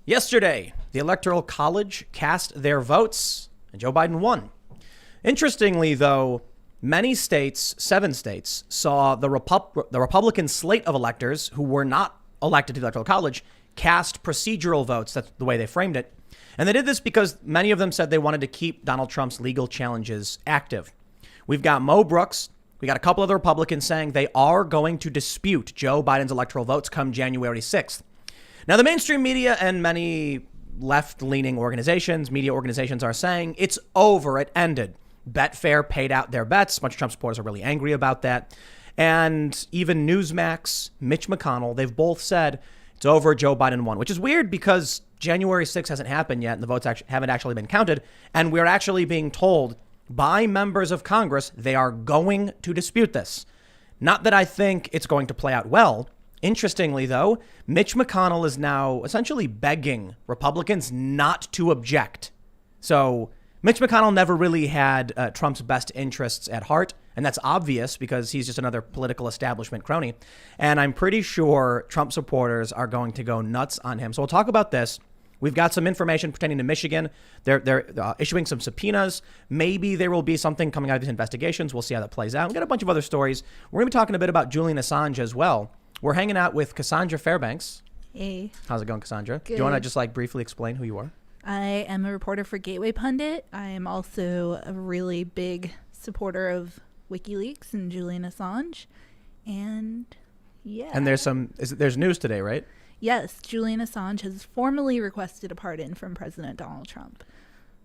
Yesterday, the Electoral College cast their votes, and Joe Biden won. Interestingly, though, many states, 7 states, saw the Republican slate of electors who were not elected to the Electoral College cast procedural votes. That's the way they framed it. And they did this because many of them said they wanted to keep Donald Trump's legal challenges active. We've got Mo Brooks. We got a couple other Republicans saying they are going to dispute Joe Biden's electoral votes come January 6th. Now, the mainstream media and many left-leaning organizations, media organizations are saying it's over. It ended. Betfair paid out their bets. A bunch of Trump supporters are really angry about that. And even Newsmax, Mitch McConnell, they've both said it's over. Joe Biden won, which is weird because January 6th hasn't happened yet and the votes haven't actually been counted. And we're actually being told by members of Congress they are going to dispute this. Not that I think it's going to play out well. Interestingly, though, Mitch McConnell is now essentially begging Republicans not to object. So Mitch McConnell never really had Trump's best interests at heart. And that's obvious because he's just another political establishment crony. And I'm pretty sure Trump supporters are going to go nuts on him. So we'll talk about this. We've got some information pertaining to Michigan. They're issuing some subpoenas. Maybe there will be something coming out of these investigations. We'll see how that plays out. We've got a bunch of other stories. We're going to be talking a bit about Julian Assange as well. We're hanging out with Cassandra Fairbanks. Hey. How's it going, Cassandra? Good. Do you want to just briefly explain who you are? I am a reporter for Gateway Pundit. I am also a really big supporter of WikiLeaks and Julian Assange. And yeah. And there's news today, right? Yes, Julian Assange has formally requested a pardon from President Donald Trump.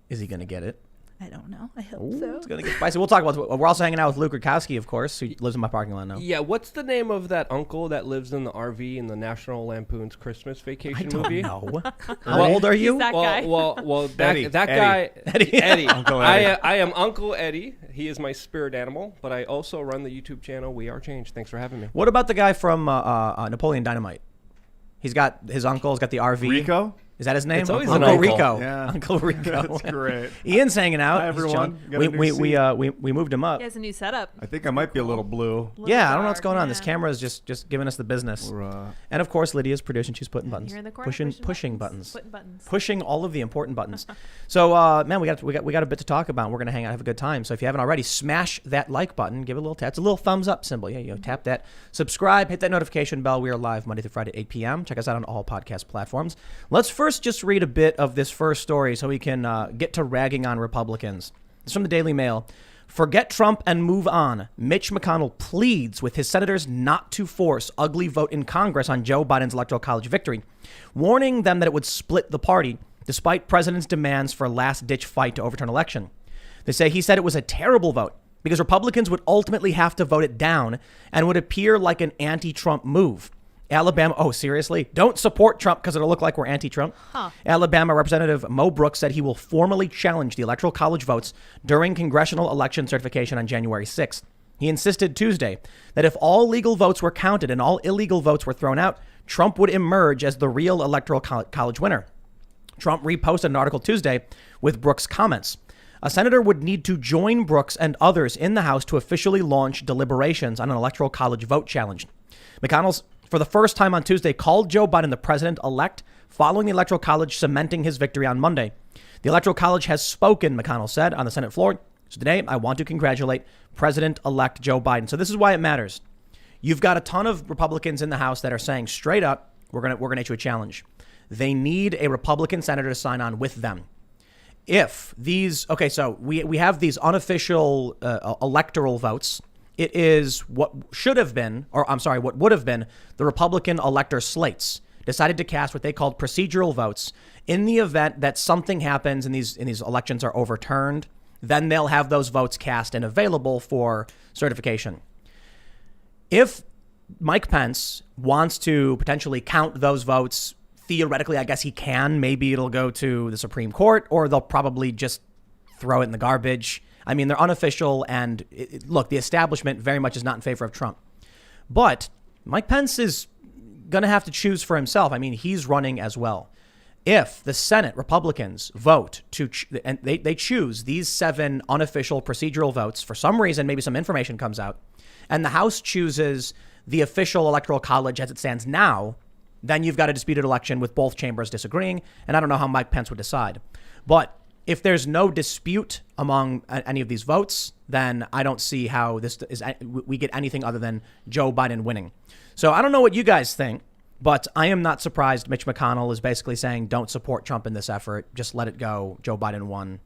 Is he going to get it? I don't know. I hope Ooh, so. It's going to get spicy. We'll talk about it. We're also hanging out with Luke Rukowski, of course, who lives in my parking lot now. Yeah, what's the name of that uncle that lives in the RV in the National Lampoon's Christmas Vacation movie? I don't know. How old are you? He's that guy. Well, Eddie. that guy, Eddie. Uncle Eddie. I am Uncle Eddie. He is my spirit animal, but I also run the YouTube channel We Are Change. Thanks for having me. What about the guy from Napoleon Dynamite? His uncle's got the RV. Rico? Is that his name? It's always Uncle an uncle. Rico. Yeah. Uncle Rico. That's great. Ian's hanging out. Hi, everyone. He's Got a chilling. new We moved him up. He has a new setup. I think I might be a little blue. Yeah, I don't know what's going on. This camera is just giving us the business. We're, And of course, Lydia's producing. She's putting buttons. Here in the corner, pushing buttons. Putting buttons. Pushing all of the important buttons. So, man, we got a bit to talk about. We're gonna hang out, have a good time. So if you haven't already, smash that like button, give it a little tap. It's a little thumbs up symbol. Yeah, tap that. Subscribe, hit that notification bell. We are live Monday through Friday, 8 p.m. Check us out on all podcast platforms. Let's first just read a bit of this first story so we can get to ragging on Republicans. It's from the Daily Mail. Forget Trump and move on. Mitch McConnell pleads with his senators not to force ugly vote in Congress on Joe Biden's Electoral College victory, warning them that it would split the party despite president's demands for a last-ditch fight to overturn election. They say he said it was a terrible vote because Republicans would ultimately have to vote it down and would appear like an anti-Trump move. Alabama, oh, seriously? Don't support Trump because it'll look like we're anti-Trump? Huh. Alabama Representative Mo Brooks said he will formally challenge the Electoral College votes during congressional election certification on January 6th. He insisted Tuesday that if all legal votes were counted and all illegal votes were thrown out, Trump would emerge as the real Electoral College winner. Trump reposted an article Tuesday with Brooks' comments. A senator would need to join Brooks and others in the House to officially launch deliberations on an Electoral College vote challenge. McConnell's for the first time on Tuesday, called Joe Biden the president-elect following the Electoral College cementing his victory on Monday. The Electoral College has spoken, McConnell said on the Senate floor. So today, I want to congratulate President-elect Joe Biden. So this is why it matters. You've got a ton of Republicans in the House that are saying straight up, we're gonna issue a challenge. They need a Republican senator to sign on with them. If these, so we have these unofficial electoral votes. It is what would have been the Republican elector slates decided to cast what they called procedural votes in the event that something happens and these elections are overturned. Then they'll have those votes cast and available for certification. If Mike Pence wants to potentially count those votes, theoretically, I guess he can. Maybe it'll go to the Supreme Court or they'll probably just throw it in the garbage. I mean, they're unofficial, and look, the establishment very much is not in favor of Trump. But Mike Pence is going to have to choose for himself. I mean, he's running as well. If the Senate Republicans vote and they choose these 7 unofficial procedural votes, for some reason, maybe some information comes out, and the House chooses the official Electoral College as it stands now, then you've got a disputed election with both chambers disagreeing. And I don't know how Mike Pence would decide. But if there's no dispute among any of these votes, then I don't see how we get anything other than Joe Biden winning. So I don't know what you guys think, but I am not surprised Mitch McConnell is basically saying don't support Trump in this effort. Just let it go. Joe Biden won.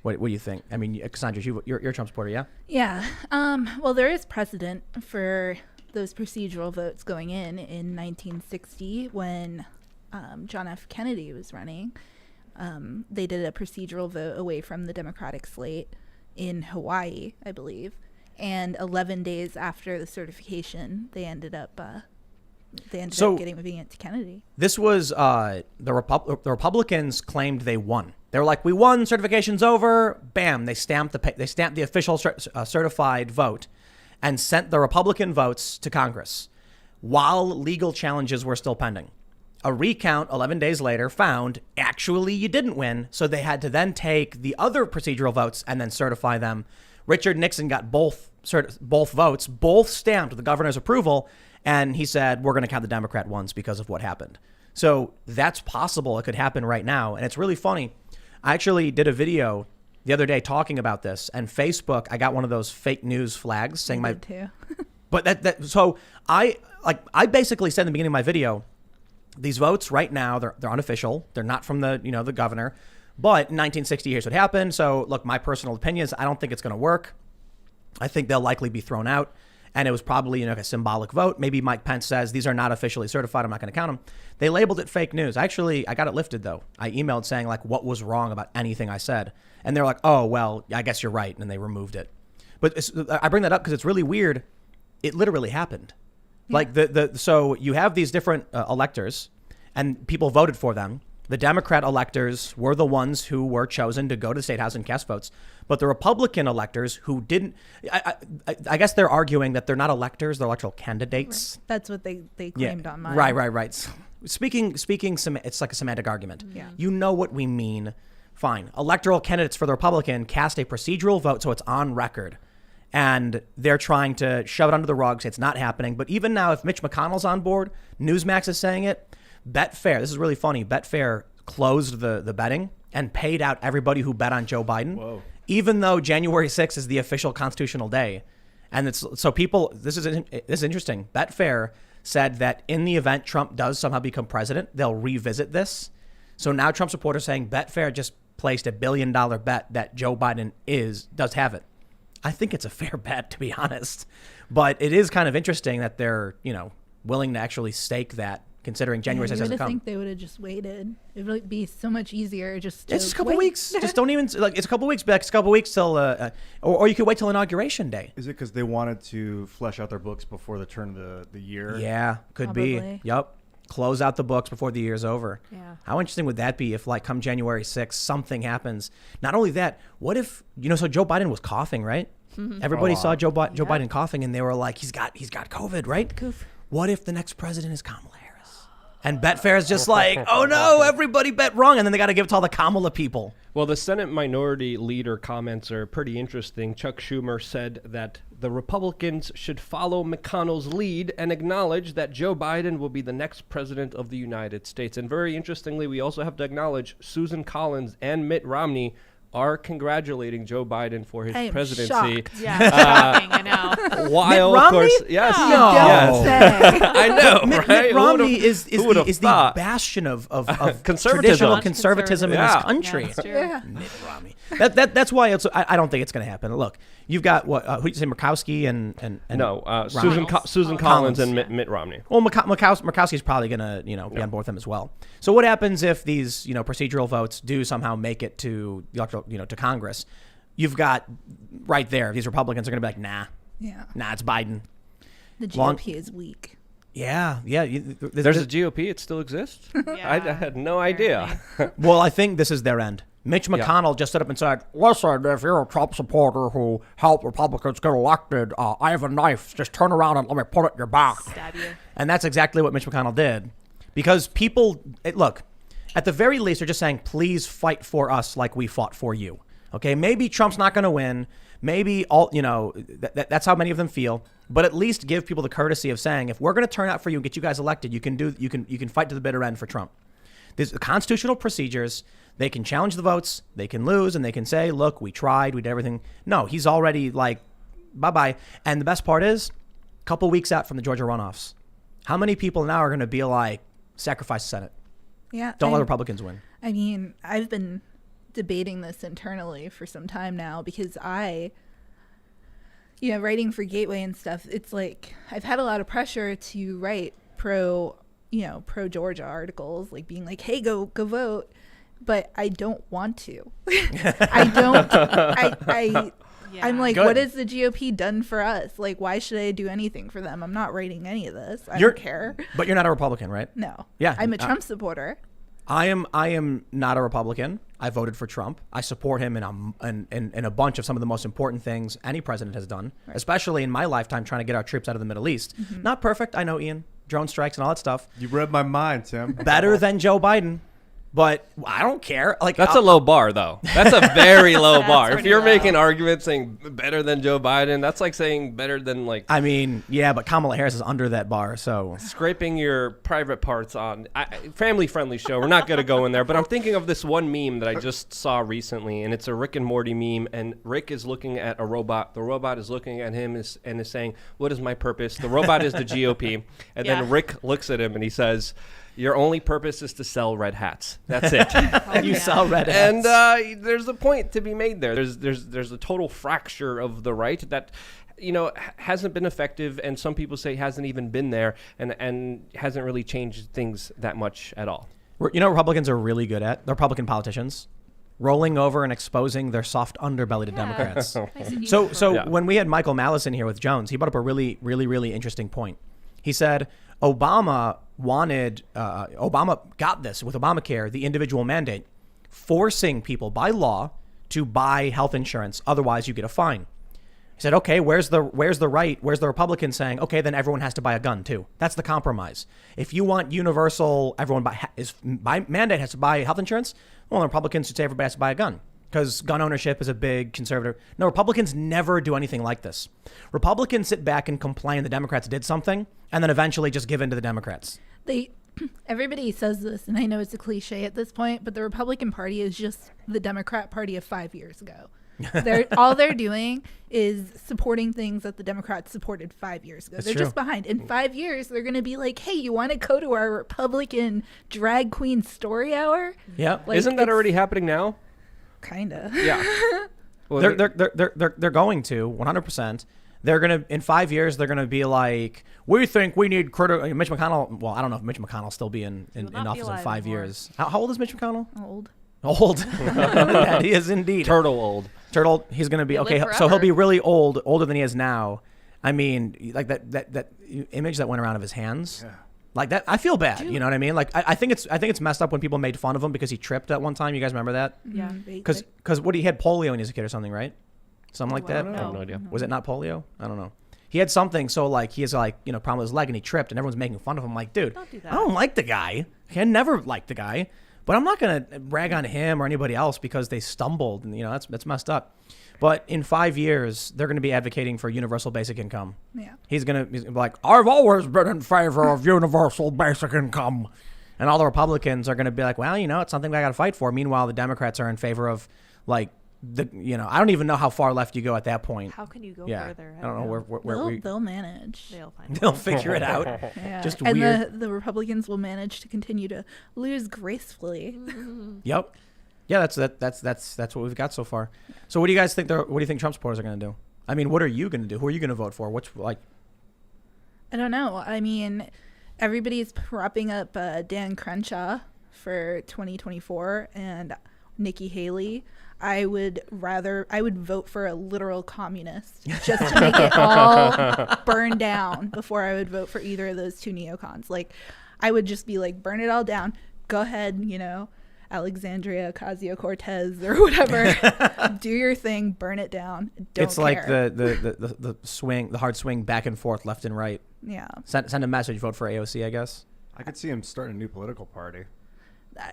What do you think? I mean, Cassandra, you're a Trump supporter, yeah? Yeah. Well, there is precedent for those procedural votes going in 1960 when John F. Kennedy was running. They did a procedural vote away from the Democratic slate in Hawaii, I believe. And 11 days after the certification, they ended up giving it to Kennedy. This was the Republicans claimed they won. They were like, we won, certification's over. Bam, they stamped the official certified vote and sent the Republican votes to Congress while legal challenges were still pending. A recount 11 days later found actually you didn't win, so they had to then take the other procedural votes and then certify them. Richard Nixon got both votes, both stamped with the governor's approval, and he said, we're going to count the Democrat ones because of what happened. So that's possible. It could happen right now. And it's really funny. I actually did a video the other day talking about this, and Facebook, I got one of those fake news flags saying I did too. But so I basically said in the beginning of my video, these votes right now, they're unofficial. They're not from the governor. But in 1960, here's what happened. So look, my personal opinion is I don't think it's going to work. I think they'll likely be thrown out. And it was probably a symbolic vote. Maybe Mike Pence says these are not officially certified. I'm not going to count them. They labeled it fake news. I got it lifted, though. I emailed saying like what was wrong about anything I said. And they're like, oh, well, I guess you're right. And they removed it. But I bring that up because it's really weird. It literally happened. Yeah. Like so you have these different electors and people voted for them. The Democrat electors were the ones who were chosen to go to the State House and cast votes. But the Republican electors who didn't, I guess they're arguing that they're not electors, they're electoral candidates. Right. That's what they claimed on mine. Right. Speaking, it's like a semantic argument. Yeah. You know what we mean. Fine. Electoral candidates for the Republican cast a procedural vote, so it's on record. And they're trying to shove it under the rug, say it's not happening. But even now, if Mitch McConnell's on board, Newsmax is saying it, Betfair, this is really funny, Betfair closed the betting and paid out everybody who bet on Joe Biden. Whoa. Even though January 6th is the official constitutional day. And it's so people, this is interesting. Betfair said that in the event Trump does somehow become president, they'll revisit this. So now Trump supporters saying Betfair just placed $1 billion bet that Joe Biden does have it. I think it's a fair bet, to be honest. But it is kind of interesting that they're, willing to actually stake that, considering January 6th hasn't come. I think they would have just waited. It would be so much easier just to It's just a couple weeks. Just don't even, it's a couple weeks back. It's a couple weeks till, or you could wait till Inauguration Day. Is it because they wanted to flesh out their books before the turn of the year? Yeah, could be. Yep. Close out the books before the year's over. Yeah. How interesting would that be if, like, come January 6th, something happens? Not only that, what if, so Joe Biden was coughing, right? Mm-hmm. Everybody saw Joe Biden coughing, and they were like, he's got COVID, right? Goof. What if the next president is Kamala Harris? And Betfair is just like, oh no, everybody bet wrong, and then they got to give it to all the Kamala people. Well, the Senate Minority Leader comments are pretty interesting. Chuck Schumer said that the Republicans should follow McConnell's lead and acknowledge that Joe Biden will be the next president of the United States. And very interestingly, we also have to acknowledge Susan Collins and Mitt Romney are congratulating Joe Biden for his presidency. Shocked. Yeah, shocking, I know. While, Mitt of course, Romney? yes, No. yes. I know, Mitt right? Romney is the thought? bastion of Conservatism. traditional conservatism in Yeah. this country. Yeah, that's true. Yeah. Mitt Romney. That's why I don't think it's going to happen. Look, you've got who did you say, Murkowski and Susan Collins and Mitt Romney. Well, Murkowski's probably going to be on board with them as well. So what happens if these procedural votes do somehow make it to the electoral to Congress? You've got right there these Republicans are going to be like, nah, it's Biden. The GOP is weak. Yeah. There's a GOP. It still exists. Yeah, I had no idea. Well, I think this is their end. Mitch McConnell just stood up and said, listen, if you're a Trump supporter who helped Republicans get elected, I have a knife. Just turn around and let me put it in your back. Stab you. And that's exactly what Mitch McConnell did. Because people, look, at the very least, they're just saying, please fight for us like we fought for you. Okay, maybe Trump's not going to win. maybe that's how many of them feel. But at least give people the courtesy of saying, if we're going to turn out for you and get you guys elected, you can fight to the bitter end for Trump. There's constitutional procedures. They can challenge the votes, they can lose, and they can say, look, we tried, we did everything. No, he's already like, bye-bye. And the best part is, a couple weeks out from the Georgia runoffs, how many people now are going to be like, sacrifice the Senate? Yeah. Don't let Republicans win. I mean, I've been debating this internally for some time now because writing for Gateway and stuff, it's like I've had a lot of pressure to write pro Georgia articles, like being like, hey, go vote. But I don't want to. I'm like, Good. what has the GOP done for us? Like, why should I do anything for them? I'm not writing any of this. I don't care. But you're not a Republican, right? No. Yeah. I'm a Trump supporter. I am not a Republican. I voted for Trump. I support him in a bunch of some of the most important things any president has done, Right. especially in my lifetime trying to get our troops out of the Middle East. Mm-hmm. Not perfect, I know, Ian. Drone strikes and all that stuff. You read my mind, Tim. Better than Joe Biden. But I don't care. Like That's a low bar, though. That's a very low That's bar. If pretty you're low. making arguments saying better than Joe Biden, that's like saying better than like I mean, yeah, but Kamala Harris is under that bar, so scraping your private parts on family-friendly show. We're not going to go in there, but I'm thinking of this one meme that I just saw recently, and it's a Rick and Morty meme, and Rick is looking at a robot. The robot is looking at him and is saying, "What is my purpose?" The robot is the GOP, and Yeah. then Rick looks at him and he says, "Your only purpose is to sell red hats. That's it." you sell red hats. And there's a point to be made there. There's a total fracture of the right that hasn't been effective, and some people say hasn't even been there, and hasn't really changed things that much at all. You know what Republicans are really good at? The Republican politicians. Rolling over and exposing their soft underbelly to Democrats. So Yeah. when we had Michael Malice in here with Jones, he brought up a really, really, really interesting point. He said Obama got this with Obamacare, the individual mandate, forcing people by law to buy health insurance. Otherwise, you get a fine. He said, okay, where's the Republican saying, okay, then everyone has to buy a gun too. That's the compromise. If you want universal, everyone by mandate has to buy health insurance. Well, the Republicans should say everybody has to buy a gun because gun ownership is a big conservative. No, Republicans never do anything like this. Republicans sit back and complain the Democrats did something and then eventually just give in to the Democrats. Everybody says this, and I know it's a cliche at this point, but the Republican Party is just the Democrat Party of 5 years ago. All they're doing is supporting things that the Democrats supported 5 years ago. They're just behind. In 5 years, they're going to be like, hey, you want to go to our Republican drag queen story hour? Yeah. Like, Isn't that it's already happening now? Kind of. Yeah. Well, They're going to 100%. They're going to, in 5 years, they're going to be like, we think we need Mitch McConnell. Well, I don't know if Mitch McConnell will still be in will not be office in alive 5 anymore. years. How old is Mitch McConnell? Old. Old. Yeah, he is indeed. Turtle. He's going to be, He'll okay, live so he'll forever. be really old, older than he is now. I mean, like that image that went around of his hands. Yeah. Like that, I feel bad. You know what I mean? Like I think it's messed up when people made fun of him because he tripped at one time. You guys remember that? Yeah. Because what he had polio when he was a kid or something, right? Something like that. I have no idea. Was it not polio? I don't know. He had something, so like he has like problem with his leg, and he tripped, and everyone's making fun of him. Like, dude, Don't do that. I don't like the guy. I never liked the guy, but I'm not gonna rag on him or anybody else because they stumbled, and that's messed up. But in 5 years, they're going to be advocating for universal basic income. Yeah. He's gonna be like, I've always been in favor of universal basic income, and all the Republicans are gonna be like, well, it's something I got to fight for. Meanwhile, the Democrats are in favor of like I don't even know how far left you go at that point. How can you go Yeah, further? I don't know where They'll manage. They'll find they'll figure it out. Yeah. Just and weird. the Republicans will manage to continue to lose gracefully. Yep. Yeah, that's what we've got so far. So what do you guys think? What do you think Trump supporters are going to do? I mean, what are you going to do? Who are you going to vote for? I don't know. I mean, everybody's propping up Dan Crenshaw for 2024 and Nikki Haley. I would vote for a literal communist just to make it all burn down before I would vote for either of those two neocons. Like, I would just be like, burn it all down. Go ahead, Alexandria Ocasio-Cortez or whatever. Do your thing, burn it down. Don't It's like care. the swing, the hard swing back and forth, left and right. Yeah. Send a message, vote for AOC, I guess. I could see him starting a new political party.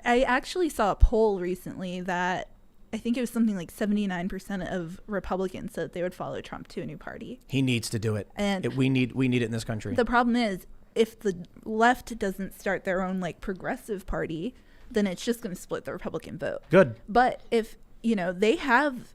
I actually saw a poll recently that I think it was something like 79% of Republicans said they would follow Trump to a new party. He needs to do it. And We need it in this country. the problem is, if the left doesn't start their own like progressive party, then it's just going to split the Republican vote. Good. But if, they have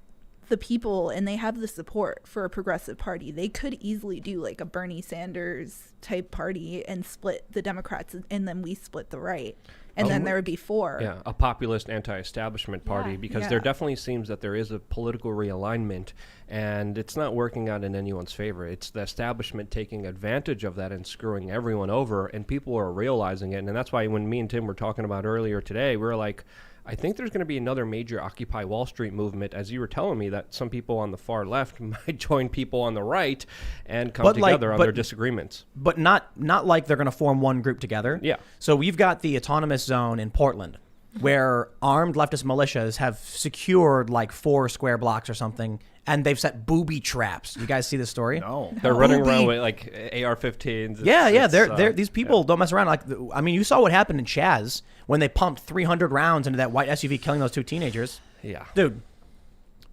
the people and they have the support for a progressive party, they could easily do like a Bernie Sanders type party and split the Democrats, and then we split the right. And then there would be 4. Yeah, a populist anti-establishment party, Yeah. because Yeah. there definitely seems that there is a political realignment, and it's not working out in anyone's favor. It's the establishment taking advantage of that and screwing everyone over, and people are realizing it. And that's why when me and Tim were talking about earlier today, we were like, I think there's going to be another major Occupy Wall Street movement, as you were telling me, that some people on the far left might join people on the right and come together on their disagreements. But not like they're going to form one group together. Yeah. So we've got the autonomous zone in Portland, where armed leftist militias have secured like 4 square blocks or something, and they've set booby traps. You guys see this story? No. They're running around Booby. with like AR-15s. Yeah. These people don't mess around. Like, I mean, you saw what happened in Chaz when they pumped 300 rounds into that white SUV, killing those 2 teenagers. Yeah. Dude,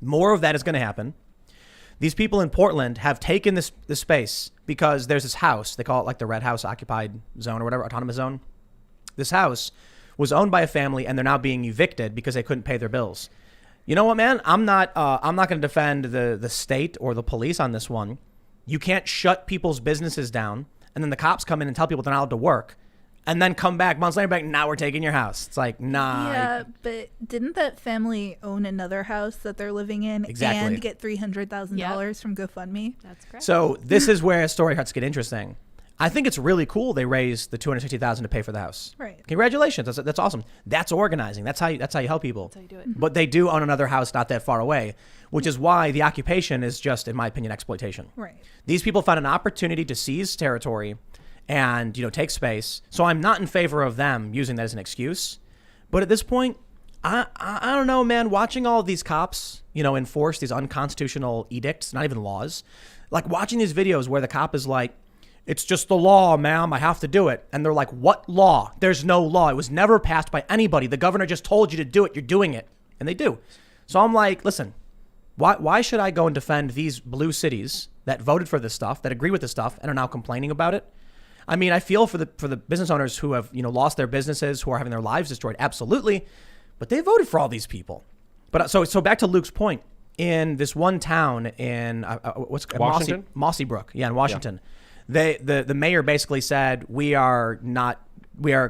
more of that is going to happen. These people in Portland have taken this space because there's this house. They call it like the Red House Occupied Zone or whatever, autonomous zone. This house was owned by a family, and they're now being evicted because they couldn't pay their bills. You know what, man? I'm not going to defend the state or the police on this one. You can't shut people's businesses down, and then the cops come in and tell people they're not allowed to work, and then come back months later, now we're taking your house. It's like, nah. Yeah, but didn't that family own another house that they're living in Exactly. and get $300,000 from GoFundMe? That's correct. So this is where a story starts to get interesting. I think it's really cool they raised the $260,000 to pay for the house. Right. Congratulations. That's awesome. That's organizing. That's how you help people. That's how you do it. But they do own another house not that far away, which is why the occupation is just, in my opinion, exploitation. Right. These people found an opportunity to seize territory and, take space. So I'm not in favor of them using that as an excuse. But at this point, I don't know, man. Watching all of these cops, enforce these unconstitutional edicts, not even laws, like watching these videos where the cop is like, it's just the law, ma'am. I have to do it. And they're like, what law? There's no law. It was never passed by anybody. The governor just told you to do it. You're doing it. And they do. So I'm like, listen, why should I go and defend these blue cities that voted for this stuff, that agree with this stuff, and are now complaining about it? I mean, I feel for the business owners who have, lost their businesses, who are having their lives destroyed. Absolutely. But they voted for all these people. But so back to Luke's point, in this one town in Washington? Mossybrook. Yeah, in Washington. Yeah. The mayor basically said, we are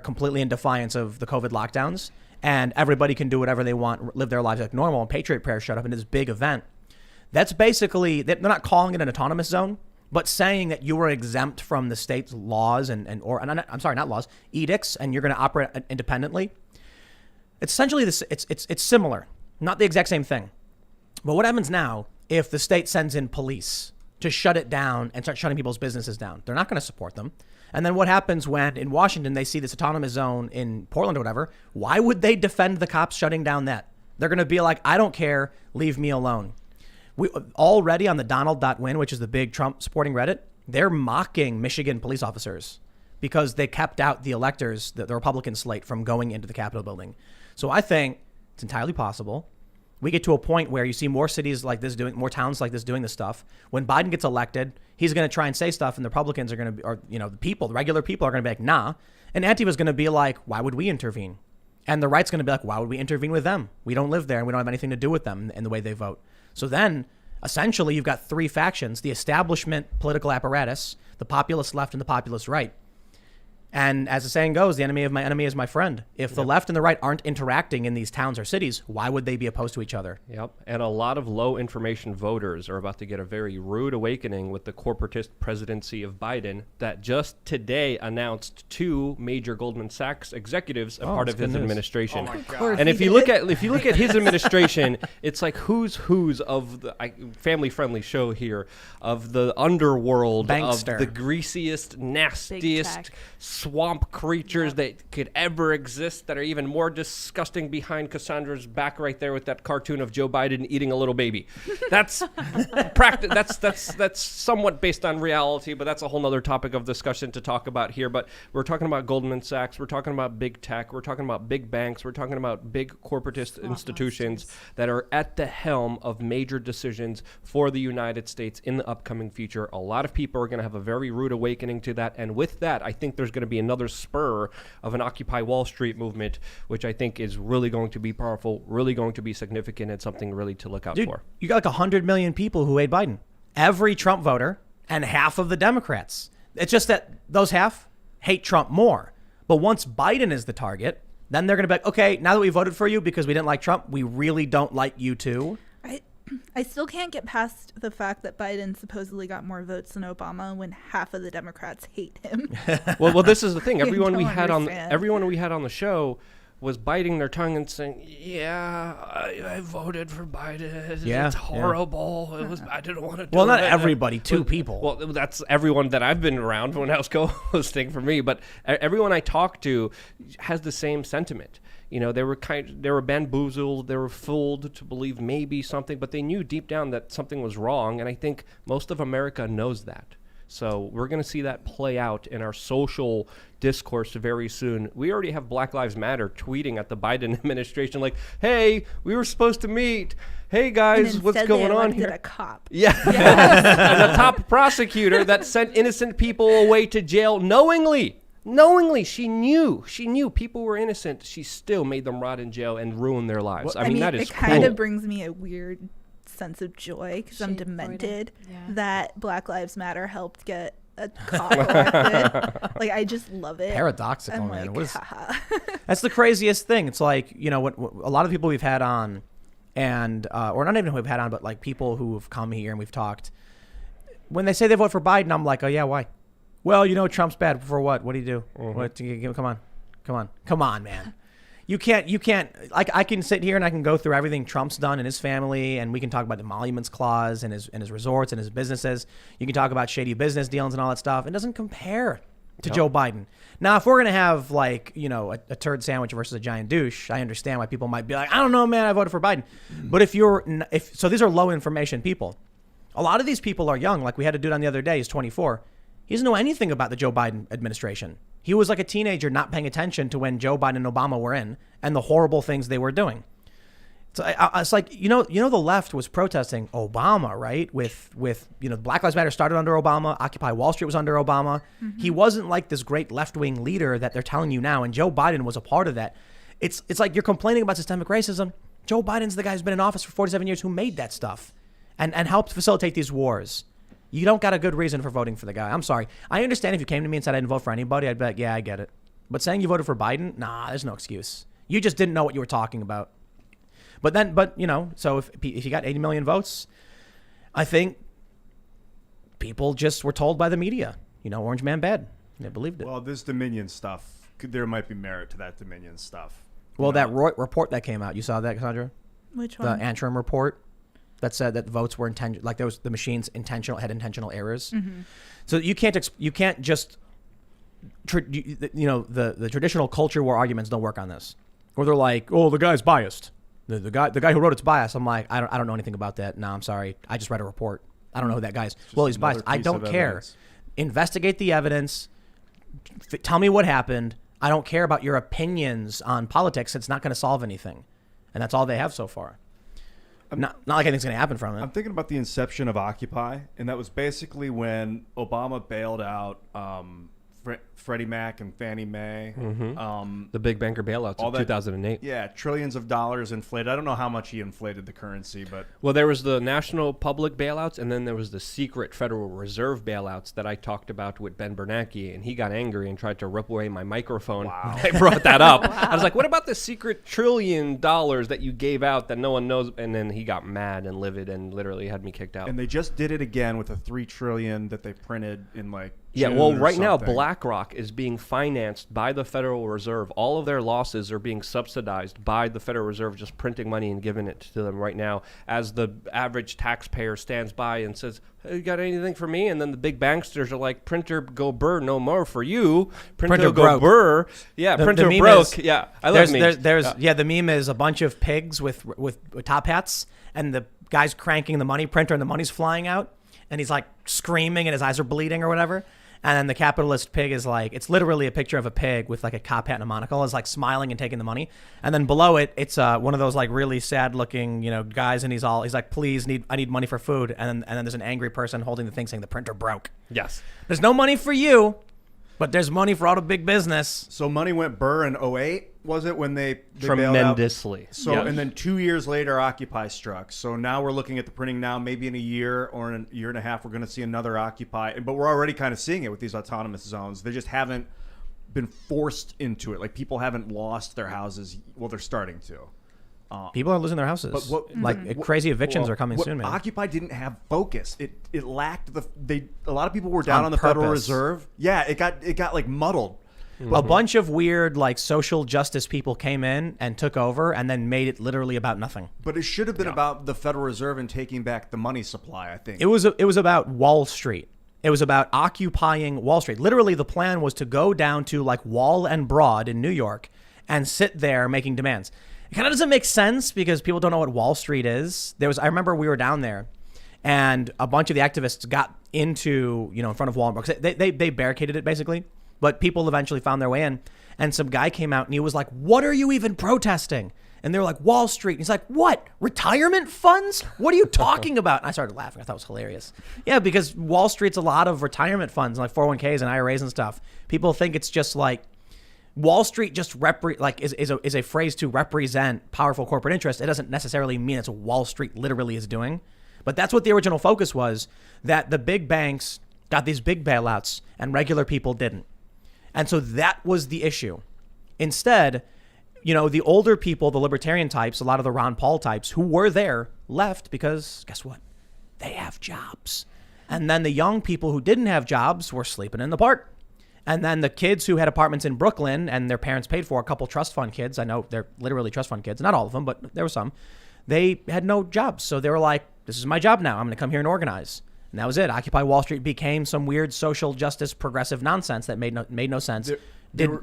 completely in defiance of the COVID lockdowns, and everybody can do whatever they want, live their lives like normal. And Patriot Prayer showed up in this big event. That's basically, they're not calling it an autonomous zone, but saying that you were exempt from the state's laws not laws, edicts, and you're going to operate independently. It's essentially this. It's similar, not the exact same thing. But what happens now if the state sends in police to shut it down and start shutting people's businesses down? They're not going to support them. And then what happens when in Washington they see this autonomous zone in Portland or whatever? Why would they defend the cops shutting down that? They're going to be like, I don't care, leave me alone. We already on the Donald.win, which is the big Trump supporting Reddit, they're mocking Michigan police officers because they kept out the electors, the Republican slate, from going into the Capitol building. So I think it's entirely possible we get to a point where you see more cities like this more towns like this doing this stuff. When Biden gets elected, he's going to try and say stuff, and the Republicans are going to be, the regular people are going to be like, nah. And Antifa's going to be like, why would we intervene? And the right's going to be like, why would we intervene with them? We don't live there, and we don't have anything to do with them in the way they vote. So then, essentially, you've got 3 factions: the establishment political apparatus, the populist left, and the populist right. And as the saying goes, the enemy of my enemy is my friend. If the left and the right aren't interacting in these towns or cities, why would they be opposed to each other? Yep. And a lot of low information voters are about to get a very rude awakening with the corporatist presidency of Biden that just today announced 2 major Goldman Sachs executives a part of his administration. Oh my Of God. course And he if you look at his administration, it's like who's of the family-friendly show here of the underworld Bankster. of the greasiest, nastiest, tech. swamp creatures that could ever exist that are even more disgusting behind Cassandra's back right there with that cartoon of Joe Biden eating a little baby. That's that's somewhat based on reality, but that's a whole nother topic of discussion to talk about here. But we're talking about Goldman Sachs, we're talking about big tech, we're talking about big banks, we're talking about big corporatist institutions that are at the helm of major decisions for the United States in the upcoming future. A lot of people are going to have a very rude awakening to that, and with that, I think there's going to be another spur of an Occupy Wall Street movement, which I think is really going to be powerful, really going to be significant, and something really to look out for. You got like 100 million people who hate Biden. Every Trump voter and half of the Democrats. It's just that those half hate Trump more. But once Biden is the target, then they're going to be like, okay, now that we voted for you because we didn't like Trump, we really don't like you too. I still can't get past the fact that Biden supposedly got more votes than Obama when half of the Democrats hate him. Well, this is the thing. I Everyone we don't had understand. on the show was biting their tongue and saying, "Yeah, I voted for Biden. Yeah, It's horrible. It was. I didn't want to do Well, it." not everybody, two people. Well, that's everyone that I've been around when I was co-hosting for me. But everyone I talked to has the same sentiment. You know, they were bamboozled, they were fooled to believe maybe something, but they knew deep down that something was wrong, and I think most of America knows that. So we're going to see that play out in our social discourse very soon. We already have Black Lives Matter tweeting at the Biden administration like, "Hey, we were supposed to meet. Hey guys, And what's instead going they on elected here?" a cop. Yeah. And a top prosecutor that sent innocent people away to jail knowingly. She knew people were innocent. She still made them rot in jail and ruin their lives. Well, I mean, that is it kind cool. of brings me a weird sense of joy because I'm Shade demented Yeah. that Black Lives Matter helped get a cop elected. Like, I just love it. Paradoxical, I'm man. like, What is- haha. That's the craziest thing. It's like, you know, what a lot of people we've had on, and or not even who we've had on, but like people who have come here and we've talked. When they say they vote for Biden, I'm like, oh yeah, why? Well, you know, Trump's bad for what? What do you do? What? Come on, man. You can't. Like, I can sit here and I can go through everything Trump's done and his family, and we can talk about the emoluments clause and his resorts and his businesses. You can talk about shady business dealings and all that stuff. It doesn't compare to Joe Biden. Now, if we're gonna have like, you know, a turd sandwich versus a giant douche, I understand why people might be like, I don't know, man, I voted for Biden. But so these are low information people. A lot of these people are young. Like, we had a dude on the other day. He's 24. He doesn't know anything about the Joe Biden administration. He was like a teenager not paying attention to when Joe Biden and Obama were in and the horrible things they were doing. So it's like, you know, the left was protesting Obama, right? With you know, Black Lives Matter started under Obama. Occupy Wall Street was under Obama. Mm-hmm. He wasn't like this great left-wing leader that they're telling you now. And Joe Biden was a part of that. It's like you're complaining about systemic racism. Joe Biden's the guy who's been in office for 47 years who made that stuff and helped facilitate these wars. You don't got a good reason for voting for the guy. I'm sorry. I understand if you came to me and said I didn't vote for anybody, I'd be like, yeah, I get it. But saying you voted for Biden, nah, there's no excuse. You just didn't know what you were talking about. But you know, so if you got 80 million votes, I think people just were told by the media, you know, Orange Man bad. They believed it. Well, this Dominion stuff, there might be merit to that Dominion stuff. Well, that report that came out, you saw that, Cassandra? Which The one? Antrim report that said that votes were intentional, like the machines had intentional errors. Mm-hmm. So you can't just, you know, the traditional culture war arguments don't work on this. Or they're like, oh, the guy's biased. The guy who wrote it's biased. I'm like, I don't know anything about that. No, I'm sorry. I just read a report. I don't know who that guy is. Well, he's biased. I don't care. Evidence. Investigate the evidence. Tell me what happened. I don't care about your opinions on politics. It's not going to solve anything. And that's all they have so far. Not like anything's going to happen from it. I'm thinking about the inception of Occupy, and that was basically when Obama bailed out Freddie Mac and Fannie Mae. Mm-hmm. The big banker bailouts of 2008. Yeah, trillions of dollars inflated. I don't know how much he inflated the currency, but... Well, there was the national public bailouts, and then there was the secret Federal Reserve bailouts that I talked about with Ben Bernanke, and he got angry and tried to rip away my microphone. Wow. I brought that up. Wow. I was like, what about the secret $1 trillion that you gave out that no one knows? And then he got mad and livid and literally had me kicked out. And they just did it again with a $3 trillion that they printed in like Yeah, June well, or right now, something. BlackRock is being financed by the Federal Reserve. All of their losses are being subsidized by the Federal Reserve, just printing money and giving it to them right now, as the average taxpayer stands by and says, hey, you got anything for me? And then the big banksters are like, printer go burr, no more for you. Printer go broke. burr. Yeah, The printer meme broke. is- Yeah, I love memes. The meme is a bunch of pigs with top hats, and the guy's cranking the money printer, and the money's flying out, and he's like screaming, and his eyes are bleeding or whatever. And then the capitalist pig is like, it's literally a picture of a pig with like a cop hat and a monocle, is like smiling and taking the money. And then below it, it's one of those like really sad looking, guys, and he's like, please, I need money for food. And then there's an angry person holding the thing saying the printer broke. Yes. There's no money for you, but there's money for all the big business. So money went burr in 2008, was it, when they bailed out? Tremendously. So, Yes. and then 2 years later, Occupy struck. So now we're looking at the printing now, maybe in a year or in a year and a half, we're going to see another Occupy. But we're already kind of seeing it with these autonomous zones. They just haven't been forced into it. Like, people haven't lost their houses. Well, they're starting to. People are losing their houses. But what- like crazy evictions Well, are coming what soon, man. Occupy didn't have focus. It lacked a lot of people were down On on the Federal purpose. Reserve. Yeah, it got like muddled. A bunch of weird like social justice people came in and took over and then made it literally about nothing. But it should have been about the Federal Reserve and taking back the money supply, I think. It was about Wall Street. It was about occupying Wall Street. Literally, the plan was to go down to like Wall and Broad in New York and sit there making demands. It kind of doesn't make sense because people don't know what Wall Street is. I remember we were down there, and a bunch of the activists got into in front of Wall and Broad. They barricaded it basically, but people eventually found their way in. And some guy came out and he was like, "What are you even protesting?" And they were like, "Wall Street." And he's like, "What? Retirement funds? What are you talking about?" And I started laughing. I thought it was hilarious. Yeah, because Wall Street's a lot of retirement funds, like 401ks and IRAs and stuff. People think it's just like Wall Street just is a phrase to represent powerful corporate interests. It doesn't necessarily mean it's what Wall Street literally is doing. But that's what the original focus was, that the big banks got these big bailouts and regular people didn't. And so that was the issue. Instead, the older people, the libertarian types, a lot of the Ron Paul types who were there left because guess what? They have jobs. And then the young people who didn't have jobs were sleeping in the park. And then the kids who had apartments in Brooklyn and their parents paid for, a couple trust fund kids, I know they're literally trust fund kids, not all of them, but there were some, they had no jobs. So they were like, this is my job now. I'm going to come here and organize. And that was it. Occupy Wall Street became some weird social justice progressive nonsense that made no sense.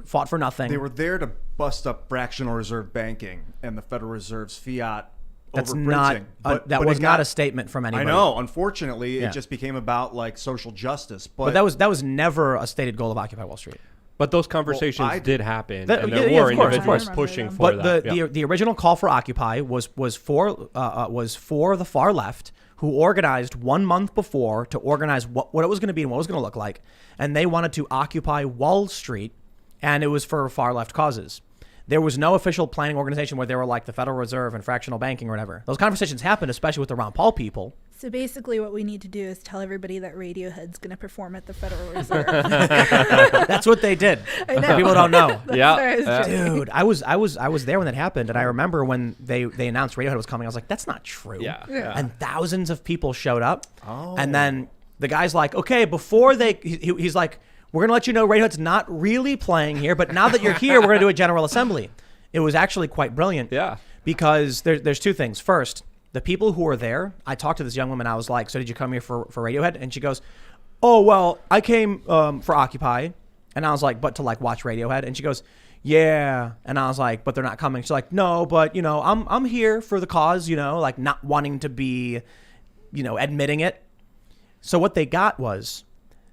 Fought for nothing. They were there to bust up fractional reserve banking and the Federal Reserve's fiat That's overprinting. not But was it not a statement from anybody. I know. Unfortunately, Yeah. it just became about like social justice. But that was never a stated goal of Occupy Wall Street. But those conversations I- did happen, That- and yeah, there yeah, were of course, of individuals course. pushing for But that. the original call for Occupy was for the far left, who organized 1 month before to organize what it was going to be and what it was going to look like, and they wanted to occupy Wall Street, and it was for far left causes. There was no official planning organization where they were like the Federal Reserve and fractional banking or whatever. Those conversations happened, especially with the Ron Paul people. So basically, what we need to do is tell everybody that Radiohead's going to perform at the Federal Reserve. That's what they did. I know. People don't know. Yeah. Sorry, I was joking. Dude, I was there when that happened, and I remember when they announced Radiohead was coming. I was like, that's not true. Yeah. And thousands of people showed up. And then the guy's like, okay, before he's like, we're gonna let you know Radiohead's not really playing here, but now that you're here, we're gonna do a general assembly. It was actually quite brilliant. Yeah. Because there's two things. First, the people who were there, I talked to this young woman. I was like, so did you come here for Radiohead? And she goes, oh, well, I came for Occupy. And I was like, but to like watch Radiohead? And she goes, yeah. And I was like, but they're not coming. She's like, no, but I'm here for the cause, like not wanting to be, admitting it. So what they got was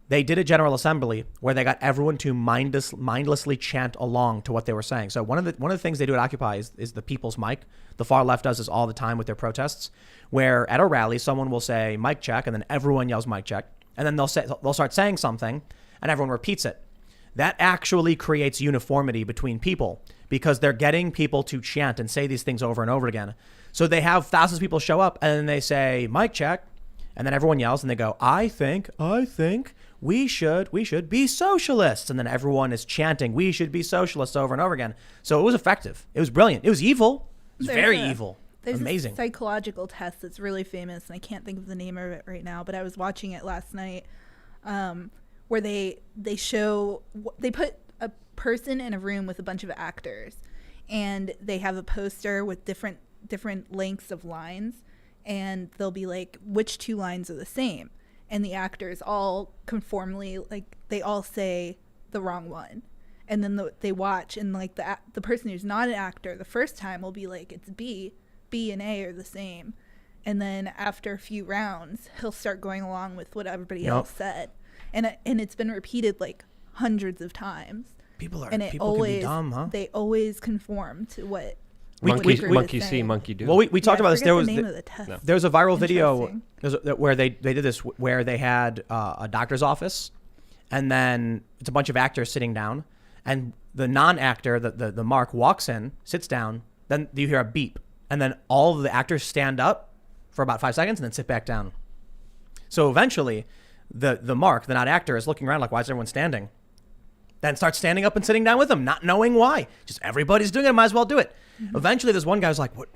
they did a general assembly where they got everyone to mindlessly chant along to what they were saying. So one of the things they do at Occupy is the people's mic. The far left does this all the time with their protests, where at a rally someone will say mic check and then everyone yells mic check, and then they'll start saying something and everyone repeats it. That actually creates uniformity between people because they're getting people to chant and say these things over and over again. So they have thousands of people show up and then they say mic check, and then everyone yells and they go, I think we should be socialists. And then everyone is chanting, we should be socialists over and over again. So it was effective. It was brilliant. It was evil. It was very evil. There's Amazing. a psychological test that's really famous, and I can't think of the name of it right now, but I was watching it last night, where they put a person in a room with a bunch of actors, and they have a poster with different lengths of lines, and they'll be like, which 2 lines are the same, and the actors all conformly, like, they all say the wrong one, and then they watch, and like the person who's not an actor the first time will be like, it's B and A are the same, and then after a few rounds he'll start going along with what everybody else said, and it's been repeated like hundreds of times. People can be dumb, huh? They always conform to what monkey see, monkey do. Well, we talked about this. There was there was a viral video where they did this, where they had a doctor's office, and then it's a bunch of actors sitting down, and the non-actor, the mark, walks in, sits down, then you hear a beep, and then all of the actors stand up for about 5 seconds and then sit back down. So eventually, the mark, the non-actor, is looking around like, why is everyone standing? Then starts standing up and sitting down with them, not knowing why. Just everybody's doing it, might as well do it. Mm-hmm. Eventually, this one guy's like, "What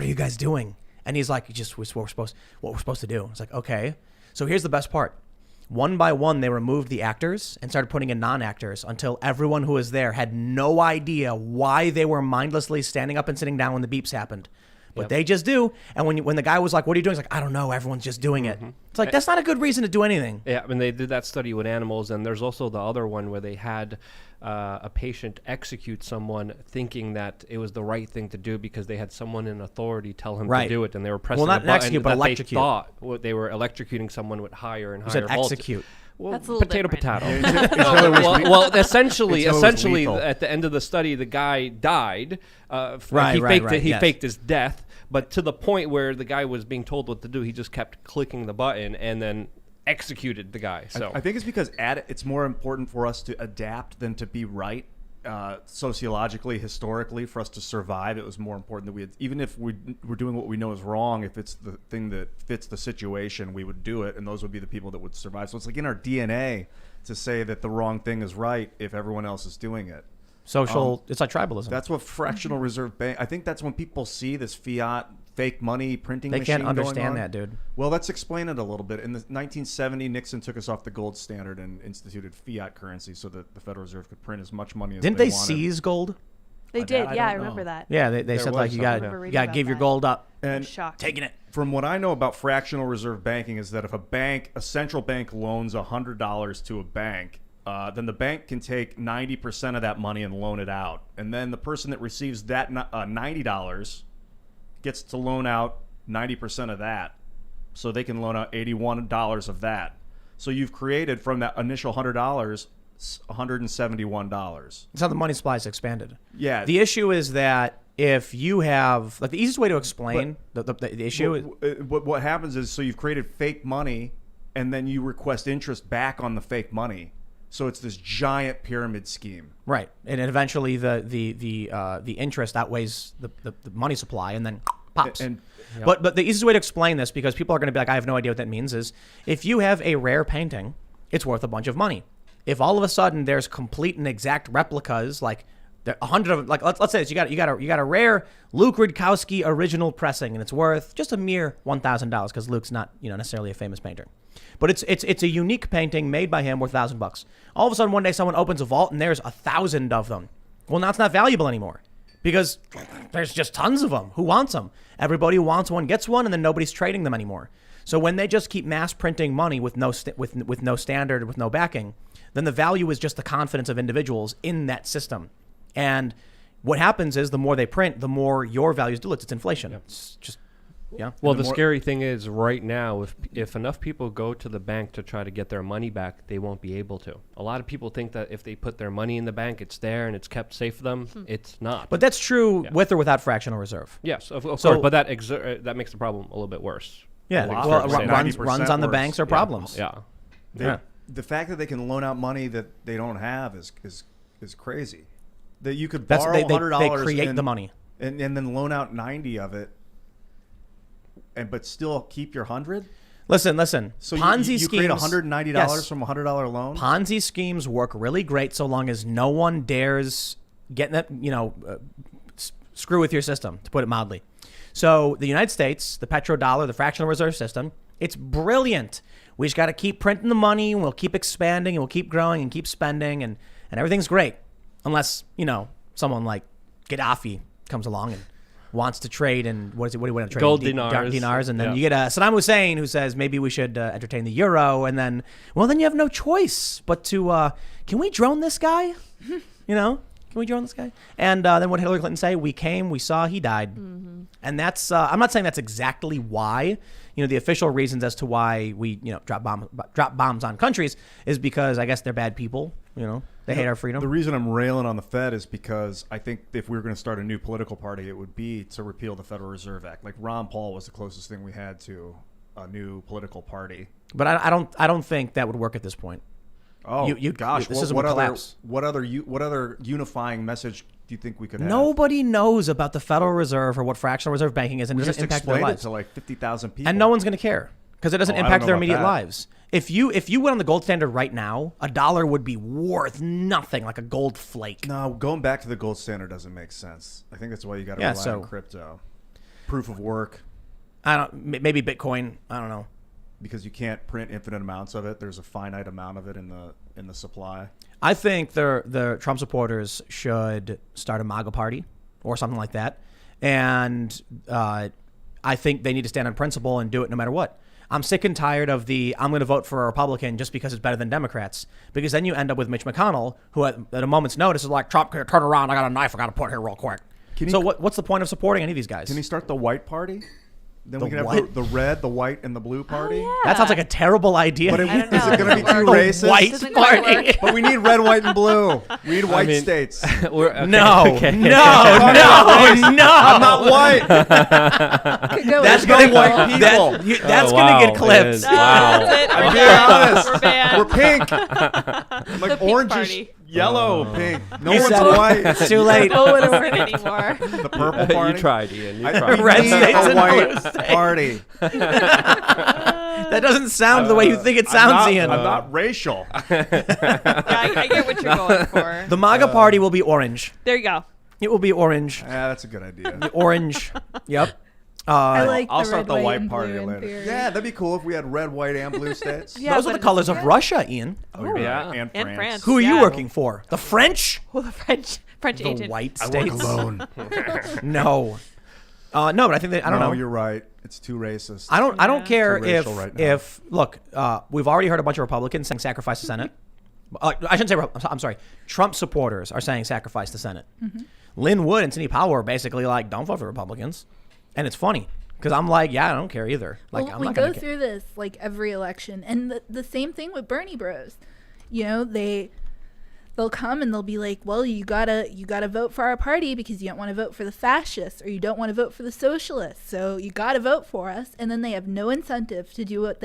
are you guys doing?" And he's like, "Just what we're supposed to do." It's like, okay. So here's the best part. One by one, they removed the actors and started putting in non-actors until everyone who was there had no idea why they were mindlessly standing up and sitting down when the beeps happened. But they just do. And when the guy was like, "What are you doing?" He's like, "I don't know. Everyone's just doing it." It's like, that's not a good reason to do anything. Yeah, I mean, they did that study with animals, and there's also the other one where they had a patient execute someone thinking that it was the right thing to do because they had someone in authority tell him to do it, and they were pressing not a button execute, but electrocute. They thought they were electrocuting someone with higher and higher voltage. Execute. Well, that's a little potato. different. Essentially, at the end of the study, the guy died. He faked his death, but to the point where the guy was being told what to do, he just kept clicking the button and then executed the guy. So I think it's because it's more important for us to adapt than to be right. Sociologically, historically, for us to survive, it was more important that even if we're doing what we know is wrong, if it's the thing that fits the situation, we would do it, and those would be the people that would survive. So it's like in our DNA to say that the wrong thing is right if everyone else is doing it. It's like tribalism. That's what fractional reserve bank. I think that's when people see this fiat fake money printing they machine can't understand going on. that, dude. Well, let's explain it a little bit. In the 1970, Nixon took us off the gold standard and instituted fiat currency so that the Federal Reserve could print as much money as Didn't they they wanted. Seize gold? They did, I remember that. Yeah, they said like you gotta give your gold up. And taking it. From what I know about fractional reserve banking is that if a central bank loans $100 to a bank, then the bank can take 90% of that money and loan it out, and then the person that receives that $90 gets to loan out 90% of that, so they can loan out $81 of that. So you've created from that initial $100 $171. That's how the money supply is expanded. Yeah. The issue is that if you have, like, the easiest way to explain the issue is what happens is, so you've created fake money, and then you request interest back on the fake money. So it's this giant pyramid scheme, right? And then eventually the interest outweighs the money supply, and then pops. But the easiest way to explain this, because people are going to be like, I have no idea what that means, is if you have a rare painting, it's worth a bunch of money. If all of a sudden there's complete and exact replicas, like 100 of, like let's say this, you got a rare Luke Rudkowski original pressing, and it's worth just a mere $1,000 because Luke's not necessarily a famous painter. But it's a unique painting made by him worth $1,000. All of a sudden, one day, someone opens a vault and there's 1,000 of them. Well, now it's not valuable anymore because there's just tons of them. Who wants them? Everybody who wants one gets one, and then nobody's trading them anymore. So when they just keep mass printing money with no standard, with no backing, then the value is just the confidence of individuals in that system. And what happens is the more they print, the more your values dilute. It's inflation. Yep. It's just. Yeah. Well, the scary thing is right now, if enough people go to the bank to try to get their money back, they won't be able to. A lot of people think that if they put their money in the bank, it's there and it's kept safe for them. It's not. But that's true with or without fractional reserve. Yes, of course. But that makes the problem a little bit worse. Yeah. Well, runs on the banks are problems. Yeah. The fact that they can loan out money that they don't have is crazy. That you could borrow $100. They create the money and then loan out 90 of it. But still keep your 100. Listen. So Ponzi you schemes, create $190 from a $100 loan. Ponzi schemes work really great so long as no one dares get that, screw with your system, to put it mildly. So the United States, the petrodollar, the fractional reserve system, It's brilliant. We just got to keep printing the money, and we'll keep expanding, and we'll keep growing, and keep spending, and everything's great. Unless, someone like Gaddafi comes along and wants to trade, and what do you want to trade? Gold dinars. And then you get Saddam Hussein who says maybe we should entertain the euro, and then you have no choice but to, can we drone this guy? Can we drone this guy? And then what Hillary Clinton say? We came, we saw, he died. Mm-hmm. And that's, I'm not saying that's exactly why, the official reasons as to why we, drop bombs on countries is because I guess they're bad people, they hate our freedom. The reason I'm railing on the Fed is because I think if we were going to start a new political party, it would be to repeal the Federal Reserve Act. Like Ron Paul was the closest thing we had to a new political party. But I don't think that would work at this point. Oh, gosh. This what other unifying message do you think we could have? Nobody knows about the Federal Reserve or what fractional reserve banking is, and it doesn't impact their lives. To like 50,000 people. And no one's going to care because it doesn't impact their immediate lives. If you went on the gold standard right now, $1 would be worth nothing, like a gold flake. No, going back to the gold standard doesn't make sense. I think that's why you got to rely on crypto. Proof of work. Maybe Bitcoin. I don't know. Because you can't print infinite amounts of it. There's a finite amount of it in the supply. I think the Trump supporters should start a MAGA party or something like that. And I think they need to stand on principle and do it no matter what. I'm sick and tired of I'm going to vote for a Republican just because it's better than Democrats. Because then you end up with Mitch McConnell, who at a moment's notice is like, Trump, turn around, I got a knife, I got to put it here real quick. What's the point of supporting any of these guys? Can he start the white party? Then we can have the red, the white, and the blue party. Oh, yeah. That sounds like a terrible idea. But is it going to be too racist? The white party. But we need red, white, and blue. We need white states. No. I'm not white. That's going to white people. That's going to get clips. Wow. I'm being honest. We're banned. We're pink. I'm like orangish, party. yellow, pink. No You one's said it. white. It's too late. No one work anymore. The purple party. You tried, Ian. You I tried. Red need states a and white blue states. party. That doesn't sound the way you think it sounds, Ian. I'm not racial. I get what you're going for. The MAGA party will be orange. There you go. It will be orange. Yeah, that's a good idea. Orange. Yep. I like I'll the start red, the white, white and party blue in later. theory. Yeah, that'd be cool if we had red, white, and blue states. Yeah, Those are the but- colors of Russia, Ian. Oh, you're Yeah. right. And France. Who are you Yeah. working for? The French? Well, the French The agent. white I work states? alone. No. No, but I think that, I don't know. You're right. It's too racist. I don't care Too if racial right now. look, we've already heard a bunch of Republicans saying sacrifice the Senate. I shouldn't say. I'm sorry. Trump supporters are saying sacrifice the Senate. Mm-hmm. Lynn Wood and Sidney Powell are basically like, don't vote for Republicans, and it's funny because I'm like, yeah, I don't care either. Like, Well, I'm we not go gonna through this like every election, and the same thing with Bernie Bros. They'll come and they'll be like, well, you gotta vote for our party because you don't want to vote for the fascists or you don't want to vote for the socialists, so you gotta vote for us. And then they have no incentive to do what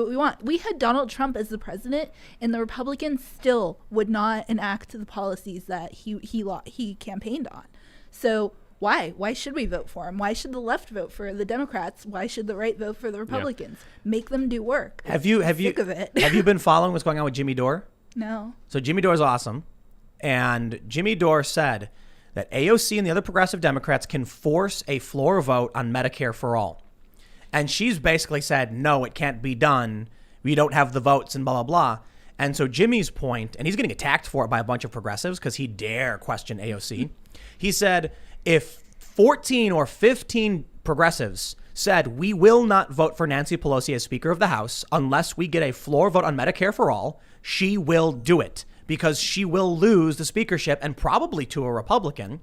we want. We had Donald Trump as the president, and the Republicans still would not enact the policies that he campaigned on. So why should we vote for him? Why should the left vote for the Democrats? Why should the right vote for the Republicans? Make them do work. Have you Sick of it. have you been following what's going on with Jimmy Dore? No. So Jimmy Dore is awesome, and Jimmy Dore said that AOC and the other progressive Democrats can force a floor vote on Medicare for all. And she's basically said, no, it can't be done. We don't have the votes and blah, blah, blah. And so Jimmy's point, and he's getting attacked for it by a bunch of progressives because he dare question AOC. He said, if 14 or 15 progressives said, we will not vote for Nancy Pelosi as Speaker of the House unless we get a floor vote on Medicare for all, she will do it because she will lose the speakership and probably to a Republican.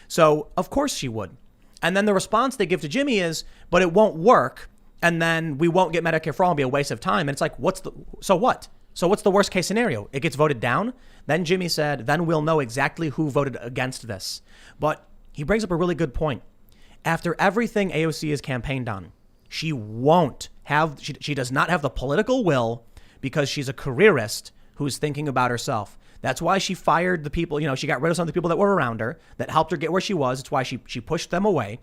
So, of course she would. And then the response they give to Jimmy is, but it won't work. And then we won't get Medicare for all and be a waste of time. And it's like, so what? So what's the worst case scenario? It gets voted down. Then Jimmy said, then we'll know exactly who voted against this. But he brings up a really good point. After everything AOC has campaigned on, she does not have the political will because she's a careerist who's thinking about herself. That's why she fired the people, she got rid of some of the people that were around her that helped her get where she was. It's why she pushed them away.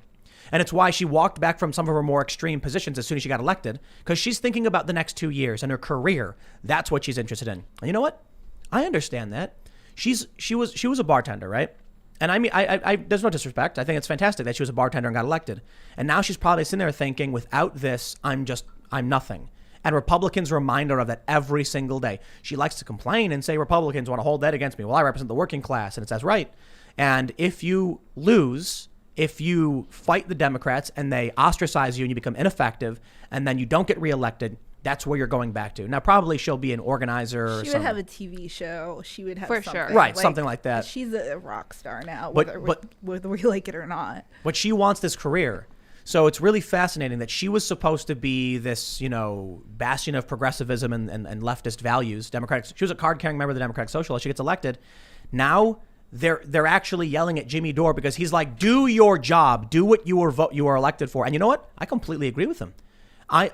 And it's why she walked back from some of her more extreme positions as soon as she got elected, because she's thinking about the next 2 years and her career. That's what she's interested in. And you know what? I understand that. She was a bartender, right? And I mean, I there's no disrespect. I think it's fantastic that she was a bartender and got elected. And now she's probably sitting there thinking, without this, I'm I'm nothing. And Republicans remind her of that every single day. She likes to complain and say Republicans want to hold that against me. Well, I represent the working class, and it says right. And if you lose, if you fight the Democrats and they ostracize you and you become ineffective, and then you don't get reelected, that's where you're going back to. Now, probably she'll be an organizer or She would something. have a TV show. She would have For something. sure. Right, something like that. She's a rock star now, But- whether we like it or not. But she wants this career. So it's really fascinating that she was supposed to be this, bastion of progressivism and leftist values. She was a card-carrying member of the Democratic Socialists. She gets elected. Now they're actually yelling at Jimmy Dore because he's like, do your job, do what you were elected for. And you know what? I completely agree with him. I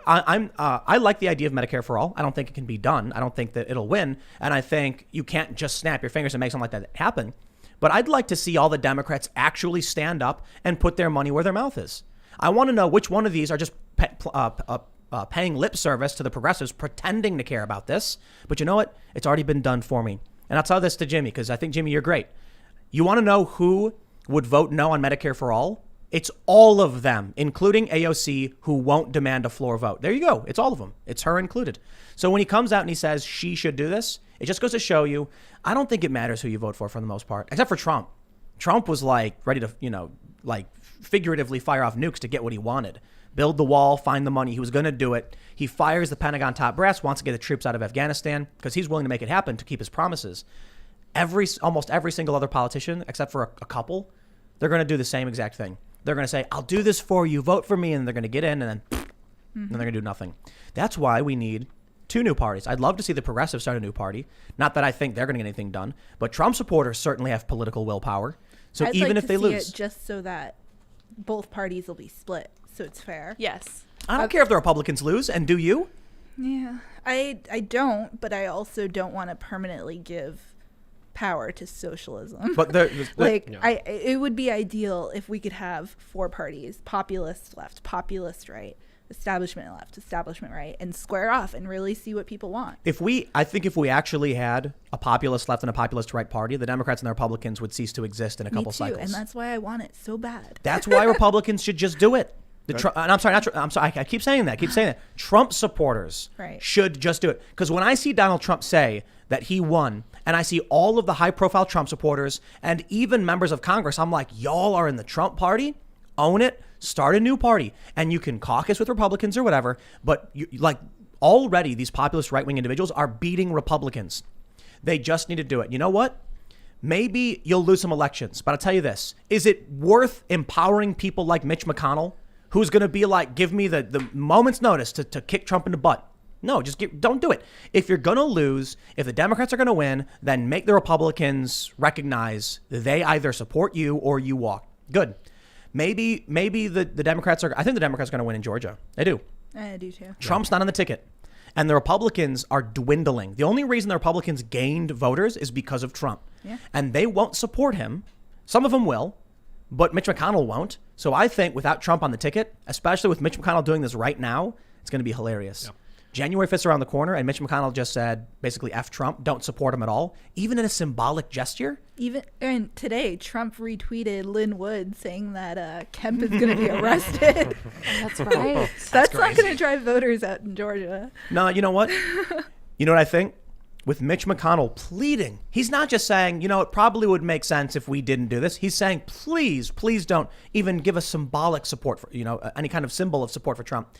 like the idea of Medicare for all. I don't think it can be done. I don't think that it'll win. And I think you can't just snap your fingers and make something like that happen. But I'd like to see all the Democrats actually stand up and put their money where their mouth is. I want to know which one of these are just paying lip service to the progressives, pretending to care about this. But you know what? It's already been done for me. And I'll tell this to Jimmy, because I think, Jimmy, you're great. You want to know who would vote no on Medicare for all? It's all of them, including AOC, who won't demand a floor vote. There you go. It's all of them. It's her included. So when he comes out and he says she should do this, it just goes to show you, I don't think it matters who you vote for the most part, except for Trump. Trump was ready to, figuratively fire off nukes to get what he wanted. Build the wall, find the money. He was going to do it. He fires the Pentagon top brass, wants to get the troops out of Afghanistan because he's willing to make it happen to keep his promises. Almost every single other politician, except for a couple, they're going to do the same exact thing. They're going to say, I'll do this for you, vote for me, and they're going to get in, and then they're going to do nothing. That's why we need two new parties. I'd love to see the progressives start a new party. Not that I think they're going to get anything done, but Trump supporters certainly have political willpower. So I'd even like if to they see lose, it just so that both parties will be split, so it's fair. Yes. I don't care if the Republicans lose, and do you? Yeah, I don't, but I also don't want to permanently give power to socialism. But it would be ideal if we could have four parties: populist left, populist right, establishment left, establishment right, and square off and really see what people want. I think if we actually had a populist left and a populist right party, the Democrats and the Republicans would cease to exist in a couple Me too, cycles. and that's why I want it so bad. That's why Republicans should just do it. And I'm sorry, I keep saying that. Trump supporters should just do it. Because when I see Donald Trump say that he won, and I see all of the high-profile Trump supporters and even members of Congress, I'm like, y'all are in the Trump party? Own it. Start a new party. And you can caucus with Republicans or whatever, but already these populist right-wing individuals are beating Republicans. They just need to do it. You know what? Maybe you'll lose some elections, but I'll tell you this. Is it worth empowering people like Mitch McConnell, who's going to be like, give me the moment's notice to kick Trump in the butt? No, don't do it. If you're going to lose, if the Democrats are going to win, then make the Republicans recognize they either support you or you walk. Good. Maybe the Democrats I think the Democrats are going to win in Georgia. I do. I do too. Trump's not on the ticket. And the Republicans are dwindling. The only reason the Republicans gained voters is because of Trump. Yeah. And they won't support him. Some of them will, but Mitch McConnell won't. So I think without Trump on the ticket, especially with Mitch McConnell doing this right now, it's going to be hilarious. Yeah. January 5th around the corner, and Mitch McConnell just said, basically, F Trump, don't support him at all, even in a symbolic gesture. And today, Trump retweeted Lynn Wood saying that Kemp is going to be arrested. That's right. That's not going to drive voters out in Georgia. No, you know what? You know what I think? With Mitch McConnell pleading, he's not just saying, it probably would make sense if we didn't do this. He's saying, please don't even give us symbolic support for, any kind of symbol of support for Trump.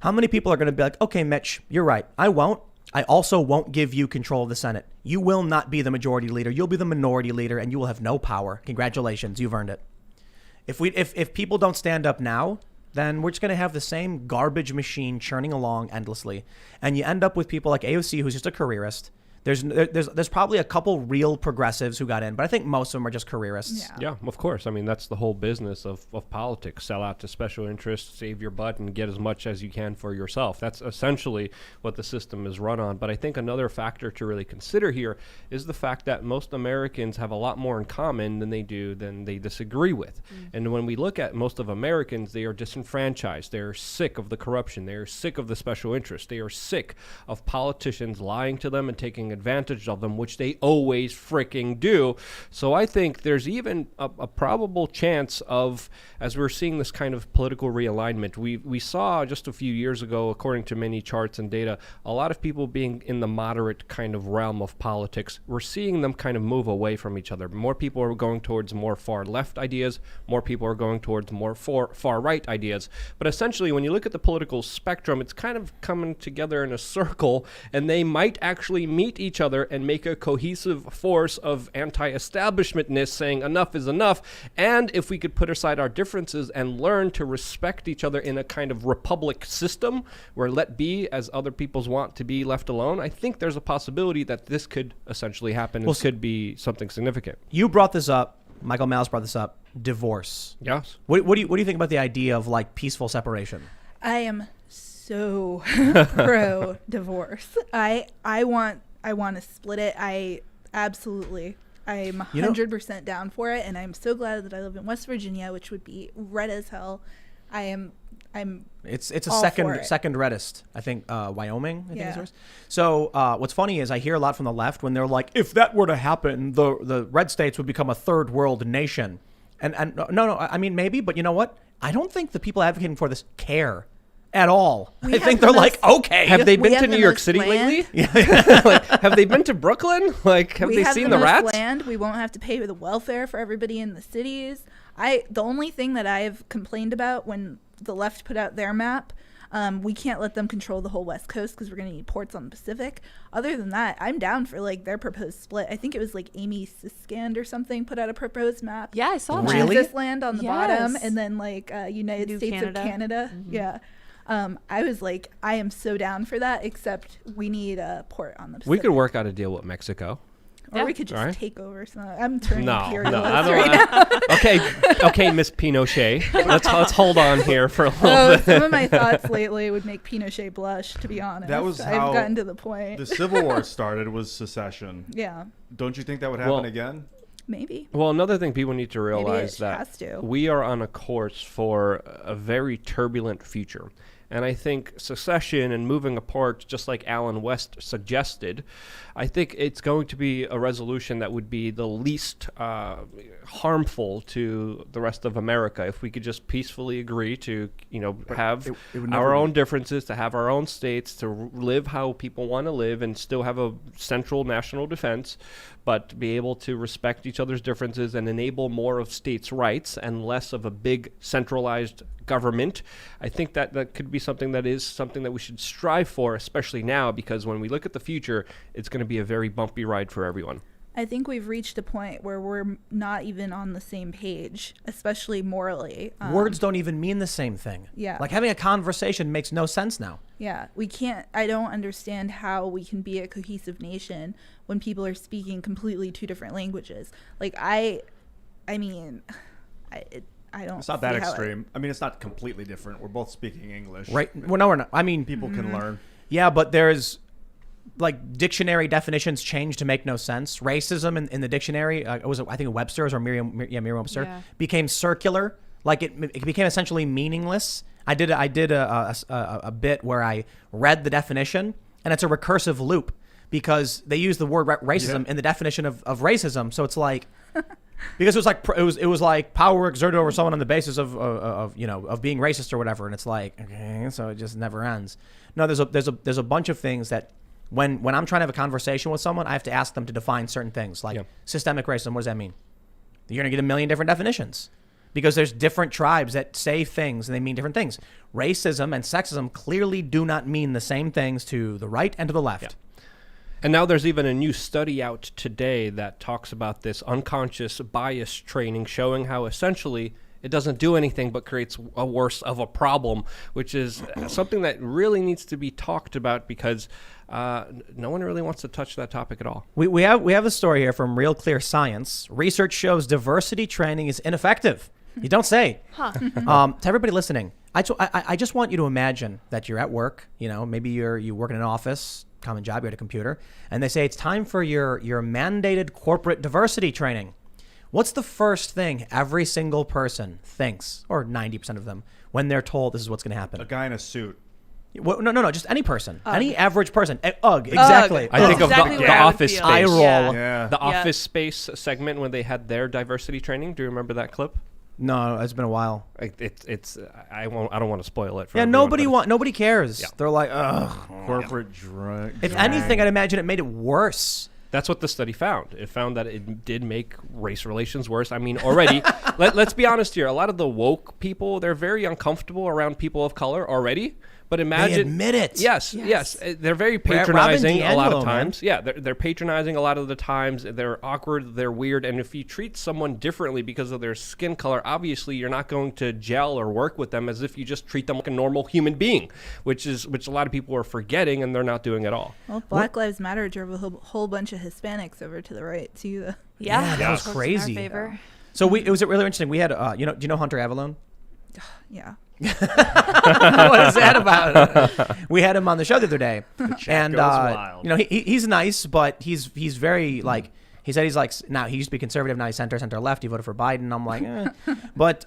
How many people are going to be like, okay, Mitch, you're right. I won't. I also won't give you control of the Senate. You will not be the majority leader. You'll be the minority leader, and you will have no power. Congratulations. You've earned it. If people don't stand up now, then we're just going to have the same garbage machine churning along endlessly. And you end up with people like AOC, who's just a careerist. There's probably a couple real progressives who got in, but I think most of them are just careerists. Yeah, of course. I mean, that's the whole business of politics. Sell out to special interests, save your butt, and get as much as you can for yourself. That's essentially what the system is run on. But I think another factor to really consider here is the fact that most Americans have a lot more in common than they disagree with. And when we look at most of Americans, they are disenfranchised. They're sick of the corruption. They're sick of the special interests. They are sick of politicians lying to them and taking advantage of them, which they always freaking do. So I think there's even a probable chance of, as we're seeing this kind of political realignment, we saw just a few years ago, according to many charts and data, a lot of people being in the moderate kind of realm of politics. We're seeing them kind of move away from each other. More people are going towards more far left ideas. More people are going towards more far right ideas. But essentially, when you look at the political spectrum, it's kind of coming together in a circle, and they might actually meet each other and make a cohesive force of anti-establishmentness saying enough is enough. And if we could put aside our differences and learn to respect each other in a kind of republic system where let be as other people's want to be left alone, I think there's a possibility that this could essentially happen and could be something significant. You brought this up. Michael Malice brought this up. Divorce. Yes. What do you think about the idea of like peaceful separation? I am so pro divorce. I want to split it. I'm 100% down for it, and I'm so glad that I live in West Virginia, which would be red as hell. It's a all for it. second reddest. I think Wyoming. I think is Yeah. yours. So what's funny is I hear a lot from the left when they're like, if that were to happen, the red states would become a third world nation. And no, I mean maybe, but you know what? I don't think the people advocating for this care at all. I think they're like, okay. Have they been have to the New York most City land. lately? Like, have they been to Brooklyn? Like, have they seen the most rats? land. We won't have to pay the welfare for everybody in the cities. The only thing that I've complained about when the left put out their map, we can't let them control the whole West Coast because we're going to need ports on the Pacific. Other than that, I'm down for like their proposed split. I think it was like Amy Siskand or something put out a proposed map. Yeah, I saw that. Really? Kansas land on the bottom, Yes. and then like United New States Canada. of Canada. Yeah. I was like, I am so down for that, except we need a port on the Pacific. We could work out a deal with Mexico. Or Yeah. we could just Alright. take over some. I'm turning No, imperialist I don't right now. Okay, Miss Pinochet. Let's hold on here for a little Oh, bit. some of my thoughts lately would make Pinochet blush, to be honest. That was how I've gotten to the point. The Civil War started was secession. Yeah, Don't you think that would happen Well, again? maybe. Well, another thing people need to Maybe realize it that has to. we are on a course for a very turbulent future. And I think secession and moving apart, just like Alan West suggested, I think it's going to be a resolution that would be the least harmful to the rest of America if we could just peacefully agree to, have it would never our be. own differences, to have our own states, to live how people want to live and still have a central national defense, but be able to respect each other's differences and enable more of states' rights and less of a big centralized government. I think that could be something that we should strive for, especially now, because when we look at the future, it's going to be a very bumpy ride for everyone. I think we've reached a point where we're not even on the same page, especially morally. Words don't even mean the same thing. Yeah. Like having a conversation makes no sense now. Yeah, we can't. I don't understand how we can be a cohesive nation when people are speaking completely two different languages. Like I don't. It's not that extreme. I mean, it's not completely different. We're both speaking English. Right? Well, no, we're not. I mean, People can learn. yeah, but there's like dictionary definitions change to make no sense. Racism in the dictionary, I think Webster's or Merriam-Webster, Yeah. became circular. Like it became essentially meaningless. I did a bit where I read the definition, and it's a recursive loop because they use the word racism in the definition of racism. So it's like because it was like power exerted over someone on the basis of being racist or whatever, and it's like, okay, so it just never ends. No, there's a bunch of things that when I'm trying to have a conversation with someone, I have to ask them to define certain things, like systemic racism. What does that mean? You're gonna get a million different definitions because there's different tribes that say things and they mean different things. Racism and sexism clearly do not mean the same things to the right and to the left. Yeah. And now there's even a new study out today that talks about this unconscious bias training, showing how essentially it doesn't do anything but creates a worse of a problem, which is something that really needs to be talked about because no one really wants to touch that topic at all. We have a story here from Real Clear Science. Research shows diversity training is ineffective. You don't say. To everybody listening, I just want you to imagine that you're at work. Maybe you work in an office, common job, you're at a computer, and they say it's time for your mandated corporate diversity training. What's the first thing every single person thinks, or 90% of them, when they're told this is what's going to happen? A guy in a suit. No, just any person, any average person. Ugh, exactly. I think of Exactly the what I would Office feel. Space. I roll. Yeah. The Office Space segment when they had their diversity training. Do you remember that clip? No, it's been a while. It's I don't want to spoil it for Yeah, everyone, nobody cares. Yeah. They're like, ugh. Corporate drug. If anything, I'd imagine it made it worse. That's what the study found. It found that it did make race relations worse. I mean, already, let's be honest here. A lot of the woke people, they're very uncomfortable around people of color already. But imagine, They admit it. Yes. They're very Robin patronizing a lot DiAngelo, of times. Yeah, they're patronizing a lot of the times. They're awkward. They're weird. And if you treat someone differently because of their skin color, obviously you're not going to gel or work with them as if you just treat them like a normal human being, which a lot of people are forgetting and they're not doing at all. Well, Black Lives Matter drove a whole bunch of Hispanics over to the right too. Yeah, that was votes in our crazy. favor. So it was really interesting. We had, do you know Hunter Avalon? Yeah. What is that about? We had him on the show the other day, and goes wild. he's nice, but he's very like he said he's like now he used to be conservative, now he's center left. He voted for Biden. I'm like, but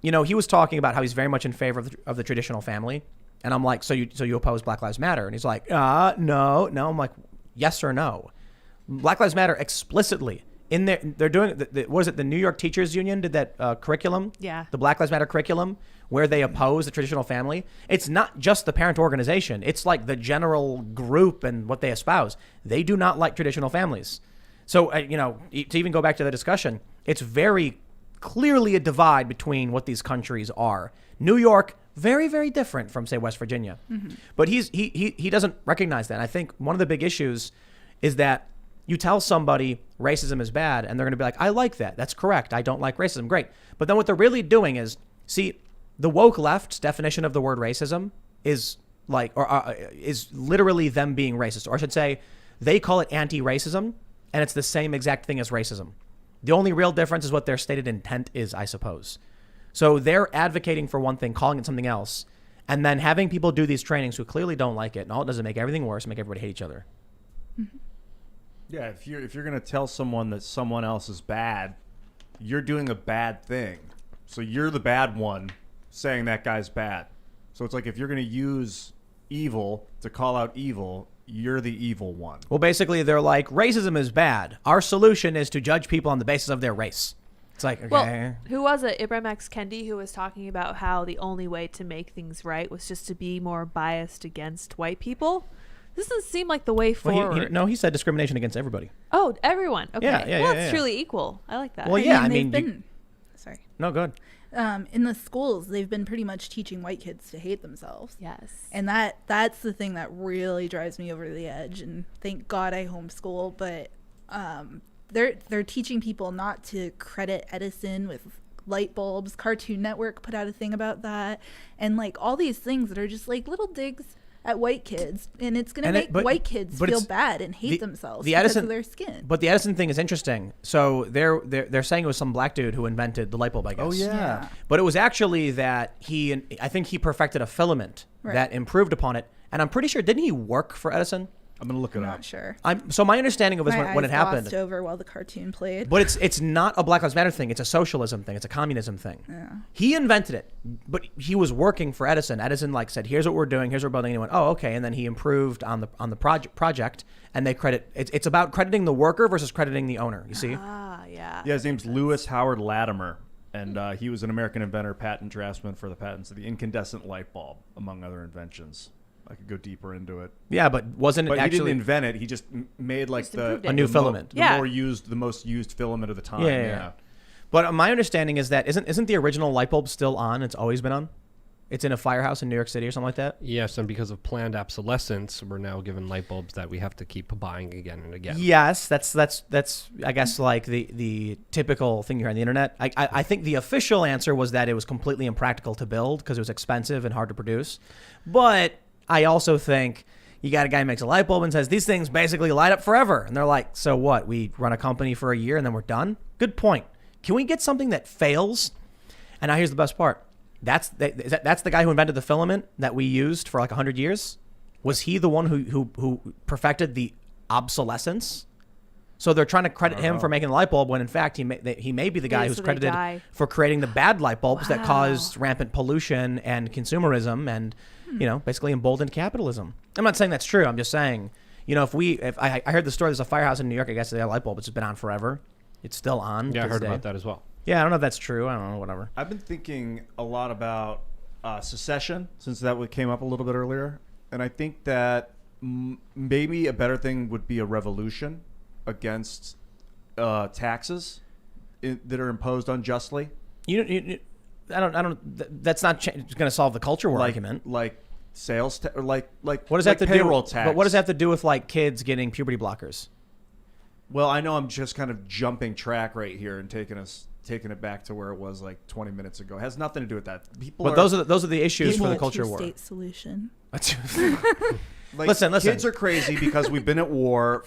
he was talking about how he's very much in favor of the traditional family, and I'm like, so you oppose Black Lives Matter? And he's like, no. I'm like, yes or no? Black Lives Matter explicitly. In there, they're doing what is it? The New York Teachers Union did that curriculum. Yeah. The Black Lives Matter curriculum, where they oppose the traditional family. It's not just the parent organization. It's like the general group and what they espouse. They do not like traditional families. So to even go back to the discussion, it's very clearly a divide between what these countries are. New York, very, very different from say West Virginia, but he doesn't recognize that. And I think one of the big issues is that. You tell somebody racism is bad, and they're going to be like, I like that. That's correct. I don't like racism. Great. But then what they're really doing is, see, the woke left's definition of the word racism is like, is literally them being racist. Or I should say, they call it anti-racism, and it's the same exact thing as racism. The only real difference is what their stated intent is, I suppose. So they're advocating for one thing, calling it something else, and then having people do these trainings who clearly don't like it, and all it does is make everything worse, make everybody hate each other. Mm-hmm. Yeah, if you're gonna tell someone that someone else is bad, you're doing a bad thing. So you're the bad one saying that guy's bad. So it's like if you're gonna use evil to call out evil, you're the evil one. Well, basically, they're like, racism is bad. Our solution is to judge people on the basis of their race. It's like, okay. Well, who was it? Ibrahim X. Kendi, who was talking about how the only way to make things right was just to be more biased against white people. This doesn't seem like the way forward. He said discrimination against everybody. Oh, everyone. Okay. Yeah, It's truly equal. I like that. Well, yeah, they've been, sorry. No, good. In the schools, they've been pretty much teaching white kids to hate themselves. Yes. And that's the thing that really drives me over the edge. And thank God I homeschool, but they're teaching people not to credit Edison with light bulbs. Cartoon Network put out a thing about that, and like all these things that are just like little digs at white kids, and it's going to make white kids feel bad and hate themselves because of their skin. But the Edison thing is interesting. So they're saying it was some black dude who invented the light bulb, I guess. Oh yeah. But it was actually that I think he perfected a filament that improved upon it. And I'm pretty sure, didn't he work for Edison? I'm gonna look it I'm up. not sure. So my understanding of it My when it eyes happened. glossed over while the cartoon played. But it's not a Black Lives Matter thing. It's a socialism thing. It's a communism thing. Yeah. He invented it, but he was working for Edison. Edison said, "Here's what we're doing. Here's what we're building." And he went, "Oh, okay." And then he improved on the project. And they credit. It's about crediting the worker versus crediting the owner. You see? Ah, yeah. Yeah, his name's Lewis Howard Latimer, and he was an American inventor, patent draftsman for the patents of the incandescent light bulb, among other inventions. I could go deeper into it. Yeah, but wasn't it But he actually didn't invent it. He just made like Just improved it. a new filament? The most used filament of the time. Yeah. But my understanding is that isn't the original light bulb still on? It's always been on. It's in a firehouse in New York City or something like that. Yes, and because of planned obsolescence, we're now given light bulbs that we have to keep buying again and again. Yes, that's I guess like the typical thing you hear on the internet. I think the official answer was that it was completely impractical to build because it was expensive and hard to produce. But I also think you got a guy who makes a light bulb and says these things basically light up forever, and they're like, so what? We run a company for a year and then we're done. Good point. Can we get something that fails? And now here's the best part. That's the guy who invented the filament that we used for like 100 years. Was he the one who perfected the obsolescence? So they're trying to credit him for making the light bulb when, in fact, he may be the guy who's so they credited die. for creating the bad light bulbs that Wow. caused rampant pollution and consumerism and, basically emboldened capitalism. I'm not saying that's true. I'm just saying, if I heard the story, there's a firehouse in New York, I guess, they have a light bulb. It's just been on forever. It's still on. Yeah, I to heard this day. about that as well. Yeah, I don't know if that's true. I don't know, whatever. I've been thinking a lot about secession, since that came up a little bit earlier. And I think that maybe a better thing would be a revolution against taxes that are imposed unjustly. That's not going to solve the culture war argument. Like sales, like What does that have to payroll do? tax? But what does that have to do with like kids getting puberty blockers? Well, I know I'm just kind of jumping track right here and taking it back to where it was like 20 minutes ago. It has nothing to do with that. Those are the issues for the culture war. Two-state solution. Like, Listen. Kids are crazy because we've been at war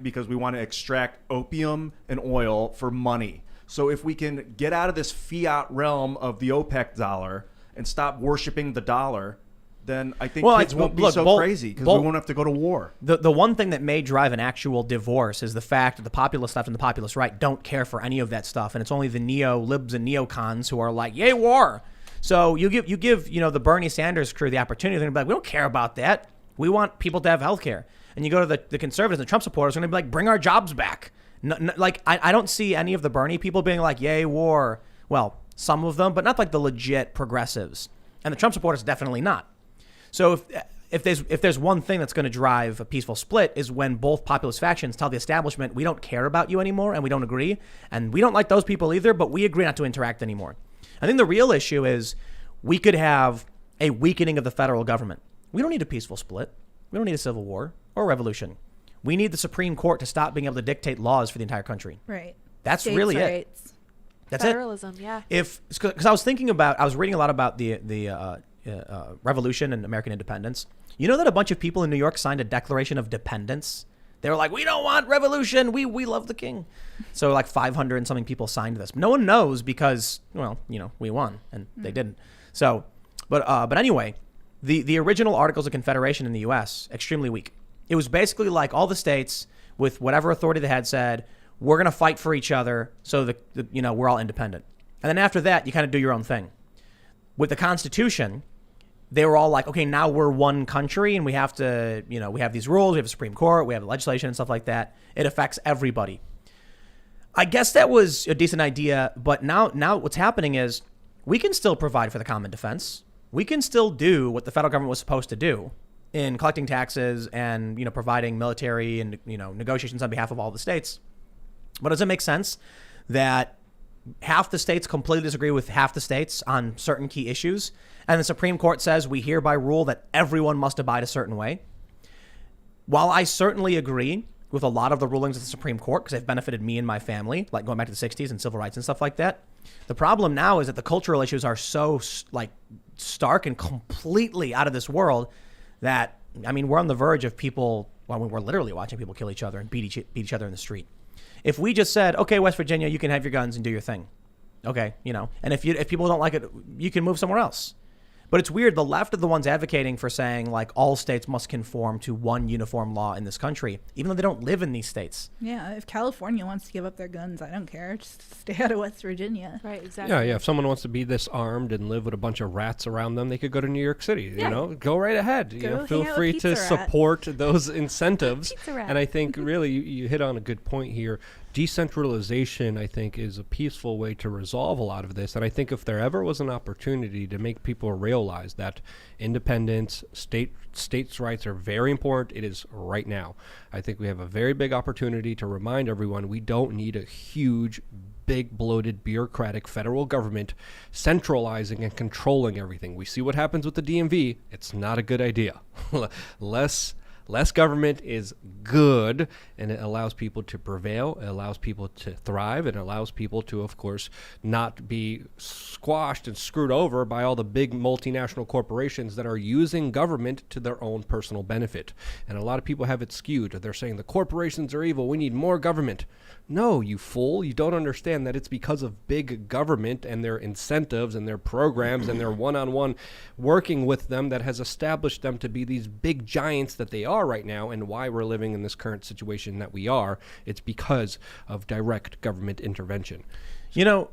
because we want to extract opium and oil for money. So if we can get out of this fiat realm of the OPEC dollar and stop worshiping the dollar, then I think kids won't be so crazy because we won't have to go to war. The one thing that may drive an actual divorce is the fact that the populist left and the populist right don't care for any of that stuff, and it's only the neo-libs and neocons who are like, yay, war. So you give the Bernie Sanders crew the opportunity. They're going to be like, we don't care about that. We want people to have health care. And you go to the conservatives and the Trump supporters are going to be like, bring our jobs back. I don't see any of the Bernie people being like, yay, war. Well, some of them, but not like the legit progressives. And the Trump supporters definitely not. So if there's one thing that's going to drive a peaceful split is when both populist factions tell the establishment, we don't care about you anymore and we don't agree. And we don't like those people either, but we agree not to interact anymore. I think the real issue is we could have a weakening of the federal government. We don't need a peaceful split. We don't need a civil war or a revolution. We need the Supreme Court to stop being able to dictate laws for the entire country. Right. That's States' really rights. it. That's Federalism, yeah. Because I was reading a lot about the revolution and American independence. You know that a bunch of people in New York signed a Declaration of Dependence? They were like, we don't want revolution. We love the king. So like 500 and something people signed this. No one knows because, we won and they didn't. So, but anyway, the original Articles of Confederation in the U.S., extremely weak. It was basically like all the states with whatever authority they had said, we're going to fight for each other so we're all independent. And then after that, you kind of do your own thing. With the Constitution, they were all like, okay, now we're one country and we have to, we have these rules, we have a Supreme Court, we have legislation and stuff like that. It affects everybody. I guess that was a decent idea, but now what's happening is we can still provide for the common defense. We can still do what the federal government was supposed to do in collecting taxes and, providing military and, negotiations on behalf of all the states. But does it make sense that half the states completely disagree with half the states on certain key issues, and the Supreme Court says we hereby rule that everyone must abide a certain way? While I certainly agree with a lot of the rulings of the Supreme Court because they've benefited me and my family, like going back to the 60s and civil rights and stuff like that, the problem now is that the cultural issues are so stark and completely out of this world that, we're on the verge of people, we're literally watching people kill each other and beat each other in the street. If we just said, okay, West Virginia, you can have your guns and do your thing. Okay, and if people don't like it, you can move somewhere else. But it's weird. The left are the ones advocating for saying like all states must conform to one uniform law in this country, even though they don't live in these states. Yeah, if California wants to give up their guns, I don't care. Just stay out of West Virginia. Right, exactly. Yeah. If someone wants to be disarmed and live with a bunch of rats around them, they could go to New York City. Go right ahead. Feel free to support those incentives. And I think really you hit on a good point here. Decentralization, I think, is a peaceful way to resolve a lot of this. And I think if there ever was an opportunity to make people realize that independence, states' rights are very important, it is right now. I think we have a very big opportunity to remind everyone we don't need a huge, big, bloated, bureaucratic federal government centralizing and controlling everything. We see what happens with the DMV. It's not a good idea. Less government is good, and it allows people to prevail, it allows people to thrive, and it allows people to, of course, not be squashed and screwed over by all the big multinational corporations that are using government to their own personal benefit. And a lot of people have it skewed. They're saying the corporations are evil, we need more government. No, you fool. You don't understand that it's because of big government and their incentives and their programs and their one-on-one working with them that has established them to be these big giants that they are. are right now and why we're living in this current situation that we are. It's because of direct government intervention. You know,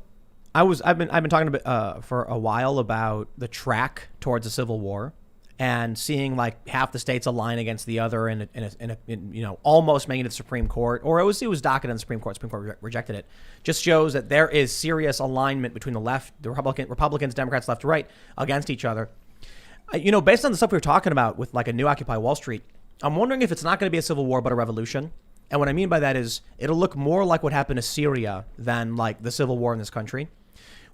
I've been talking a bit for a while about the track towards a civil war, and seeing like half the states align against the other, in you know, almost making it to the Supreme Court, or it was docketed in the Supreme Court. Supreme Court rejected it. Just shows that there is serious alignment between the left, the Republicans, Democrats, left to right, against each other. You know, based on the stuff we were talking about with like a new Occupy Wall Street, I'm wondering if it's not going to be a civil war but a revolution. And what I mean by that is it'll look more like what happened to Syria than like the civil war in this country.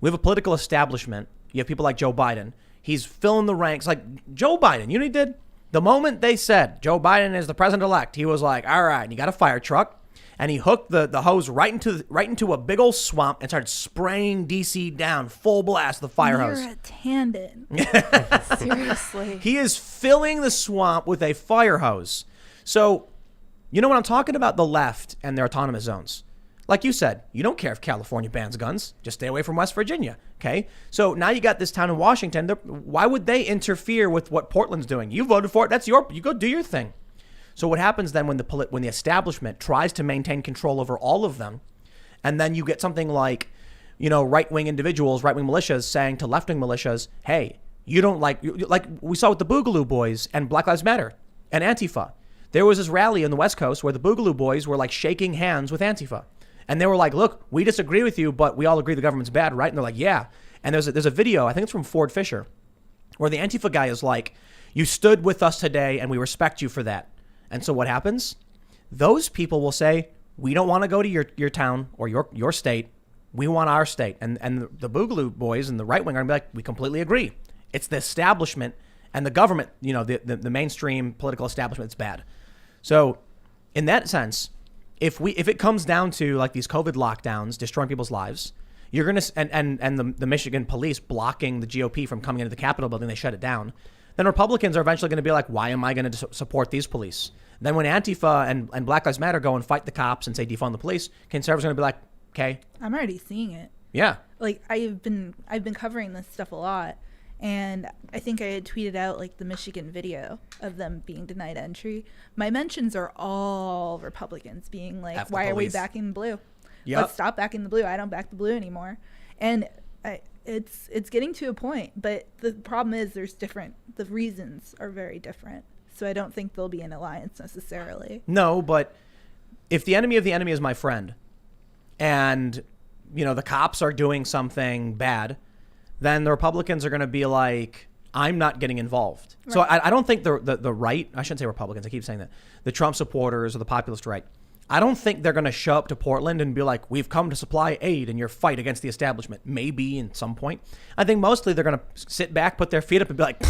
We have a political establishment. You have people like Joe Biden. He's filling the ranks. Like Joe Biden, you know what he did? The moment they said Joe Biden is the president-elect, he was like, all right, and he got a fire truck, and he hooked the hose right into a big old swamp and started spraying DC down, full blast, the fire hose. You're a tandem. Seriously. He is filling the swamp with a fire hose. So, you know what I'm talking about? The left and their autonomous zones. Like you said, you don't care if California bans guns. Just stay away from West Virginia, okay? So now you got this town in Washington. Why would they interfere with what Portland's doing? You voted for it. You go do your thing. So what happens then when the establishment tries to maintain control over all of them, and then you get something like, you know, right-wing individuals, right-wing militias saying to left-wing militias, hey, you don't like we saw with the Boogaloo Boys and Black Lives Matter and Antifa. There was this rally in the West Coast where the Boogaloo Boys were like shaking hands with Antifa. And they were like, look, we disagree with you, but we all agree the government's bad, right? And they're like, yeah. And there's a video, I think it's from Ford Fisher, where the Antifa guy is like, you stood with us today and we respect you for that. And so what happens? Those people will say, we don't want to go to your town or your state. We want our state. And the Boogaloo Boys and the right wing are going to be like, we completely agree. It's the establishment and the government, you know, the mainstream political establishment that's bad. So in that sense, if it comes down to like these COVID lockdowns destroying people's lives, you're gonna and the Michigan police blocking the GOP from coming into the Capitol building, they shut it down. Then Republicans are eventually going to be like, why am I going to support these police? Then when Antifa and Black Lives Matter go and fight the cops and say defund the police, conservatives are going to be like, okay, I'm already seeing it. yeah, Like I've been covering this stuff a lot, and I think I had tweeted out like the Michigan video of them being denied entry. My mentions are all Republicans being like, why are we backing blue? Yep. Let's stop backing the blue. I don't back the blue anymore. And it's getting to a point, but the problem is the reasons are very different. So I don't think there'll be an alliance necessarily. no, but if the enemy of the enemy is my friend, and you know the cops are doing something bad, then the Republicans are going to be like, I'm not getting involved. Right. So I don't think the right, I shouldn't say Republicans, I keep saying that, the Trump supporters or the populist right, I don't think they're going to show up to Portland and be like, we've come to supply aid in your fight against the establishment. Maybe in some point. I think mostly they're going to sit back, put their feet up and be like,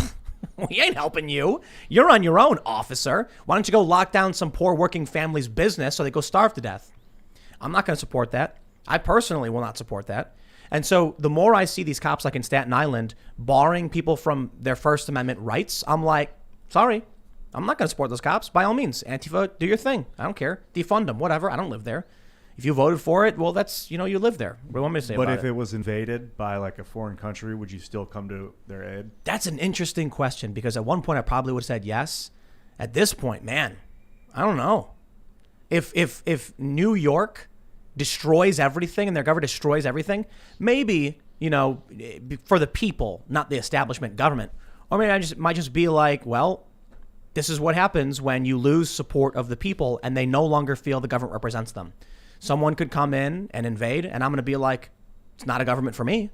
we ain't helping you. You're on your own, officer. Why don't you go lock down some poor working family's business so they go starve to death? I'm not going to support that. I personally will not support that. And so the more I see these cops like in Staten Island barring people from their First Amendment rights, I'm like, sorry, I'm not going to support those cops. By all means, Antifa, do your thing. I don't care. Defund them, whatever. I don't live there. If you voted for it, well, that's, you know, you live there. What do you want me to say about it? But if it was invaded by like a foreign country, would you still come to their aid? That's an interesting question, because at one point I probably would have said yes. At this point, man, I don't know. If New York destroys everything and their government destroys everything, maybe, you know, for the people, not the establishment government. Or maybe I might just be like, well, this is what happens when you lose support of the people and they no longer feel the government represents them. Someone could come in and invade, and I'm going to be like, it's not a government for me.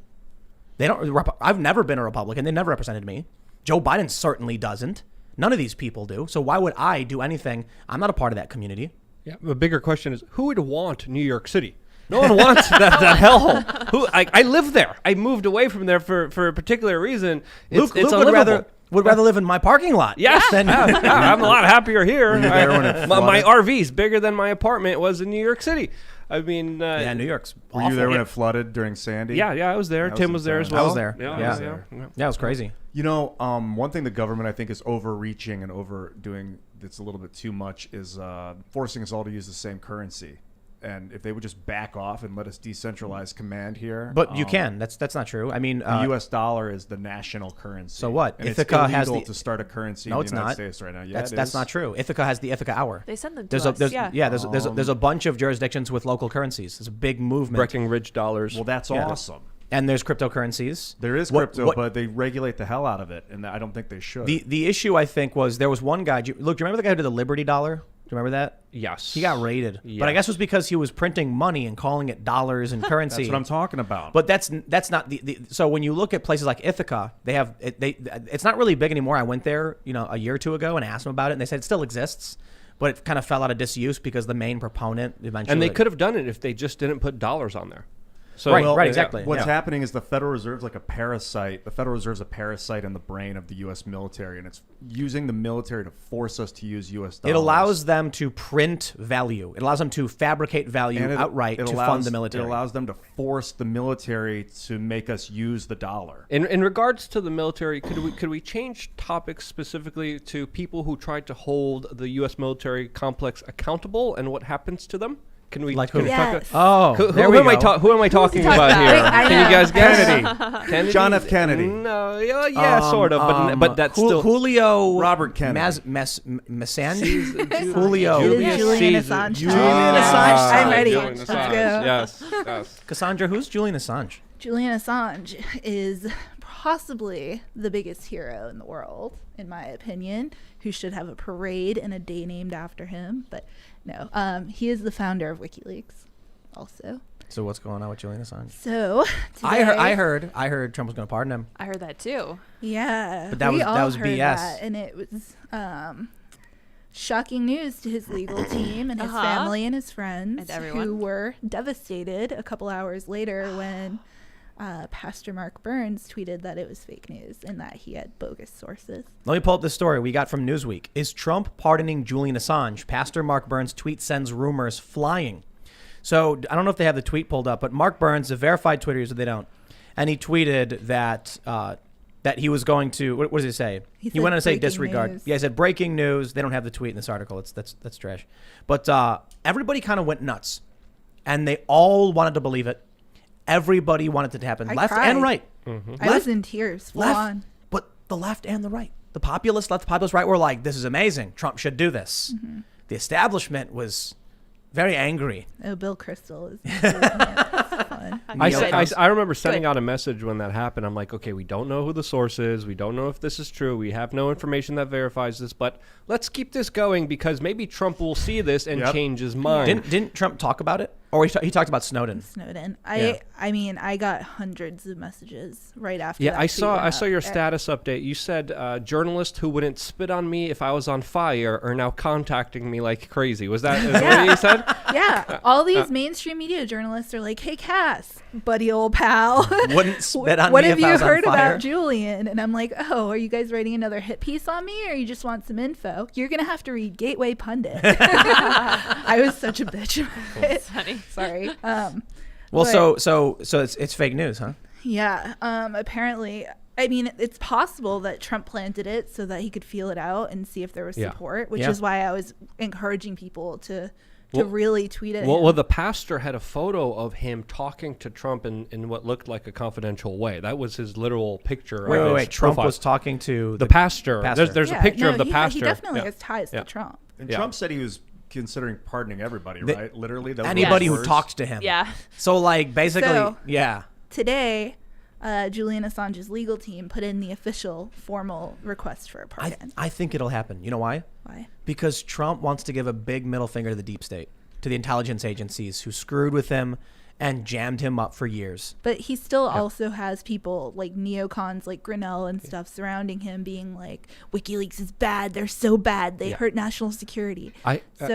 I've never been a Republican. They never represented me. Joe Biden certainly doesn't. None of these people do. So why would I do anything? I'm not a part of that community. Yeah, the bigger question is, who would want New York City? No one wants that hellhole. I live there. I moved away from there for a particular reason. Luke would rather live in my parking lot. Yes, I'm a lot happier here. My flooded? RV's bigger than my apartment was in New York City. I mean, yeah, New York's Were awful. you there when it flooded during Sandy? Yeah, I was there. Tim was there as well. I was there. Yeah, Yeah, it was crazy. You know, one thing the government I think is overreaching and overdoing that's a little bit too much is forcing us all to use the same currency. And if they would just back off and let us decentralize command here. But you can. That's not true. I mean, the U.S. dollar is the national currency. So what? And Ithaca it's has illegal the to start a currency No, in it's the United not. States right now. Yeah, That's not true. Ithaca has the Ithaca Hour. They send them to There's us. Yeah. there's a bunch of jurisdictions with local currencies. There's a big movement. Breckenridge dollars. Well, that's Yeah. awesome. And there's cryptocurrencies. There is crypto, but they regulate the hell out of it, and I don't think they should. The issue, I think, was there was one guy. Do you remember the guy who did the Liberty Dollar? Do you remember that? Yes. He got raided. Yes. But I guess it was because he was printing money and calling it dollars and currency. That's what I'm talking about. But that's not the so when you look at places like Ithaca, it's not really big anymore. I went there, a year or two ago and asked them about it, and they said it still exists, but it kind of fell out of disuse because the main proponent eventually. And they could have done it if they just didn't put dollars on there. So Right, exactly. What's Yeah. happening is the Federal Reserve's like a parasite. The Federal Reserve's a parasite in the brain of the U.S. military, and it's using the military to force us to use U.S. dollars. It allows them to print value. It allows them to fabricate value outright to fund the military. It allows them to force the military to make us use the dollar. In regards to the military, could we change topics specifically to people who tried to hold the U.S. military complex accountable and what happens to them? Can we Like can who? we talk- Yes. Oh, Who there we am go. who am I talking talking about about? here? Wait, I Can you know. guys guess? Kennedy. Kennedy? John F. Kennedy. No, yeah, sort of, but that's still. Julio Robert Kennedy. Massange? Julio. It is Julian Caesar. Assange. Julian time. Assange. I'm ready. Julian Let's Assange. go. Yes. Cassandra, who's Julian Assange? Julian Assange is possibly the biggest hero in the world, in my opinion, who should have a parade and a day named after him. But no, he is the founder of WikiLeaks also. So what's going on with Julian Assange? So I today- heard Trump was going to pardon him. I heard that too. Yeah, But that we was- that all was heard BS. that, and it was shocking news to his legal team and his family and his friends, And everyone. who were devastated a couple hours later when Pastor Mark Burns tweeted that it was fake news and that he had bogus sources. Let me pull up this story we got from Newsweek. Is Trump pardoning Julian Assange? Pastor Mark Burns' tweet sends rumors flying. So I don't know if they have the tweet pulled up, but Mark Burns, a verified Twitter user, they don't. And he tweeted that that he was going to, what does he say? He He said went on to say breaking disregard. news. Yeah, he said breaking news. They don't have the tweet in this article. That's trash. But everybody kind of went nuts. And they all wanted to believe it. Everybody wanted it to happen. I Left cried. and right. I was in tears. Full Left, on. but the left and the right. The populist left, the populist right were like, this is amazing. Trump should do this. Mm-hmm. The establishment was very angry. Oh, Bill Crystal is. It's fun. I remember sending out a message when that happened. I'm like, okay, we don't know who the source is. We don't know if this is true. We have no information that verifies this, but let's keep this going because maybe Trump will see this and change his mind. Didn't Trump talk about it? Or he talked about Snowden. Snowden. Yeah. I mean, I got hundreds of messages right after. Yeah, that I tweet saw went your up. status update. You said journalists who wouldn't spit on me if I was on fire are now contacting me like crazy. Was that what you said? Yeah, all these mainstream media journalists are like, "Hey, Cass, buddy, old pal, Wouldn't spit on what me have if I you was on heard fire." about Julian?" And I'm like, "Oh, are you guys writing another hit piece on me, or you just want some info? You're gonna have to read Gateway Pundit." I was such a bitch about it. Funny. Sorry. Well, but- so it's fake news, huh? Yeah. Apparently, I mean, it's possible that Trump planted it so that he could feel it out and see if there was Yeah. support, which Yeah. is why I was encouraging people to really tweet it. Well, the pastor had a photo of him talking to Trump in what looked like a confidential way. That was his literal picture. of his Wait. Trump profile. was talking to the pastor. pastor. There's Yeah, a picture no, of the he pastor. definitely Yeah. has ties Yeah. to Trump. And Yeah. Trump said he was considering pardoning everybody, The- right? Literally, that was anybody his who words. talked to him. Yeah. So like basically, So- yeah. Today, Julian Assange's legal team put in the official formal request for a pardon. I think it'll happen. You know why? Why? Because Trump wants to give a big middle finger to the deep state, to the intelligence agencies who screwed with him and jammed him up for years. But he still also has people like neocons like Grinnell and stuff surrounding him being like, WikiLeaks is bad. They're so bad. They hurt national security. I I'm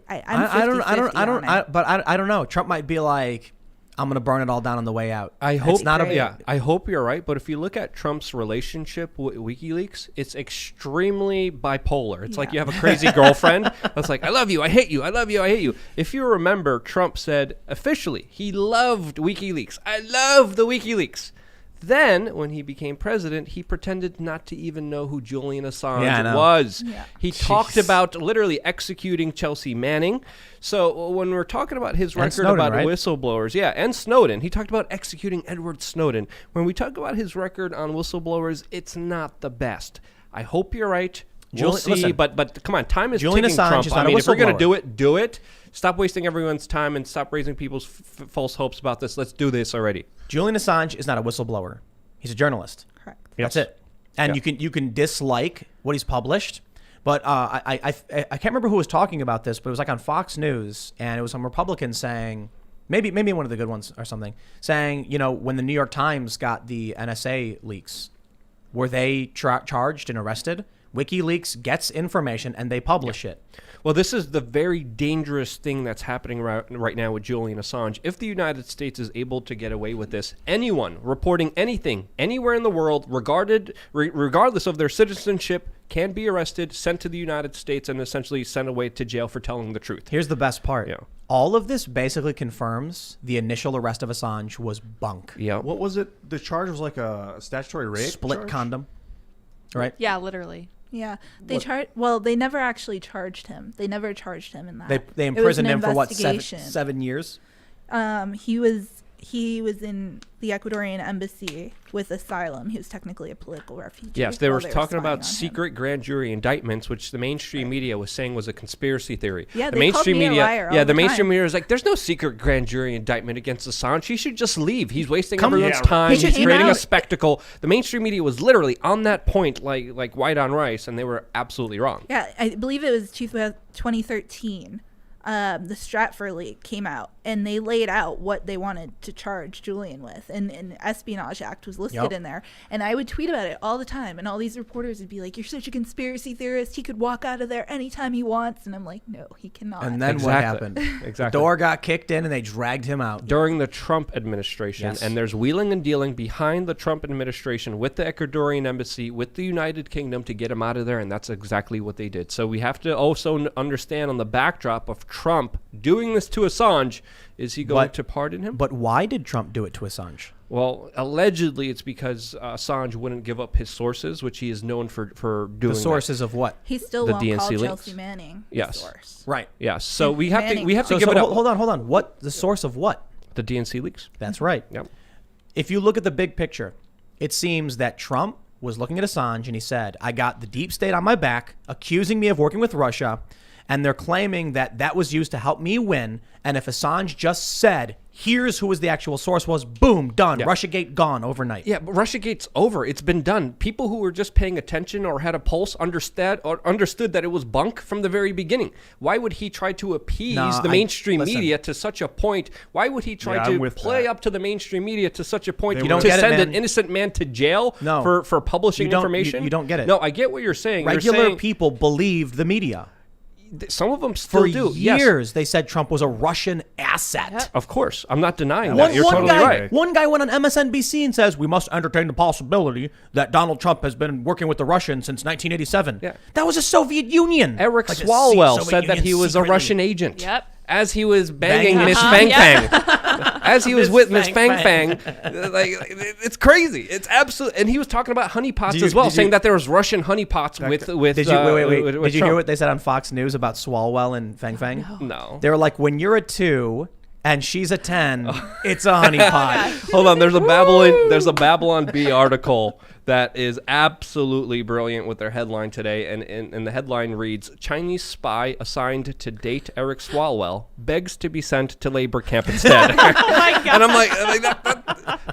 I don't 50-50 on it. but I don't know. Trump might be like, I'm going to burn it all down on the way out. I hope It's not a, great. yeah, I hope you're right. But if you look at Trump's relationship with WikiLeaks, it's extremely bipolar. It's like you have a crazy girlfriend that's like, I love you, I hate you, I love you, I hate you. If you remember, Trump said officially he loved WikiLeaks. I love the WikiLeaks. then, when he became president, he pretended not to even know who Julian Assange Yeah, I know. was. Yeah. He talked about literally executing Chelsea Manning. So when we're talking about his record Snowden, about right? whistleblowers, and Snowden, he talked about executing Edward Snowden. When we talk about his record on whistleblowers, it's not the best. I hope you're right. We'll see, Listen, but come on, time is Julian ticking, Assange Trump. is I not a mean, if we're going to whistleblower. do it. Stop wasting everyone's time and stop raising people's false hopes about this. Let's do this already. Julian Assange is not a whistleblower. He's a journalist. Correct. That's it. And you can dislike what he's published, but I can't remember who was talking about this, but it was like on Fox News, and it was some Republicans saying, maybe one of the good ones or something, saying, when the New York Times got the NSA leaks, were they charged and arrested? WikiLeaks gets information and they publish it. Well, this is the very dangerous thing that's happening right now with Julian Assange. If the United States is able to get away with this, anyone reporting anything anywhere in the world, regardless of their citizenship, can be arrested, sent to the United States, and essentially sent away to jail for telling the truth. Here's the best part. Yeah. All of this basically confirms the initial arrest of Assange was bunk. Yeah. What was it? The charge was like a statutory rape Split charge? condom. Right? Yeah, literally. Yeah, they never actually charged him. They never charged him in that. They It was imprisoned an him for what, investigation. 7 years? He was in the Ecuadorian embassy with asylum. He was technically a political refugee. Yes, they were while talking spying about on him. secret grand jury indictments, which the mainstream media was saying was a conspiracy theory. Yeah, the they called mainstream me a media, liar all the the mainstream time. media was like, "There's no secret grand jury indictment against Assange. He should just leave. He's wasting Come- everyone's Yeah, time. He He's came creating a out- spectacle." The mainstream media was literally on that point, like white on rice, and they were absolutely wrong. Yeah, I believe it was 2013. The Stratfor leak came out, and they laid out what they wanted to charge Julian with, and an Espionage Act was listed Yep. in there. And I would tweet about it all the time, and all these reporters would be like, "You're such a conspiracy theorist. He could walk out of there anytime he wants." And I'm like, "No, he cannot." And then what happened? Exactly. Door got kicked in and they dragged him out. During the Trump administration, Yes. and there's wheeling and dealing behind the Trump administration with the Ecuadorian embassy, with the United Kingdom to get him out of there, and that's exactly what they did. So we have to also understand on the backdrop of Trump doing this to Assange, is he going to pardon him? But why did Trump do it to Assange? Well, allegedly it's because Assange wouldn't give up his sources, which he is known for doing. The sources of what? He still The won't DNC call links? Chelsea Manning the Yes. source. Right. Yes. So we have to Manning. give So it up. hold on. What? The source of what? The DNC leaks. That's right. Yep. If you look at the big picture, it seems that Trump was looking at Assange and he said, I got the deep state on my back, accusing me of working with Russia, and they're claiming that that was used to help me win. And if Assange just said, here's who was the actual source was, boom, done. Yeah. Russiagate gone overnight. Yeah, but Russiagate's over. It's been done. People who were just paying attention or had a pulse understood that it was bunk from the very beginning. Why would he try to appease the mainstream listen. media to such a point? Why would he try Yeah, I'm to with play that. up to the mainstream media to such a point You don't to get it, send man. an innocent man to jail No. for publishing You don't- information? you don't get it. No, I get what you're saying. Regular You're saying people believed the media. some of them still For do. Yes. years, they said Trump was a Russian asset. Yep. Of course. I'm not denying One, that. You're one totally guy, right. one guy went on MSNBC and says, we must entertain the possibility that Donald Trump has been working with the Russians since 1987. Yeah. That was the Soviet Union. Eric Like the Swalwell Soviet said that Union he was a secretly. Russian agent. Yep. As he was banging Miss Uh-huh. Fang Yeah. Fang. As he was Miss with Miss Fang Fang Fang. Like, it's crazy. It's absolute. And he was talking about honeypots Did you- as well, did you- saying that there was Russian honeypots with. Did you wait? with Did you hear Trump. what they said on Fox News about Swalwell and Fang Fang? No. They were like, when you're a 2 and she's a 10, it's a honeypot. Hold on. There's a Babylon Bee article that is absolutely brilliant with their headline today, and the headline reads: Chinese spy assigned to date Eric Swalwell begs to be sent to labor camp instead. Oh my God. And I'm like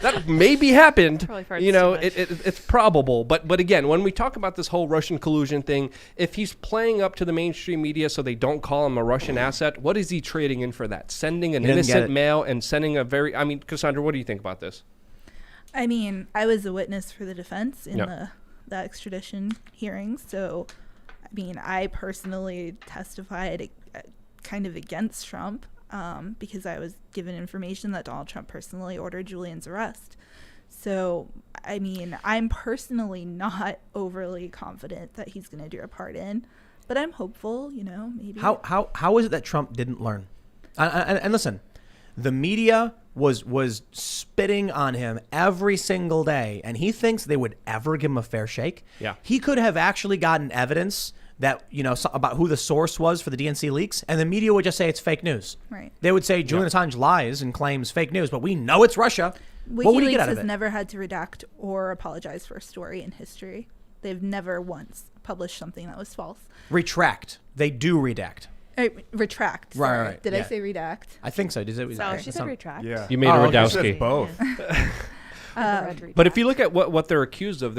that maybe happened. Probably farts You know, too much. it's probable. But again, when we talk about this whole Russian collusion thing, if he's playing up to the mainstream media so they don't call him a Russian asset, what is he trading in for that? Sending an He didn't get innocent it. male and sending a very... I mean, Cassandra, what do you think about this? I mean, I was a witness for the defense in Yeah. the extradition hearings, so I mean, I personally testified kind of against Trump because I was given information that Donald Trump personally ordered Julian's arrest. So, I mean, I'm personally not overly confident that he's going to do a pardon, but I'm hopeful, maybe. How is it that Trump didn't learn? And listen, the media was spitting on him every single day, and he thinks they would ever give him a fair shake. Yeah. He could have actually gotten evidence that, about who the source was for the DNC leaks, and the media would just say it's fake news. Right. They would say Julian Assange lies and claims fake news, but we know it's Russia. What would he WikiLeaks get out of has it? never had to redact or apologize for a story in history. They've never once published something that was false. Retract. They do redact. Retract. Right, Sorry. right, Did I yeah. say redact? I think so. So she said retract. Yeah. You made a okay. Radowski. Both. But if you look at what they're accused of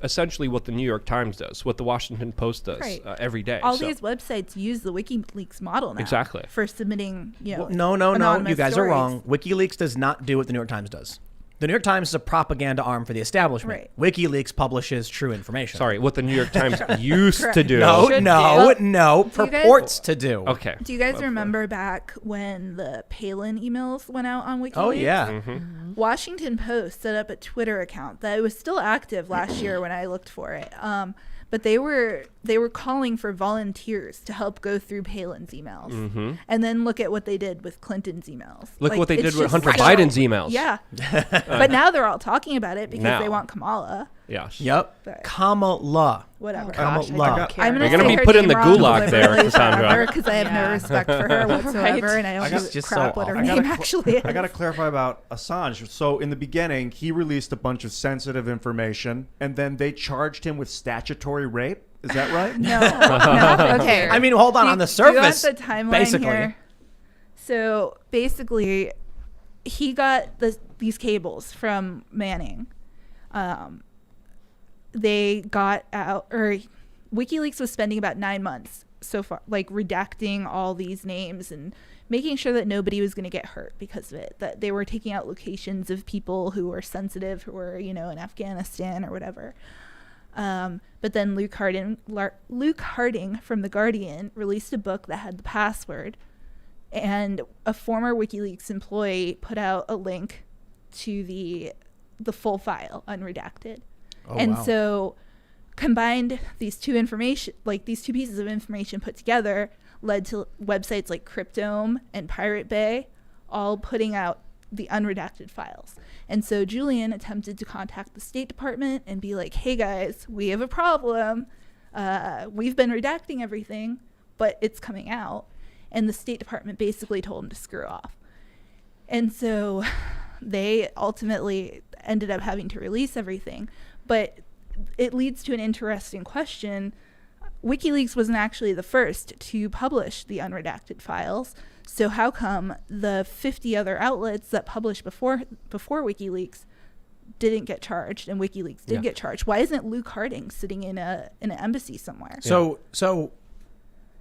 essentially what the New York Times does, what the Washington Post does Right. every day. All So- these websites use the WikiLeaks model now. Exactly. For submitting, No. anonymous You guys stories. are wrong. WikiLeaks does not do what the New York Times does. The New York Times is a propaganda arm for the establishment. Right. WikiLeaks publishes true information. Sorry, what the New York Times used to do. No, Should no, do. no. Do you guys- Purports to do. Okay. Do you guys remember back when the Palin emails went out on WikiLeaks? Oh, yeah. Mm-hmm. Washington Post set up a Twitter account that was still active last year when I looked for it. But they were calling for volunteers to help go through Palin's emails, and then look at what they did with Clinton's emails. Look what they it's did with just Hunter so- Biden's emails. Yeah, but now they're all talking about it because Now. they want Kamala. Yes. Yep. But- Kamala. Whatever. Gosh, I Love. don't care. I'm You're gonna gonna say be her put in name the wrong gulag there, deliberately Cassandra. because I have Yeah. no respect for her whatsoever, Right. and I don't I give got- a just crap so what her awful. name actually is. I got to clarify about Assange. So in the beginning, he released a bunch of sensitive information, and then they charged him with statutory rape. Is that right? No. No. Okay. I mean, hold on. On the surface, do you want the timeline basically. here? So basically, he got these cables from Manning. They got out, or WikiLeaks was spending about 9 months so far, like redacting all these names and making sure that nobody was going to get hurt because of it. That they were taking out locations of people who were sensitive, who were, in Afghanistan or whatever. But then Luke Harding from The Guardian released a book that had the password, and a former WikiLeaks employee put out a link to the full file, unredacted. Oh, and wow. so combined these two pieces of information put together led to websites like Cryptome and Pirate Bay all putting out the unredacted files. And so Julian attempted to contact the State Department and be like, hey guys, we have a problem. We've been redacting everything, but it's coming out. And the State Department basically told him to screw off. And so they ultimately ended up having to release everything. But it leads to an interesting question. WikiLeaks wasn't actually the first to publish the unredacted files. So how come the 50 other outlets that published before WikiLeaks didn't get charged and WikiLeaks did get charged? Why isn't Luke Harding sitting in an embassy somewhere? So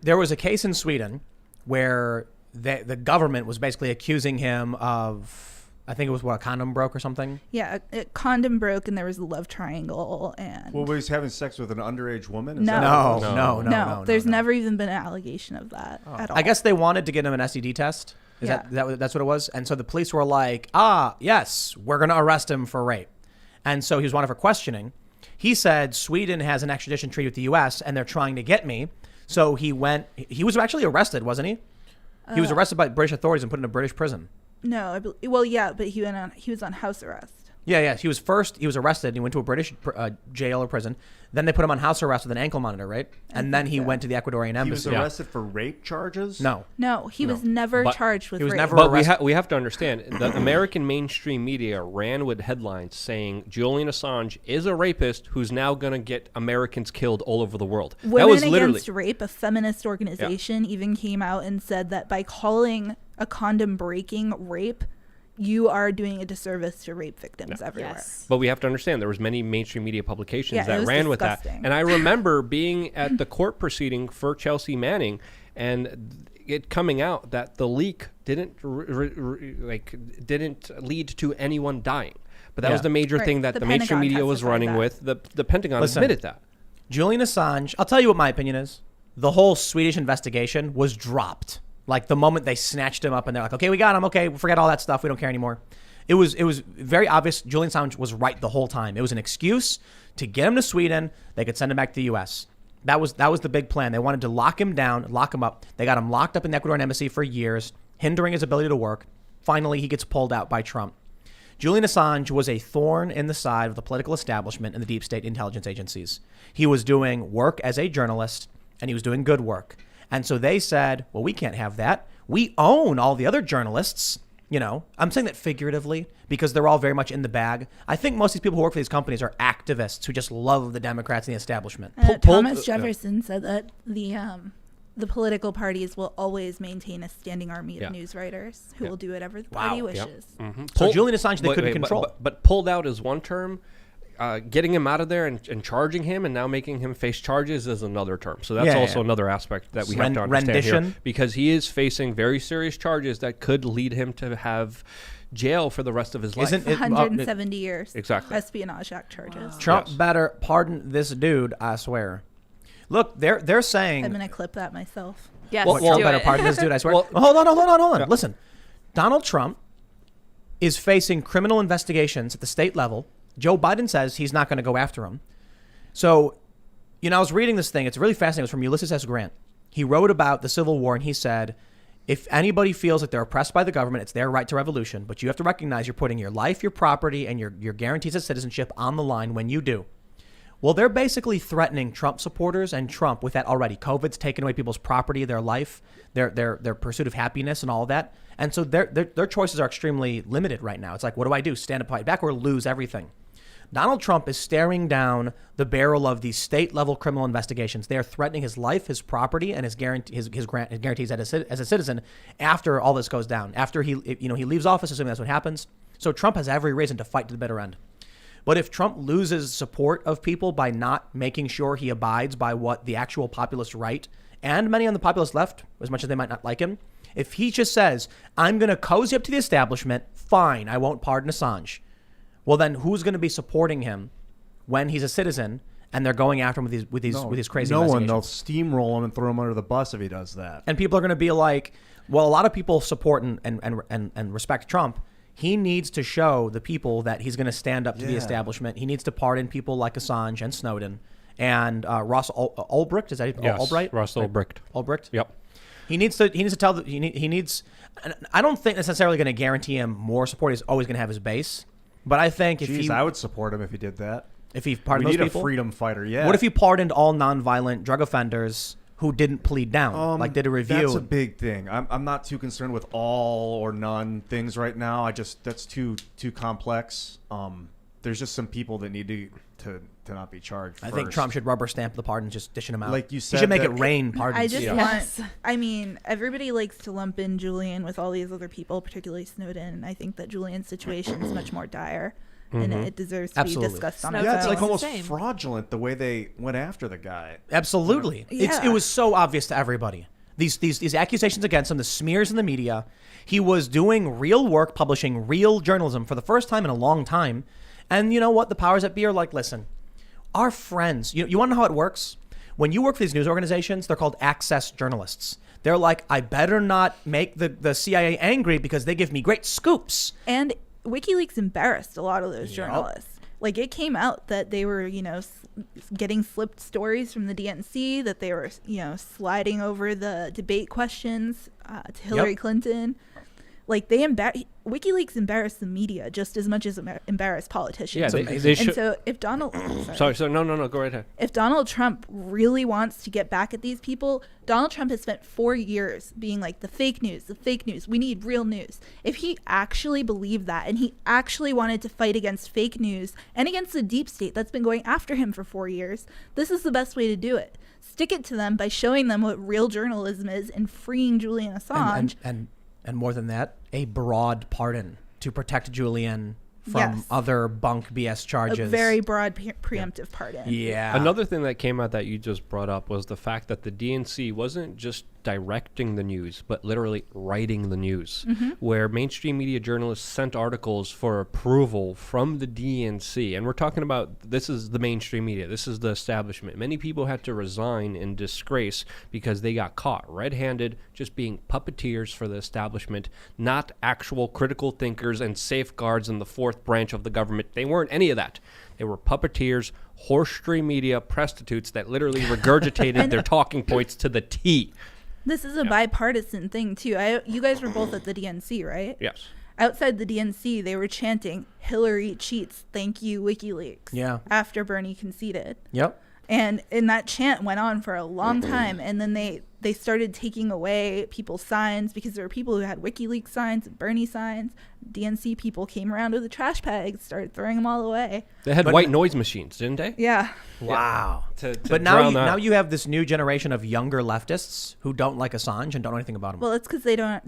there was a case in Sweden where the government was basically accusing him of, I think it was a condom broke or something. Yeah, a condom broke and there was a love triangle and Well, he's having sex with an underage woman? Is No. that what it was? No. there's no. never even been an allegation of that at all. I guess they wanted to get him an STD test. That's what it was? And so the police were like, yes, we're going to arrest him for rape. And so he was wanted for questioning. He said, Sweden has an extradition treaty with the U.S. and they're trying to get me. So he was actually arrested, wasn't he? He was arrested by British authorities and put in a British prison. No, but he was on house arrest. Yeah. He was arrested and he went to a British jail or prison. Then they put him on house arrest with an ankle monitor, right? And then he went to the Ecuadorian He was embassy. arrested for rape charges? No. No, he was never But charged with he was rape. never- But arrest- we have to understand, the American mainstream media ran with headlines saying Julian Assange is a rapist who's now going to get Americans killed all over the world. Women that was literally Against Rape, a feminist organization, even came out and said that by calling a condom breaking rape, you are doing a disservice to rape victims everywhere. Yes. But we have to understand there was many mainstream media publications Yeah, it that was ran with that. disgusting. And I remember being at the court proceeding for Chelsea Manning and it coming out that the leak didn't lead to anyone dying. But that was the major Right. thing that The the mainstream Pentagon media was testified running that. with. The Pentagon Listen. admitted that. Julian Assange, I'll tell you what my opinion is. The whole Swedish investigation was dropped. Like the moment they snatched him up and they're like, okay, we got him. Okay, forget all that stuff. We don't care anymore. It was very obvious Julian Assange was right the whole time. It was an excuse to get him to Sweden. They could send him back to the U.S. That was the big plan. They wanted to lock him down, lock him up. They got him locked up in the Ecuadorian embassy for years, hindering his ability to work. finally he gets pulled out by Trump. Julian Assange was a thorn in the side of the political establishment and the deep state intelligence agencies. He was doing work as a journalist, and he was doing good work. And so they said, well, we can't have that. We own all the other journalists. You know, I'm saying that figuratively because they're all very much in the bag. I think most of these people who work for these companies are activists who just love the Democrats and the establishment. Thomas Jefferson said that the political parties will always maintain a standing army of news writers who will do whatever the party wishes. So Julian Assange, they couldn't control. But pulled out is one term. Getting him out of there and charging him and now making him face charges is another term. So that's also another aspect that we have to understand here. Because he is facing very serious charges that could lead him to have jail for the rest of his life. 170 years. Exactly. Espionage Act charges. Trump better pardon this dude, I swear. Look, they're saying... I'm going to clip that myself. Yes, Trump better pardon this dude, I swear. Hold on. Yeah. Listen, Donald Trump is facing criminal investigations at the state level. Joe Biden says he's not going to go after him. So, you know, I was reading this thing. It's really fascinating. It was from Ulysses S. Grant. He wrote about the Civil War, and he said, if anybody feels like they're oppressed by the government, it's their right to revolution. But you have to recognize you're putting your life, your property, and your guarantees of citizenship on the line when you do. Well, they're basically threatening Trump supporters and Trump with that already. COVID's taken away people's property, their life, their pursuit of happiness and all of that. And so their choices are extremely limited right now. It's like, what do I do? Stand up, fight back, or lose everything? Donald Trump is staring down the barrel of these state-level criminal investigations. They are threatening his life, his property, and his guarantees as a citizen after all this goes down. After he leaves office, assuming that's what happens. So Trump has every reason to fight to the bitter end. But if Trump loses support of people by not making sure he abides by what the actual populist right and many on the populist left, as much as they might not like him, if he just says, I'm going to cozy up to the establishment, fine, I won't pardon Assange. Well, then who's going to be supporting him when he's a citizen and they're going after him with these crazy investigations? No one. They'll steamroll him and throw him under the bus if he does that. And people are going to be like, well, a lot of people support and respect Trump. He needs to show the people that he's going to stand up to the establishment. He needs to pardon people like Assange and Snowden and Ross Ulbricht. Is that Ulbricht? Ross Ulbricht. Ulbricht. Yep. He needs to tell that he needs. I don't think that's necessarily going to guarantee him more support. He's always going to have his base. But I think I would support him if he did that. If he pardoned those people. We need a freedom fighter, yeah. What if he pardoned all nonviolent drug offenders who didn't plead down, did a review? That's a big thing. I'm not too concerned with all or none things right now. That's too complex. There's just some people that need to not be charged I think Trump should rubber stamp the pardons, just dishing them out. Like you said, he should make it rain pardons. I mean, everybody likes to lump in Julian with all these other people, particularly Snowden. And I think that Julian's situation is much more dire, and it deserves to be discussed on its own. It's like almost fraudulent the way they went after the guy. Absolutely. Yeah. It was so obvious to everybody. These accusations against him, the smears in the media. He was doing real work, publishing real journalism for the first time in a long time. And you know what? The powers that be are like, listen, our friends, you want to know how it works? When you work for these news organizations, they're called access journalists. They're like, I better not make the CIA angry because they give me great scoops. And WikiLeaks embarrassed a lot of those journalists. Like, it came out that they were, getting slipped stories from the DNC, that they were, sliding over the debate questions to Hillary Clinton. Like, WikiLeaks embarrassed the media just as much as embarrassed politicians. Yeah, they should. And so if Donald... Sorry, no, go right ahead. If Donald Trump really wants to get back at these people, Donald Trump has spent 4 years being like, the fake news, we need real news. If he actually believed that and he actually wanted to fight against fake news and against the deep state that's been going after him for 4 years, this is the best way to do it. Stick it to them by showing them what real journalism is and freeing Julian Assange. And more than that, a broad pardon to protect Julian from other bunk BS charges. A very broad preemptive pardon. Yeah. Another thing that came out that you just brought up was the fact that the DNC wasn't just directing the news, but literally writing the news, where mainstream media journalists sent articles for approval from the DNC. And we're talking about, this is the mainstream media. This is the establishment. Many people had to resign in disgrace because they got caught red-handed just being puppeteers for the establishment, not actual critical thinkers and safeguards in the fourth branch of the government. They weren't any of that. They were puppeteers, horse-stream media prostitutes that literally regurgitated their talking points to the T. This is a bipartisan thing too. You guys were both at the DNC, right? Yes. Outside the DNC, they were chanting "Hillary cheats, thank you, WikiLeaks." Yeah. After Bernie conceded. Yep. And that chant went on for a long time, and then they started taking away people's signs because there were people who had WikiLeaks signs and Bernie signs. DNC people came around with the trash bags, started throwing them all away. They had But- white noise machines, didn't they? Yeah. Wow. To But now drown out. now you have this new generation of younger leftists who don't like Assange and don't know anything about him. Well, it's because they don't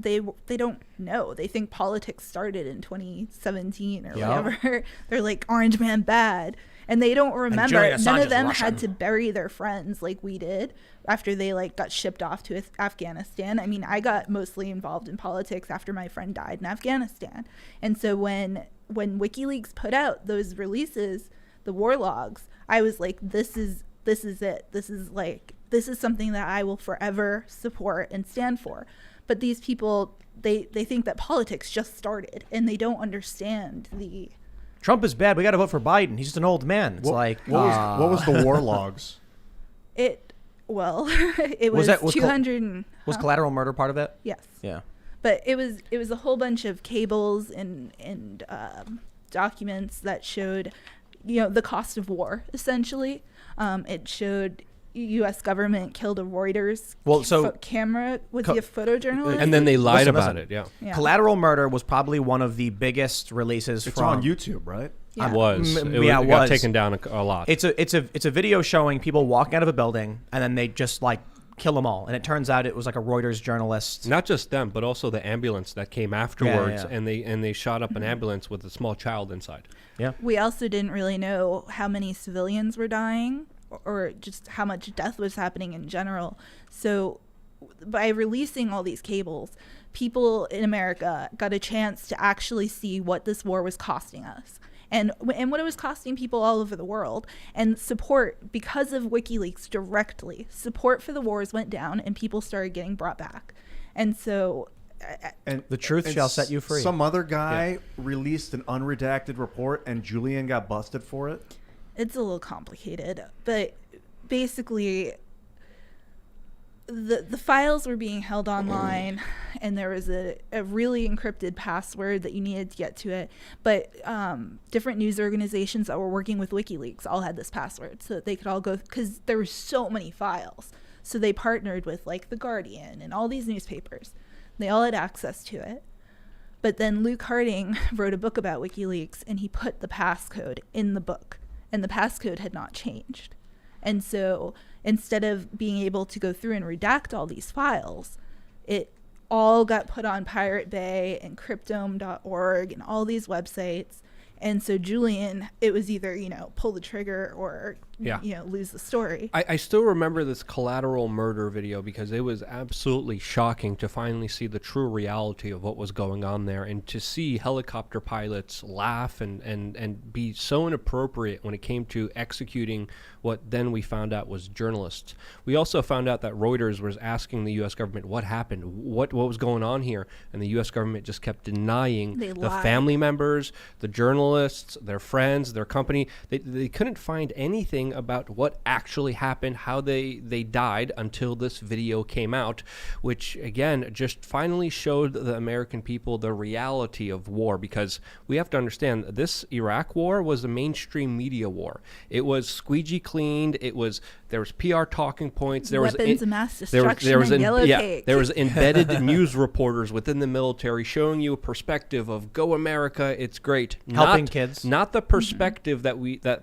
know. They think politics started in 2017 or Yeah. whatever. They're like Orange Man bad, and they don't remember. Julian None Assange of is them Russian. had to bury their friends like we did after they like got shipped off to Afghanistan. I mean, I got mostly involved in politics after my friend died in Afghanistan, and so when WikiLeaks put out those releases, the war logs, I was like, this is it. This is something that I will forever support and stand for. But these people, they think that politics just started, and they don't understand the. Trump is bad. We got to vote for Biden. He's just an old man. It's like What was the war logs? It was was 200 and was collateral murder part of it? yes, Yeah. but it was a whole bunch of cables and documents that showed, the cost of war essentially. It showed U.S. government killed a Reuters camera. Was he a photojournalist? And then they lied Listen, about listen. it. Yeah. Yeah. Collateral murder was probably one of the biggest releases It's from on YouTube, right? Yeah. It was. Mm, It, yeah, was, it it got was. taken down a lot. It's a video showing people walking out of a building and then they just like kill them all. And it turns out it was like a Reuters journalist. Not just them, but also the ambulance that came afterwards, yeah. and they shot up an ambulance with a small child inside. Yeah. We also didn't really know how many civilians were dying or just how much death was happening in general. So by releasing all these cables, people in America got a chance to actually see what this war was costing us and what it was costing people all over the world. And support, because of WikiLeaks directly, support for the wars went down and people started getting brought back. And so And The truth shall set you free. Some other guy released an unredacted report, and Julian got busted for it. it's a little complicated, but basically the files were being held online, and there was a really encrypted password that you needed to get to it. But different news organizations that were working with WikiLeaks all had this password so that they could all go, because there were so many files. So they partnered with like The Guardian and all these newspapers. They all had access to it. But then Luke Harding wrote a book about WikiLeaks, and he put the passcode in the book, and the passcode had not changed. And so instead of being able to go through and redact all these files, it all got put on Pirate Bay and Cryptome.org and all these websites. And so Julian, it was either, pull the trigger or, lose the story. I still remember this collateral murder video because it was absolutely shocking to finally see the true reality of what was going on there, and to see helicopter pilots laugh and be so inappropriate when it came to executing what then we found out was journalists. We also found out that Reuters was asking the U.S. government what happened, what was going on here, and the U.S. government just kept denying They the lied. family members, the journalists, their friends, their company. They couldn't find anything about what actually happened, how they died, until this video came out, which again just finally showed the American people the reality of war. Because we have to understand, this Iraq war was a mainstream media war. It was squeegee cleaned. There was PR talking points. There Weapons of mass destruction and yellow cake. There was embedded news reporters within the military showing you a perspective of "Go America, it's great." Helping kids. Not the perspective that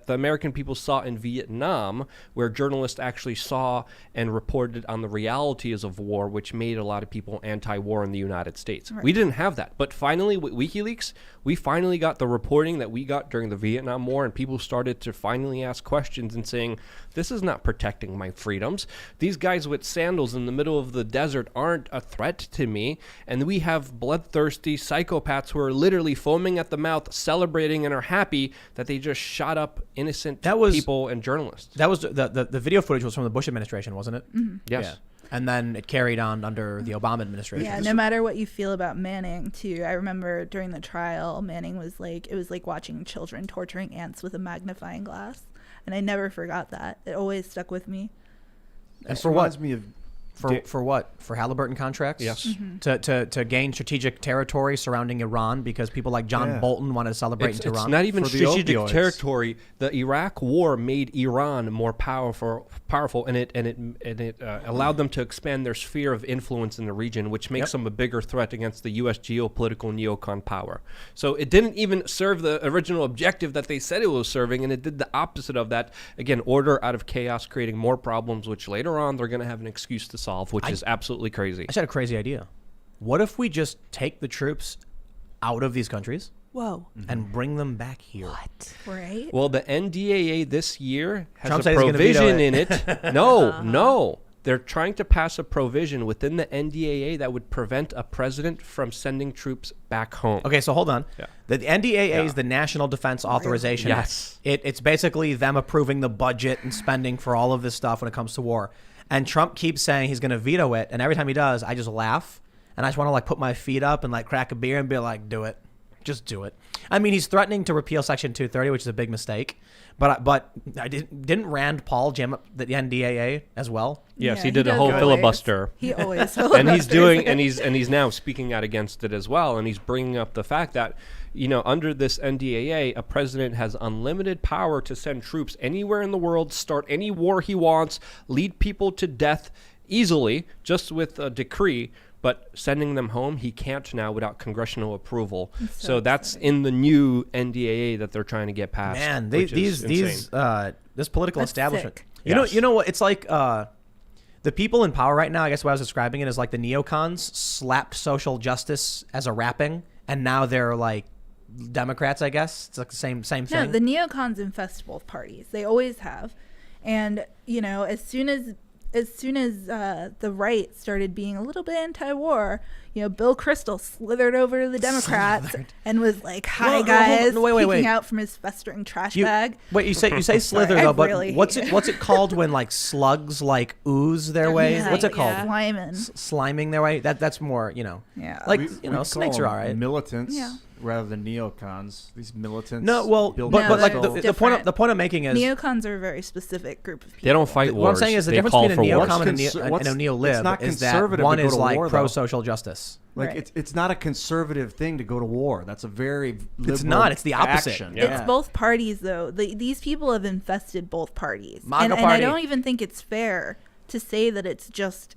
the American people saw in Vietnam, where journalists actually saw and reported on the realities of war, which made a lot of people anti-war in the United States. Right. We didn't have that. But finally, with WikiLeaks, we finally got the reporting that we got during the Vietnam War, and people started to finally ask questions and saying, this is not protecting my freedoms. These guys with sandals in the middle of the desert aren't a threat to me. And we have bloodthirsty psychopaths who are literally foaming at the mouth, celebrating and are happy that they just shot up innocent people and journalists. That was the video footage was from the Bush administration, wasn't it? Mm-hmm. Yes. Yeah. And then it carried on under the Obama administration. Yeah, no matter what you feel about Manning, too. I remember during the trial, Manning was like, it was like watching children torturing ants with a magnifying glass. And I never forgot that. It always stuck with me. And for what? Reminds me of For what? For Halliburton contracts? Yes. To gain strategic territory surrounding Iran because people like John Bolton wanted to celebrate in Tehran. It's not even For the strategic opioids. territory. The Iraq War made Iran more powerful, and it allowed them to expand their sphere of influence in the region, which makes them a bigger threat against the U.S. geopolitical neocon power. So it didn't even serve the original objective that they said it was serving, and it did the opposite of that. Again, order out of chaos, creating more problems, which later on they're going to have an excuse to solve, which is absolutely crazy. I just had a crazy idea. What if we just take the troops out of these countries Whoa. and bring them back here? What? Right? Well, the NDAA this year has Trump a said he's gonna veto provision it. in it. No. They're trying to pass a provision within the NDAA that would prevent a president from sending troops back home. Okay, so hold on. Yeah. The NDAA is the National Defense Authorization Act. Yes. It's basically them approving the budget and spending for all of this stuff when it comes to war. And Trump keeps saying he's going to veto it, and every time he does, I just laugh, and I just want to like put my feet up and like crack a beer and be like, do it. Just do it. I mean, he's threatening to repeal Section 230, which is a big mistake. But I didn't Rand Paul jam up the NDAA as well? Yes, Yeah, he did a does whole always. filibuster. He always And he's filibusters. doing and he's now speaking out against it as well, and he's bringing up the fact that under this NDAA, a president has unlimited power to send troops anywhere in the world, start any war he wants, lead people to death easily just with a decree. But sending them home, he can't now without congressional approval. So that's in the new NDAA that they're trying to get passed. Man, which is insane. this political That's establishment. sick. Yes. You know what? It's like the people in power right now. I guess what I was describing it is like the neocons slapped social justice as a wrapping, and now they're like Democrats. I guess it's like the same thing. No, the neocons infest both parties. They always have. And, as soon as the right started being a little bit anti-war, Bill Kristol slithered over to the Democrats and was like, "Hi Well, guys," wait. peeking out from his festering trash bag. Wait, you say slither Sorry, though, I but really what's hate it called when like slugs like ooze their way? Yeah, What's it called? yeah. Sliming. Sliming their way. That's more Yeah. like We snakes call are all them right. militants Yeah. rather than neocons. These militants. No, well, Bill but like they're the point different. the point I'm making is Neocons are a very specific group of people. They don't fight what wars. I'm saying is the They difference call between a for wars. neocon and What's a neo-lib it's not is that conservative one to go is to like war, though. pro-social justice. Like Right. it's not a conservative thing to go to war. That's a very It's liberal not. It's the opposite. action. Yeah. It's both parties, though. These people have infested both parties. MAGA And I party. don't even think it's fair to say that it's just,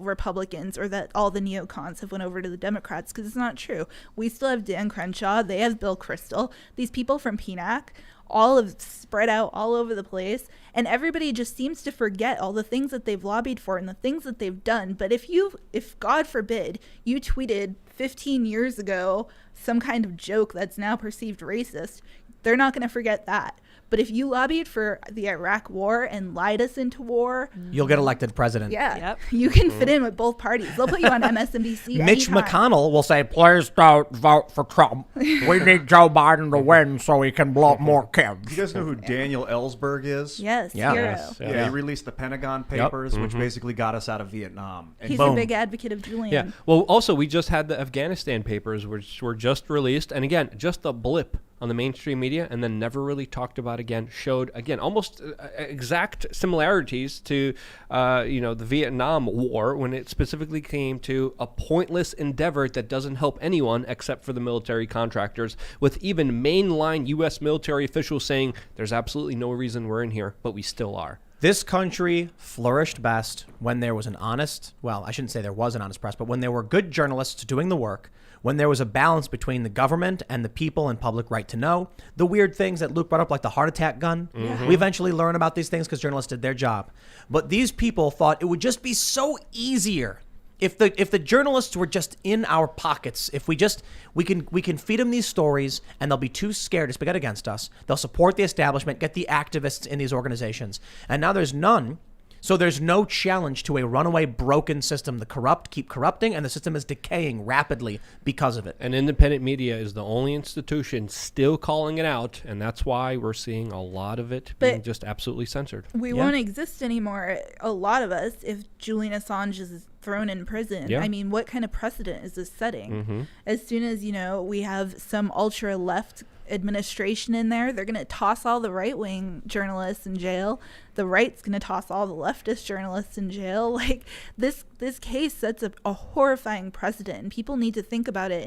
Republicans or that all the neocons have went over to the Democrats, because it's not true. We still have Dan Crenshaw. They have Bill Kristol. These people from PNAC all have spread out all over the place. And everybody just seems to forget all the things that they've lobbied for and the things that they've done. But if God forbid, you tweeted 15 years ago some kind of joke that's now perceived racist, they're not going to forget that. But if you lobbied for the Iraq war and lied us into war, You'll get elected president. yeah, Yep. you can fit in with both parties. They'll put you on MSNBC. Mitch anytime. McConnell will say, "Please don't vote for Trump. We need Joe Biden to win so he can blow up more kids." Do you guys know who Daniel Ellsberg is? Yes, Yeah. hero. Yes, yeah. Yeah, he released the Pentagon Papers, which basically got us out of Vietnam. And He's Boom. a big advocate of Julian. Yeah. Well, also, we just had the Afghanistan papers, which were just released. And again, just a blip on the mainstream media and then never really talked about again, showed, again, almost exact similarities to, the Vietnam War when it specifically came to a pointless endeavor that doesn't help anyone except for the military contractors, with even mainline U.S. military officials saying there's absolutely no reason we're in here, but we still are. This country flourished best when there was an honest, well, I shouldn't say there was an honest press, but when there were good journalists doing the work, when there was a balance between the government and the people and public right to know. The weird things that Luke brought up, like the heart attack gun, we eventually learn about these things because journalists did their job. But these people thought it would just be so easier if the journalists were just in our pockets. If we can feed them these stories and they'll be too scared to speak out against us. They'll support the establishment, get the activists in these organizations. And now there's none. So there's no challenge to a runaway broken system. The corrupt keep corrupting and the system is decaying rapidly because of it. And independent media is the only institution still calling it out, and that's why we're seeing a lot of it being But just absolutely censored. we won't exist anymore, a lot of us, if Julian Assange is thrown in prison. Yeah. I mean, what kind of precedent is this setting? Mm-hmm. As soon as, we have some ultra left administration in there. They're going to toss all the right-wing journalists in jail. The right's going to toss all the leftist journalists in jail. Like, this case sets up a horrifying precedent, and people need to think about it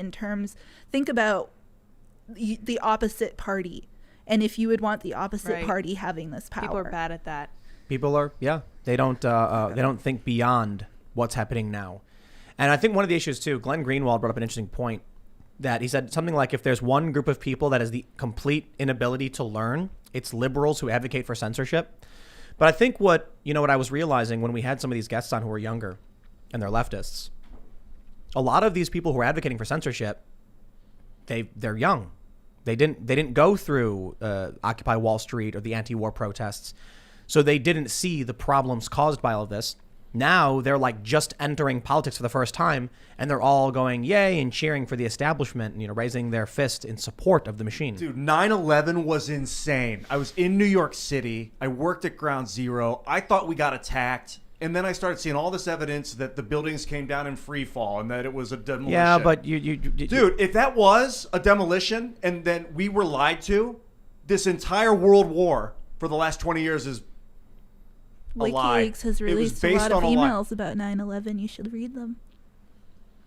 think about the opposite party, and if you would want the opposite party having this power. People are bad at that. People are, they don't think beyond what's happening now. And I think one of the issues too, Glenn Greenwald brought up an interesting point, that he said something like, if there's one group of people that has the complete inability to learn, it's liberals who advocate for censorship. But I think what I was realizing when we had some of these guests on who were younger and they're leftists, a lot of these people who are advocating for censorship, they're young. They didn't go through Occupy Wall Street or the anti-war protests. So they didn't see the problems caused by all of this. Now they're like just entering politics for the first time, and they're all going yay and cheering for the establishment, and, raising their fist in support of the machine. Dude, 9/11 was insane. I was in New York City. I worked at Ground Zero. I thought we got attacked. And then I started seeing all this evidence that the buildings came down in free fall and that it was a demolition. Yeah, but Dude, if that was a demolition and then we were lied to, this entire world war for the last 20 years is a lie. WikiLeaks has released a lot of emails about 9/11. You should read them.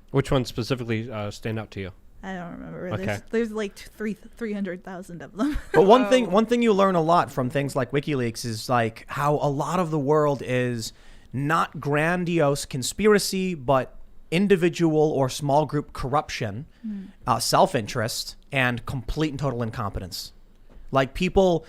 Which ones specifically stand out to you? I don't remember. Okay. There's like 300,000 of them. But one thing you learn a lot from things like WikiLeaks is like how a lot of the world is not grandiose conspiracy, but individual or small group corruption, self-interest, and complete and total incompetence. Like people,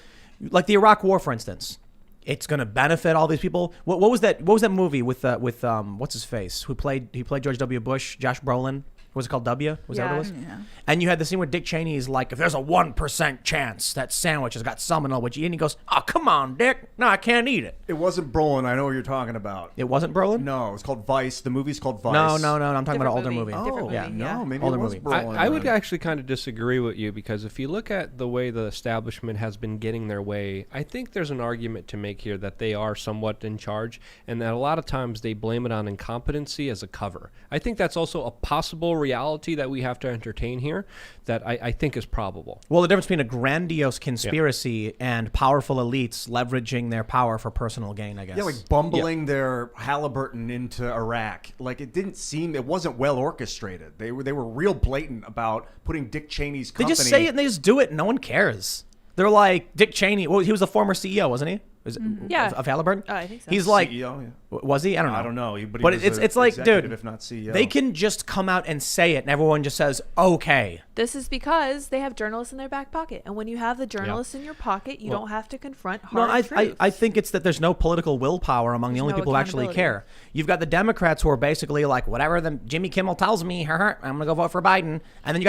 like the Iraq War, for instance. It's going to benefit all these people. What was that movie with what's his face? He played George W. Bush, Josh Brolin. What was it called? W? Was that what it was? Yeah. And you had the scene where Dick Cheney is like, if there's a 1% chance that sandwich has got salmonella, which and he goes, oh, come on, Dick. No, I can't eat it. It wasn't Brolin. I know what you're talking about. It wasn't Brolin? No, it was called Vice. The movie's called Vice. No. I'm talking about an older movie. Oh, yeah. no, maybe Older it was movie. Brolin. I would actually kind of disagree with you, because if you look at the way the establishment has been getting their way, I think there's an argument to make here that they are somewhat in charge, and that a lot of times they blame it on incompetency as a cover. I think that's also a possible reality that we have to entertain here that I think is probable. Well, the difference between a grandiose conspiracy and powerful elites leveraging their power for personal gain, I guess. Yeah, like bumbling their Halliburton into Iraq. Like it wasn't well orchestrated. They were real blatant about putting Dick Cheney's company. They just say it and they just do it and no one cares. They're like, Dick Cheney, well, he was the former CEO, wasn't he? Of Halliburton? I think so. He's like, CEO, yeah. Was he? I don't know. I don't know. But it's like, dude, if not CEO. They can just come out and say it and everyone just says, okay. This is because they have journalists in their back pocket. And when you have the journalists in your pocket, you don't have to confront hard truths. I think it's that there's no political willpower among the only people who actually care. You've got the Democrats who are basically like, whatever Jimmy Kimmel tells me, I'm going to go vote for Biden. And then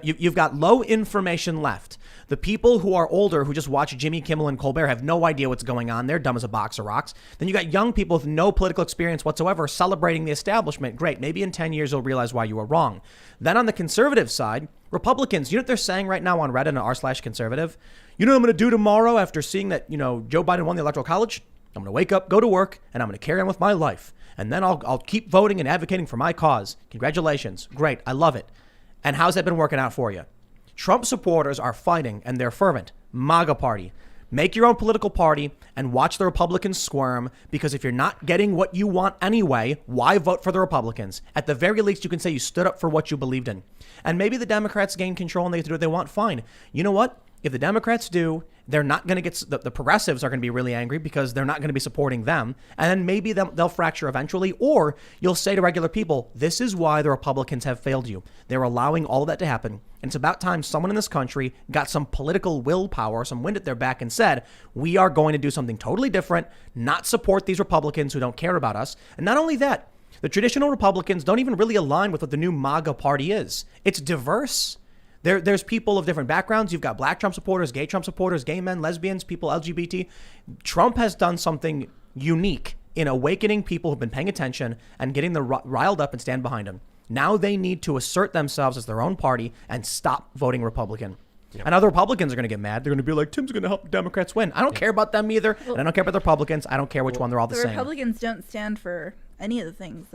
you've got low information left. The people who are older who just watch Jimmy Kimmel and Colbert have no idea what's going on. They're dumb as a box of rocks. Then you got young people with no political experience whatsoever celebrating the establishment. Great. Maybe in 10 years you'll realize why you were wrong. Then on the conservative side, Republicans, you know what they're saying right now on Reddit and r/conservative? You know what I'm going to do tomorrow after seeing that, Joe Biden won the Electoral College? I'm going to wake up, go to work, and I'm going to carry on with my life. And then I'll keep voting and advocating for my cause. Congratulations. Great. I love it. And how's that been working out for you? Trump supporters are fighting, and they're fervent. MAGA party. Make your own political party and watch the Republicans squirm, because if you're not getting what you want anyway, why vote for the Republicans? At the very least, you can say you stood up for what you believed in. And maybe the Democrats gain control and they get to do what they want. Fine. You know what? If the Democrats do, they're not going to get the progressives are going to be really angry because they're not going to be supporting them. And then maybe they'll fracture eventually. Or you'll say to regular people, this is why the Republicans have failed you. They're allowing all of that to happen. And it's about time someone in this country got some political willpower, some wind at their back and said, we are going to do something totally different, not support these Republicans who don't care about us. And not only that, the traditional Republicans don't even really align with what the new MAGA party is. It's diverse. There's people of different backgrounds. You've got black Trump supporters, gay men, lesbians, people LGBT. Trump has done something unique in awakening people who've been paying attention and getting them riled up and stand behind him. Now they need to assert themselves as their own party and stop voting Republican. Yep. And other Republicans are going to get mad. They're going to be like, Tim's going to help Democrats win. I don't care about them either. And I don't care about the Republicans. I don't care which one. They're all the same. The Republicans don't stand for any of the things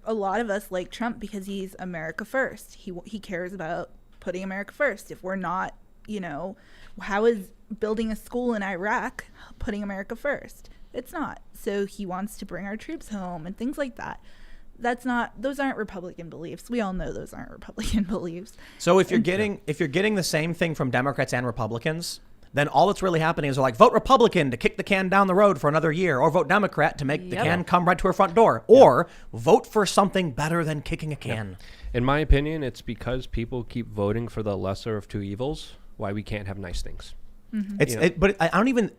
a lot of us like Trump because he's America first. He cares about putting America first? If we're not, how is building a school in Iraq putting America first? It's not. So he wants to bring our troops home and things like that. Those aren't Republican beliefs. We all know those aren't Republican beliefs. So if you're getting the same thing from Democrats and Republicans, then all that's really happening is they're like, vote Republican to kick the can down the road for another year, or vote Democrat to make the can come right to our front door, or vote for something better than kicking a can. In my opinion, it's because people keep voting for the lesser of two evils, why we can't have nice things. Mm-hmm. But I don't even,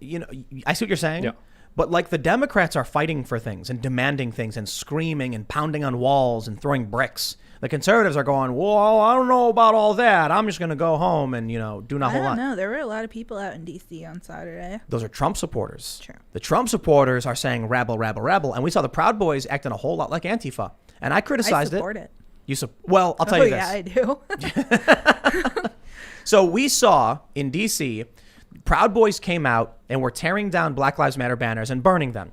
I see what you're saying. Yeah. But like the Democrats are fighting for things and demanding things and screaming and pounding on walls and throwing bricks. The conservatives are going, well, I don't know about all that. I'm just going to go home and, do not a whole lot. I don't know. There were a lot of people out in D.C. on Saturday. Those are Trump supporters. True. The Trump supporters are saying rabble, rabble, rabble. And we saw the Proud Boys acting a whole lot like Antifa. And I criticized I support it. Well, I'll tell you this. Yeah, I do. So we saw in D.C., Proud Boys came out and were tearing down Black Lives Matter banners and burning them.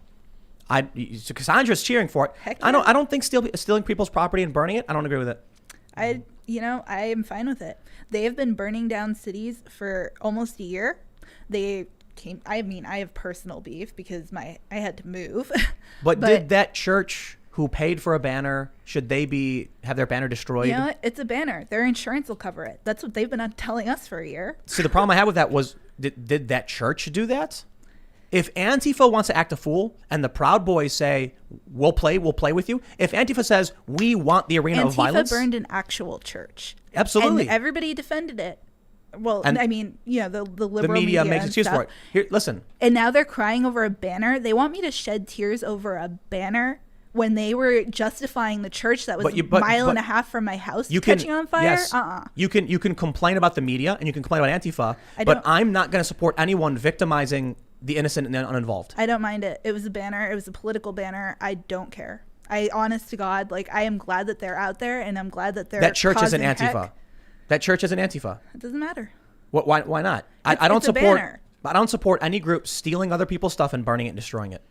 So Cassandra's cheering for it. Heck I yeah. don't think stealing people's property and burning it, I don't agree with it. I am fine with it. They have been burning down cities for almost a year. I have personal beef because I had to move. But did that church who paid for a banner, should they have their banner destroyed? You know what? It's a banner. Their insurance will cover it. That's what they've been telling us for a year. See, the problem I had with that was, did that church do that? If Antifa wants to act a fool and the Proud Boys say, we'll play with you. If Antifa says, we want the arena of violence. Antifa burned an actual church. Absolutely. And everybody defended it. Well, And the liberal the media makes and excuse stuff. for it. Here, listen. And now they're crying over a banner. They want me to shed tears over a banner when they were justifying the church that was a mile and a half from my house catching on fire. Yes, you can complain about the media and you can complain about Antifa, but I'm not going to support anyone victimizing the innocent and uninvolved. I don't mind it. It was a banner. It was a political banner. I don't care. Honest to God, I am glad that they're out there, and I'm glad that they're that church isn't causing Antifa. heck. That church isn't Antifa. It doesn't matter. Why not? I don't support. I don't support any group stealing other people's stuff and burning it and destroying it.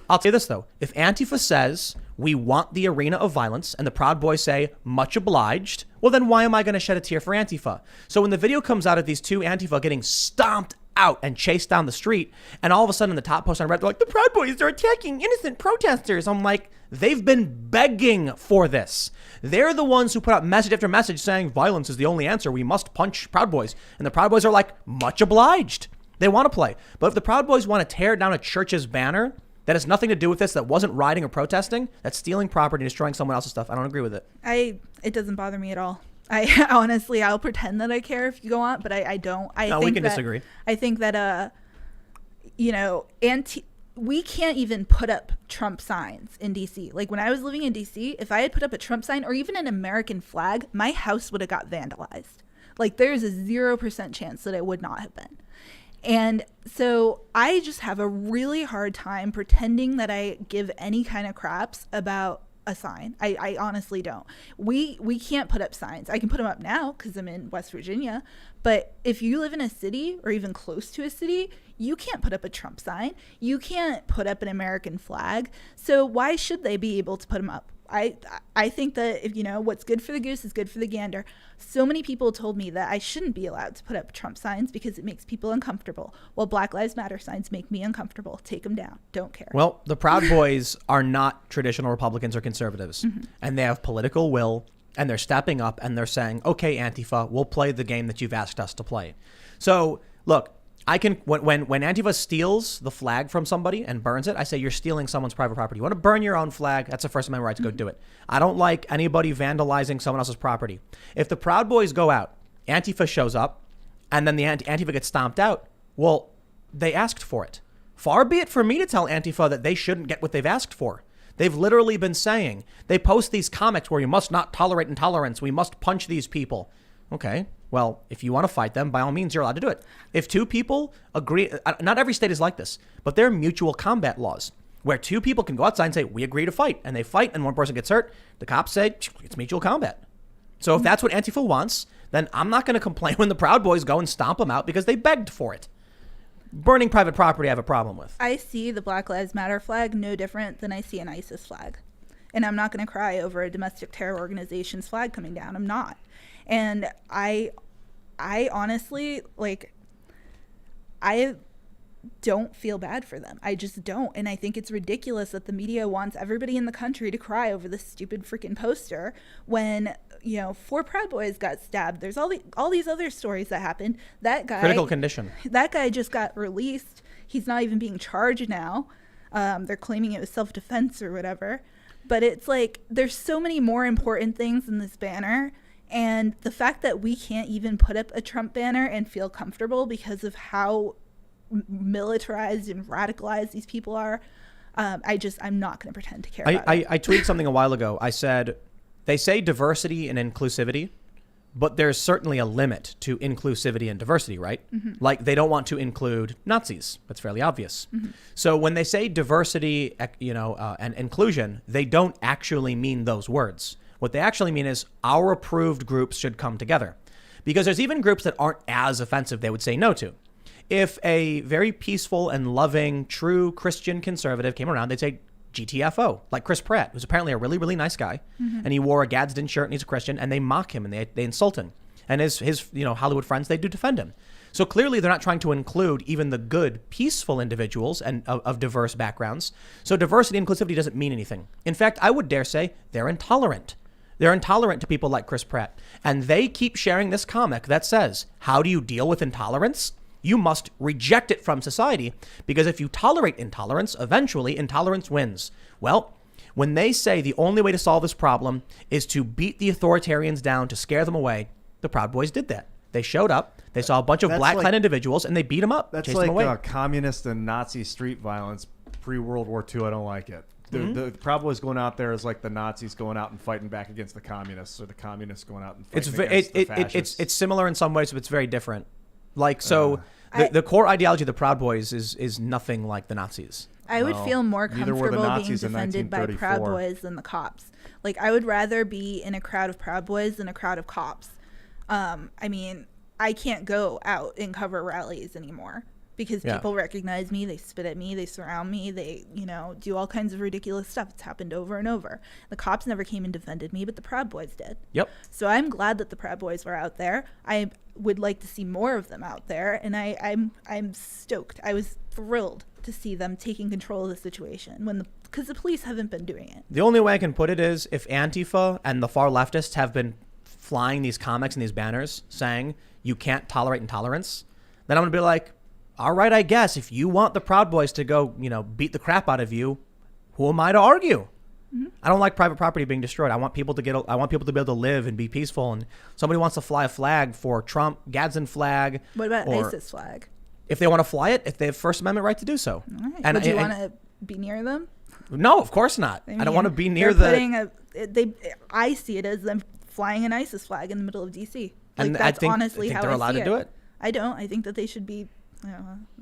I'll say this though, if Antifa says we want the arena of violence and the Proud Boys say much obliged, well then why am I going to shed a tear for Antifa? So when the video comes out of these two Antifa getting stomped out and chased down the street, and all of a sudden the top post on Reddit, they're like, the Proud Boys are attacking innocent protesters. I'm like, they've been begging for this. They're the ones who put out message after message saying violence is the only answer. We must punch Proud Boys. And the Proud Boys are like, much obliged. They want to play. But if the Proud Boys want to tear down a church's banner that has nothing to do with this, that wasn't rioting or protesting, that's stealing property and destroying someone else's stuff, I don't agree with it. It doesn't bother me at all. I honestly, I'll pretend that I care if you go on, but I don't. We can disagree. I think that, we can't even put up Trump signs in D.C. Like when I was living in D.C., if I had put up a Trump sign or even an American flag, my house would have got vandalized. Like there's a 0% chance that it would not have been. And so I just have a really hard time pretending that I give any kind of craps about a sign. I honestly don't. We can't put up signs. I can put them up now because I'm in West Virginia. But if you live in a city or even close to a city, you can't put up a Trump sign. You can't put up an American flag. So why should they be able to put them up? I think that if what's good for the goose is good for the gander. So many people told me that I shouldn't be allowed to put up Trump signs because it makes people uncomfortable. Well, Black Lives Matter signs make me uncomfortable. Take them down. Don't care. Well, the Proud Boys are not traditional Republicans or conservatives, and they have political will, and they're stepping up and they're saying, okay, Antifa, we'll play the game that you've asked us to play. So look, when Antifa steals the flag from somebody and burns it, I say you're stealing someone's private property. You want to burn your own flag? That's a First Amendment right to go do it. I don't like anybody vandalizing someone else's property. If the Proud Boys go out, Antifa shows up, and then the Antifa gets stomped out, well, they asked for it. Far be it for me to tell Antifa that they shouldn't get what they've asked for. They've literally been saying, they post these comics where you must not tolerate intolerance. We must punch these people. Okay. Well, if you want to fight them, by all means, you're allowed to do it. If two people agree, not every state is like this, but there are mutual combat laws where two people can go outside and say, we agree to fight, and they fight, and one person gets hurt. The cops say, it's mutual combat. So if that's what Antifa wants, then I'm not going to complain when the Proud Boys go and stomp them out because they begged for it. Burning private property, I have a problem with. I see the Black Lives Matter flag no different than I see an ISIS flag. And I'm not going to cry over a domestic terror organization's flag coming down. I'm not. And I honestly, like, I don't feel bad for them. I just don't. And I think it's ridiculous that the media wants everybody in the country to cry over this stupid freaking poster when, 4 Proud Boys got stabbed. There's all these other stories that happened. That guy, Critical condition. That guy just got released. He's not even being charged now. They're claiming it was self-defense or whatever. But it's like, there's so many more important things in this banner. And the fact that we can't even put up a Trump banner and feel comfortable because of how militarized and radicalized these people are, I'm not going to pretend to care about it. I tweeted something a while ago. I said, they say diversity and inclusivity, but there's certainly a limit to inclusivity and diversity, right? Mm-hmm. Like, they don't want to include Nazis. That's fairly obvious. Mm-hmm. So when they say diversity, and inclusion, they don't actually mean those words. What they actually mean is our approved groups should come together, because there's even groups that aren't as offensive they would say no to. If a very peaceful and loving, true Christian conservative came around, they'd say GTFO, like Chris Pratt, who's apparently a really, really nice guy, mm-hmm. and he wore a Gadsden shirt and he's a Christian, and they mock him and they insult him. And his Hollywood friends, they do defend him. So clearly they're not trying to include even the good, peaceful individuals and of diverse backgrounds. So diversity and inclusivity doesn't mean anything. In fact, I would dare say they're intolerant. They're intolerant to people like Chris Pratt. And they keep sharing this comic that says, how do you deal with intolerance? You must reject it from society, because if you tolerate intolerance, eventually intolerance wins. Well, when they say the only way to solve this problem is to beat the authoritarians down, to scare them away, the Proud Boys did that. They showed up, they saw a bunch of black-clad individuals, and they beat them up, chased them away. That's like communist and Nazi street violence pre-World War II. I don't like it. The Proud Boys going out there is like the Nazis going out and fighting back against the communists, or the communists going out and fighting against the fascists. It's similar in some ways, but it's very different. Like, so the core ideology of the Proud Boys is nothing like the Nazis. I would feel more comfortable being defended by Proud Boys than the cops. Like, I would rather be in a crowd of Proud Boys than a crowd of cops. I mean, I can't go out and cover rallies anymore because people recognize me, they spit at me, they surround me, they, do all kinds of ridiculous stuff. It's happened over and over. The cops never came and defended me, but the Proud Boys did. Yep. So I'm glad that the Proud Boys were out there. I would like to see more of them out there, and I'm stoked. I was thrilled to see them taking control of the situation because the police haven't been doing it. The only way I can put it is, if Antifa and the far leftists have been flying these comics and these banners saying you can't tolerate intolerance, then I'm gonna be like, all right, I guess if you want the Proud Boys to go, beat the crap out of you, who am I to argue? Mm-hmm. I don't like private property being destroyed. I want people to be able to live and be peaceful. And somebody wants to fly a flag for Trump, Gadsden flag. What about ISIS flag? If they want to fly it, if they have First Amendment right to do so. All right. Would you want to be near them? No, of course not. I don't want to be near I see it as them flying an ISIS flag in the middle of DC. Like, and that's honestly how they're allowed to do it. I don't. I think that they should be.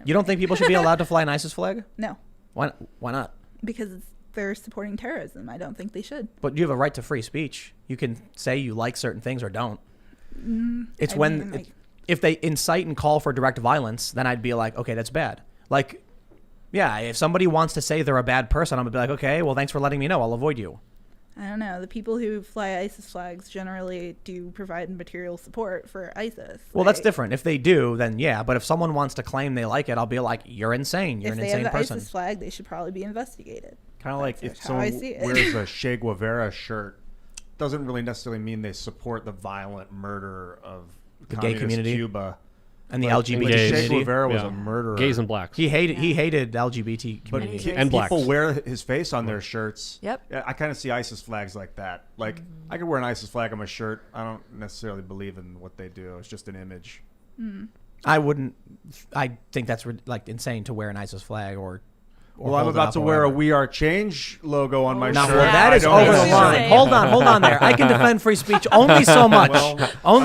You don't think people should be allowed to fly an ISIS flag? No. Why not? Because they're supporting terrorism. I don't think they should. But you have a right to free speech. You can say you like certain things or don't. If they incite and call for direct violence, then I'd be like, okay, that's bad. Like, yeah, if somebody wants to say they're a bad person, I'm gonna be like, okay, well, thanks for letting me know. I'll avoid you. I don't know. The people who fly ISIS flags generally do provide material support for ISIS. Well, that's different. If they do, then yeah. But if someone wants to claim they like it, I'll be like, you're insane. You're an insane person. If they have the ISIS flag, they should probably be investigated. Kind of like if someone wears a Che Guevara shirt, doesn't really necessarily mean they support the violent murder of the gay community, Cuba. And the LGBT community. Che Guevara was a murderer. Gays and blacks. He hated LGBT community. And blacks. People wear his face on their shirts. Yep. I kind of see ISIS flags like that. Like, I could wear an ISIS flag on my shirt. I don't necessarily believe in what they do. It's just an image. I think that's like insane to wear an ISIS flag or well, I'm about to wear a We Are Change logo on my shirt. Well, that is over the line. Hold on there. I can defend free speech only so much.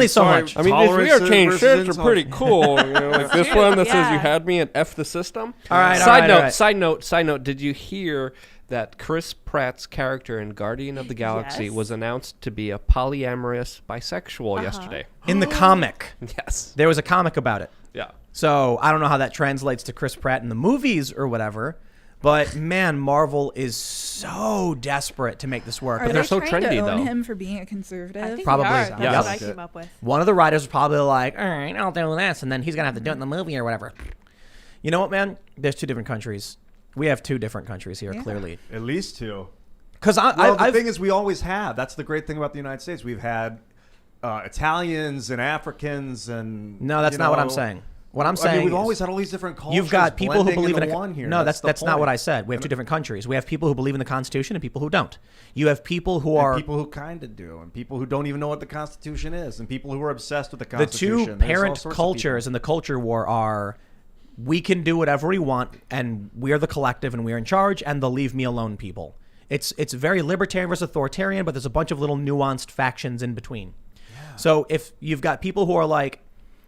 So much. I mean, these We Are Change shirts are pretty cool. Like this one that says "You had me" and "F the system." All right. Side note. Did you hear that Chris Pratt's character in Guardian of the Galaxy was announced to be a polyamorous bisexual yesterday? In the comic. Yes. There was a comic about it. Yeah. So I don't know how that translates to Chris Pratt in the movies or whatever. But man, Marvel is so desperate to make this work. Are But they they're so trying trendy, to own though. him for being a conservative? I think Probably. they are. That's Yes. what I came up with. one of the writers was probably like, all right, I'll do this. And then he's going to have to do it in the movie or whatever. You know what, man? There's two different countries. We have two different countries here, Yeah. clearly. At least two. Because Well, the thing is, we always have. That's the great thing about the United States. We've had Italians and Africans and no, that's not what I'm saying. What I'm saying we've is always had all these different cultures. you've got people who blending believe in into a one here. No, that's the not what point. I said. We have two different countries. We have people who believe in the Constitution and people who don't. You have people who And are people who kind of do, and people who don't even know what the Constitution is, and people who are obsessed with the the Constitution. two There's all parent sorts of cultures people. in the culture war are we can do whatever we want and we're the collective and we're in charge and the leave me alone people. It's very libertarian versus authoritarian, but there's a bunch of little nuanced factions in between. Yeah. So if you've got people who are like,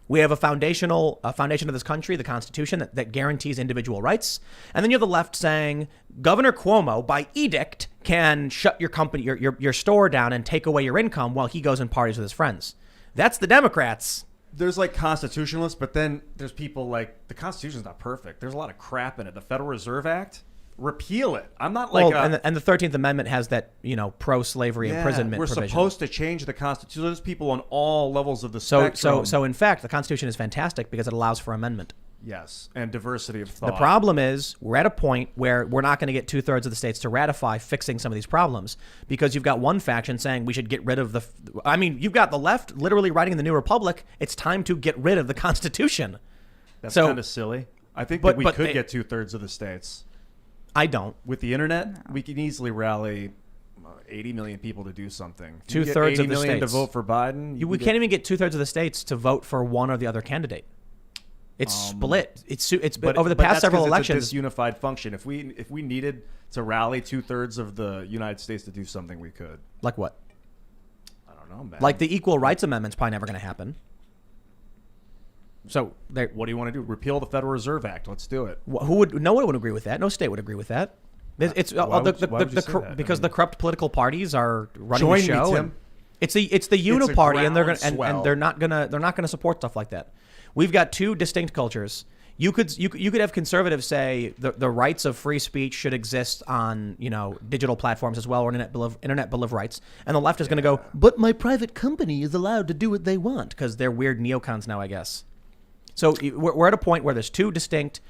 we have a foundation of this country, the Constitution, that guarantees individual rights. And then you have the left saying Governor Cuomo, by edict, can shut your company, your store down and take away your income while he goes and parties with his friends. That's the Democrats. There's like constitutionalists, but then there's people like the Constitution's not perfect. There's a lot of crap in it. The Federal Reserve Act, repeal it. I'm not like and the 13th Amendment has that, pro-slavery imprisonment we're provision. supposed to change the Constitution. There's people on all levels of the So spectrum. in fact, the Constitution is fantastic because it allows for amendment. Yes, and diversity of thought. The problem is we're at a point where we're not going to get 2/3 of the states to ratify fixing some of these problems because you've got one faction saying we should get rid of you've got the left literally writing in the New Republic, it's time to get rid of the Constitution. That's so- kind of silly. I think But- that we but could they- get 2/3 of the states. I don't. With the internet, we can easily rally 80 million people to do something. If you get 2/3 of 80 the million states to vote for Biden. We can't even get 2/3 of the states to vote for one or the other candidate. It's split. It's been over the past several elections. It's a disunified function. If we needed to rally 2/3 of the United States to do something, we could. Like what? I don't know, man. Like the Equal Rights Amendment's probably never going to happen. So What do you want to do? Repeal the Federal Reserve Act. Let's do it. who would? No one would agree with that. No state would agree with that. It's Why would you say that? because the corrupt political parties are running Join the show. me, Tim. And it's the uniparty, and they're not gonna support stuff like that. We've got two distinct cultures. You could have conservatives say the rights of free speech should exist on digital platforms as well, or internet bill of rights, and the left is going to go, but my private company is allowed to do what they want because they're weird neocons now, I guess. So we're at a point where there's two distinct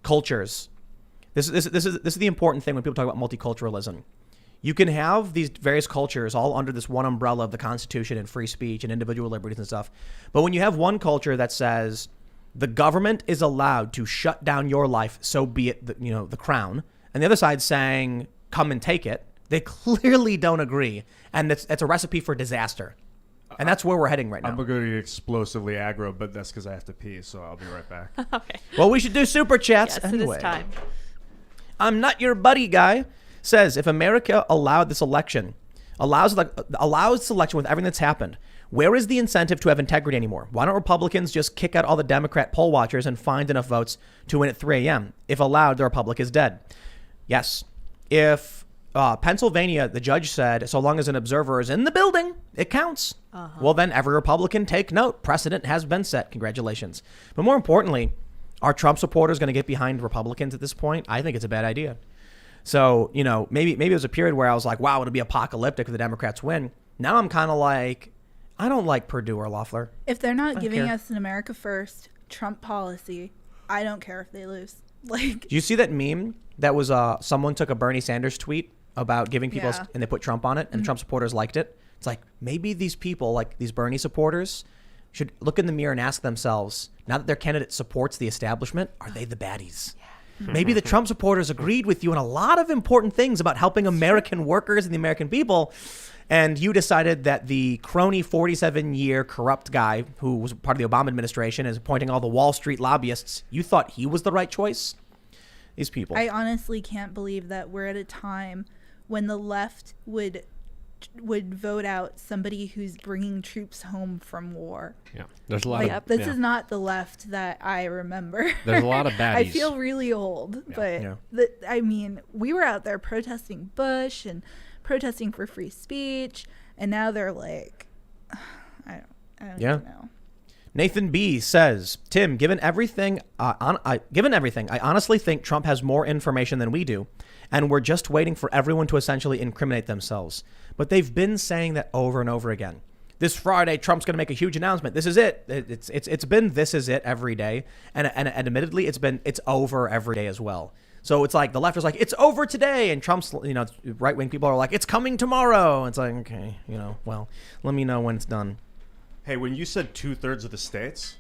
cultures. This is the important thing when people talk about multiculturalism. You can have these various cultures all under this one umbrella of the Constitution and free speech and individual liberties and stuff. But when you have one culture that says the government is allowed to shut down your life, so be it the crown, and the other side saying come and take it, they clearly don't agree, and it's a recipe for disaster. And that's where we're heading right now. I'm going to get explosively aggro, but that's because I have to pee, so I'll be right back. Okay. Well, we should do super chats Yes, anyway. it is time. I'm not your buddy guy says if America allowed this election, allows selection with everything that's happened, where is the incentive to have integrity anymore? Why don't Republicans just kick out all the Democrat poll watchers and find enough votes to win at 3 a.m.? If allowed, the Republic is dead. Yes. If Pennsylvania, the judge said, so long as an observer is in the building, it counts. Well, then every Republican take note. Precedent has been set. Congratulations. But more importantly, are Trump supporters going to get behind Republicans at this point? I think it's a bad idea. So, maybe it was a period where I was like, wow, it'll be apocalyptic if the Democrats win. Now I'm kind of like, I don't like Perdue or Loeffler. If they're not giving care. us an America First Trump policy, I don't care if they lose. Like, Do you see that meme that was someone took a Bernie Sanders tweet about giving people, Yeah. and they put Trump on it, and the Trump supporters liked it? It's like, maybe these people, like these Bernie supporters, should look in the mirror and ask themselves, now that their candidate supports the establishment, are they the baddies? Maybe the Trump supporters agreed with you on a lot of important things about helping American workers and the American people, and you decided that the crony 47-year corrupt guy who was part of the Obama administration is appointing all the Wall Street lobbyists, you thought he was the right choice? These people. I honestly can't believe that we're at a time when the left would vote out somebody who's bringing troops home from war. Yeah, there's a lot Like, of this is not the left that I remember. There's a lot of baddies. I feel really old, but Yeah. I mean, we were out there protesting Bush and protesting for free speech, and now they're like, I don't Yeah. even know. Nathan B says, Tim, given everything, I honestly think Trump has more information than we do, and we're just waiting for everyone to essentially incriminate themselves. But they've been saying that over and over again. This Friday, Trump's going to make a huge announcement. This is it. It's been this is it every day, and admittedly, it's over every day as well. So it's like the left is like, it's over today, and Trump's, right wing people are like, it's coming tomorrow. It's like, okay, well, let me know when it's done. Hey, when you said 2/3 of the states,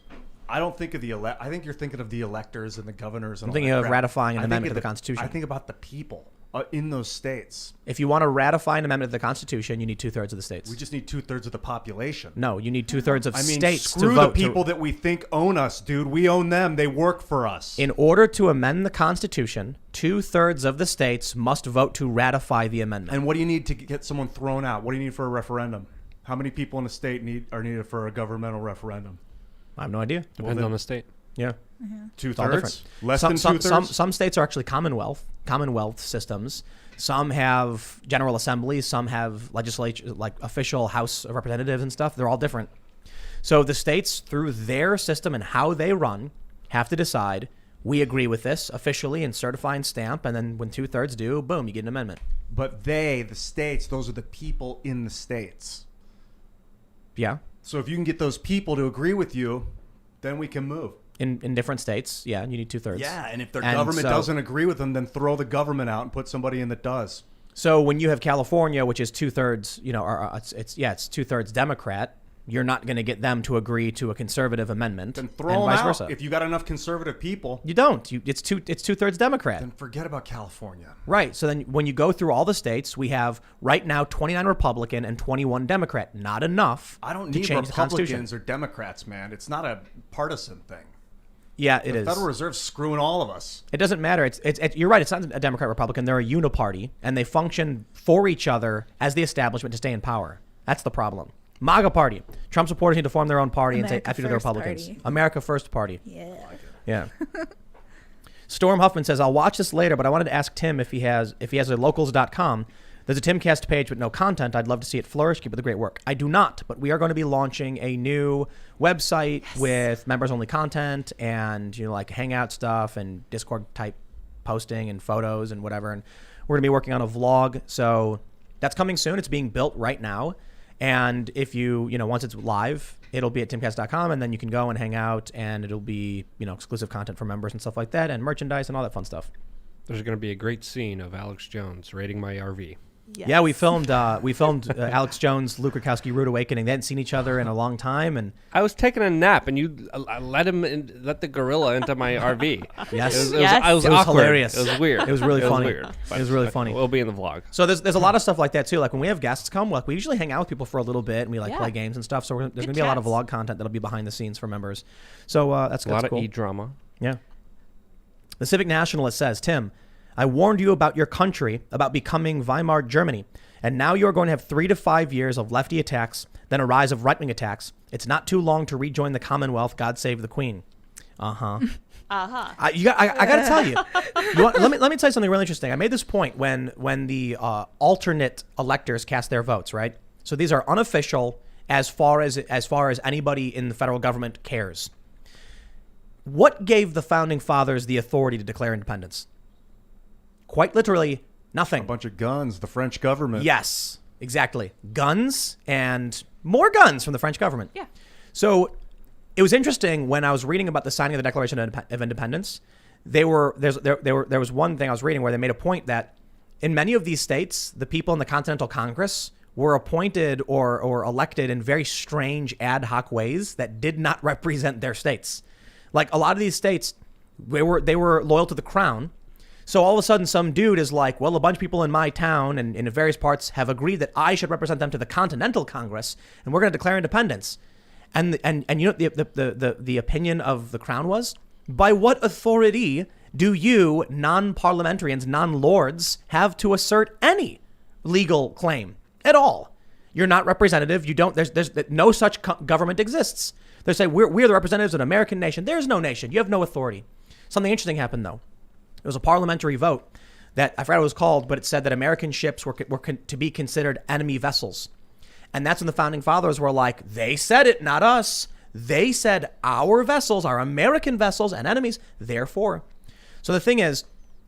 I don't think of I think you're thinking of the electors and the governors. And I'm thinking all that of crap. ratifying an I think amendment of to the Constitution. I think about the people in those states. If you want to ratify an amendment to the Constitution, you need 2/3 of the states. We just need 2/3 of the population. No, you need 2/3 of states to screw vote. the people that we think own us, dude. We own them. They work for us. In order to amend the Constitution, 2/3 of the states must vote to ratify the amendment. And what do you need to get someone thrown out? What do you need for a referendum? How many people in a state are needed for a governmental referendum? I have no idea. Depends on the state. Yeah. Two-thirds? All different. Less than two-thirds? Some states are actually Commonwealth systems. Some have general assemblies. Some have legislature, like official House of Representatives and stuff. They're all different. So the states, through their system and how they run, have to decide, we agree with this officially and certify and stamp. And then when 2/3 do, boom, you get an amendment. But the states, those are the people in the states. Yeah. So if you can get those people to agree with you, then we can move. In different states, yeah, you need 2/3. Yeah, and if their government doesn't agree with them, then throw the government out and put somebody in that does. So when you have California, which is 2/3, it's 2/3 Democrat, you're not going to get them to agree to a conservative amendment. Then throw and them vice out. versa. If you got enough conservative people, You don't. It's 2/3 Democrat. then forget about California. Right. So then when you go through all the states, we have right now 29 Republican and 21 Democrat. Not enough. I don't to need change the Constitution. Republicans or Democrats, man. It's not a partisan thing. Yeah, it The is. Federal Reserve's screwing all of us. It doesn't matter. You're right. It's not a Democrat Republican. They're a uniparty, and they function for each other as the establishment to stay in power. That's the problem. MAGA party. Trump supporters need to form their own party and say America F you to the First Republicans. Party. America First Party. Yeah. Yeah. Storm Huffman says, I'll watch this later, but I wanted to ask Tim if he has a locals.com. There's a Timcast page with no content. I'd love to see it flourish. Keep up the great work. I do not, but we are going to be launching a new website with members-only content and like Hangout stuff and Discord-type posting and photos and whatever. And we're going to be working on a vlog. So that's coming soon. It's being built right now. And if once it's live, it'll be at timcast.com, and then you can go and hang out, and it'll be, exclusive content for members and stuff like that, and merchandise and all that fun stuff. There's going to be a great scene of Alex Jones raiding my RV. Yes. Yeah, we filmed Alex Jones, Luke Rakowski, Rude Awakening. They hadn't seen each other in a long time, and I was taking a nap, and you let the gorilla into my RV. yes, It was it was awkward. hilarious. It was weird. It was really funny. Weird. It was really funny. It'll be in the vlog. So there's a lot of stuff like that too. Like when we have guests come, like we usually hang out with people for a little bit, and we Yeah. play games and stuff. So there's Good going to be a lot of chats. vlog content that'll be behind the scenes for members. So that's A lot cool. of e-drama. Yeah. The Civic Nationalist says, Tim, I warned you about your country, about becoming Weimar Germany, and now you're going to have 3 to 5 years of lefty attacks, then a rise of right-wing attacks. It's not too long to rejoin the Commonwealth. God save the Queen. Uh-huh. Uh-huh. I got to tell you. Let me tell you something really interesting. I made this point when the alternate electors cast their votes, right? So these are unofficial as far as anybody in the federal government cares. What gave the founding fathers the authority to declare independence? Quite literally, nothing. A bunch of guns, the French government. Yes, exactly. Guns and more guns from the French government. Yeah. So it was interesting when I was reading about the signing of the Declaration of Independence. There was one thing I was reading where they made a point that in many of these states, the people in the Continental Congress were appointed or elected in very strange ad hoc ways that did not represent their states. Like a lot of these states, they were loyal to the crown. So all of a sudden, some dude is like, well, a bunch of people in my town and in various parts have agreed that I should represent them to the Continental Congress, and we're going to declare independence. And you know the opinion of the crown was, by what authority do you non-parliamentarians, non-lords, have to assert any legal claim at all? You're not representative. You don't. There's no such government exists. They say we're the representatives of an American nation. There's no nation. You have no authority. Something interesting happened though. It was a parliamentary vote that I forgot what it was called, but it said that American ships were to be considered enemy vessels. And that's when the founding fathers were like, they said it, not us. They said our vessels are American vessels and enemies, therefore. So the thing is,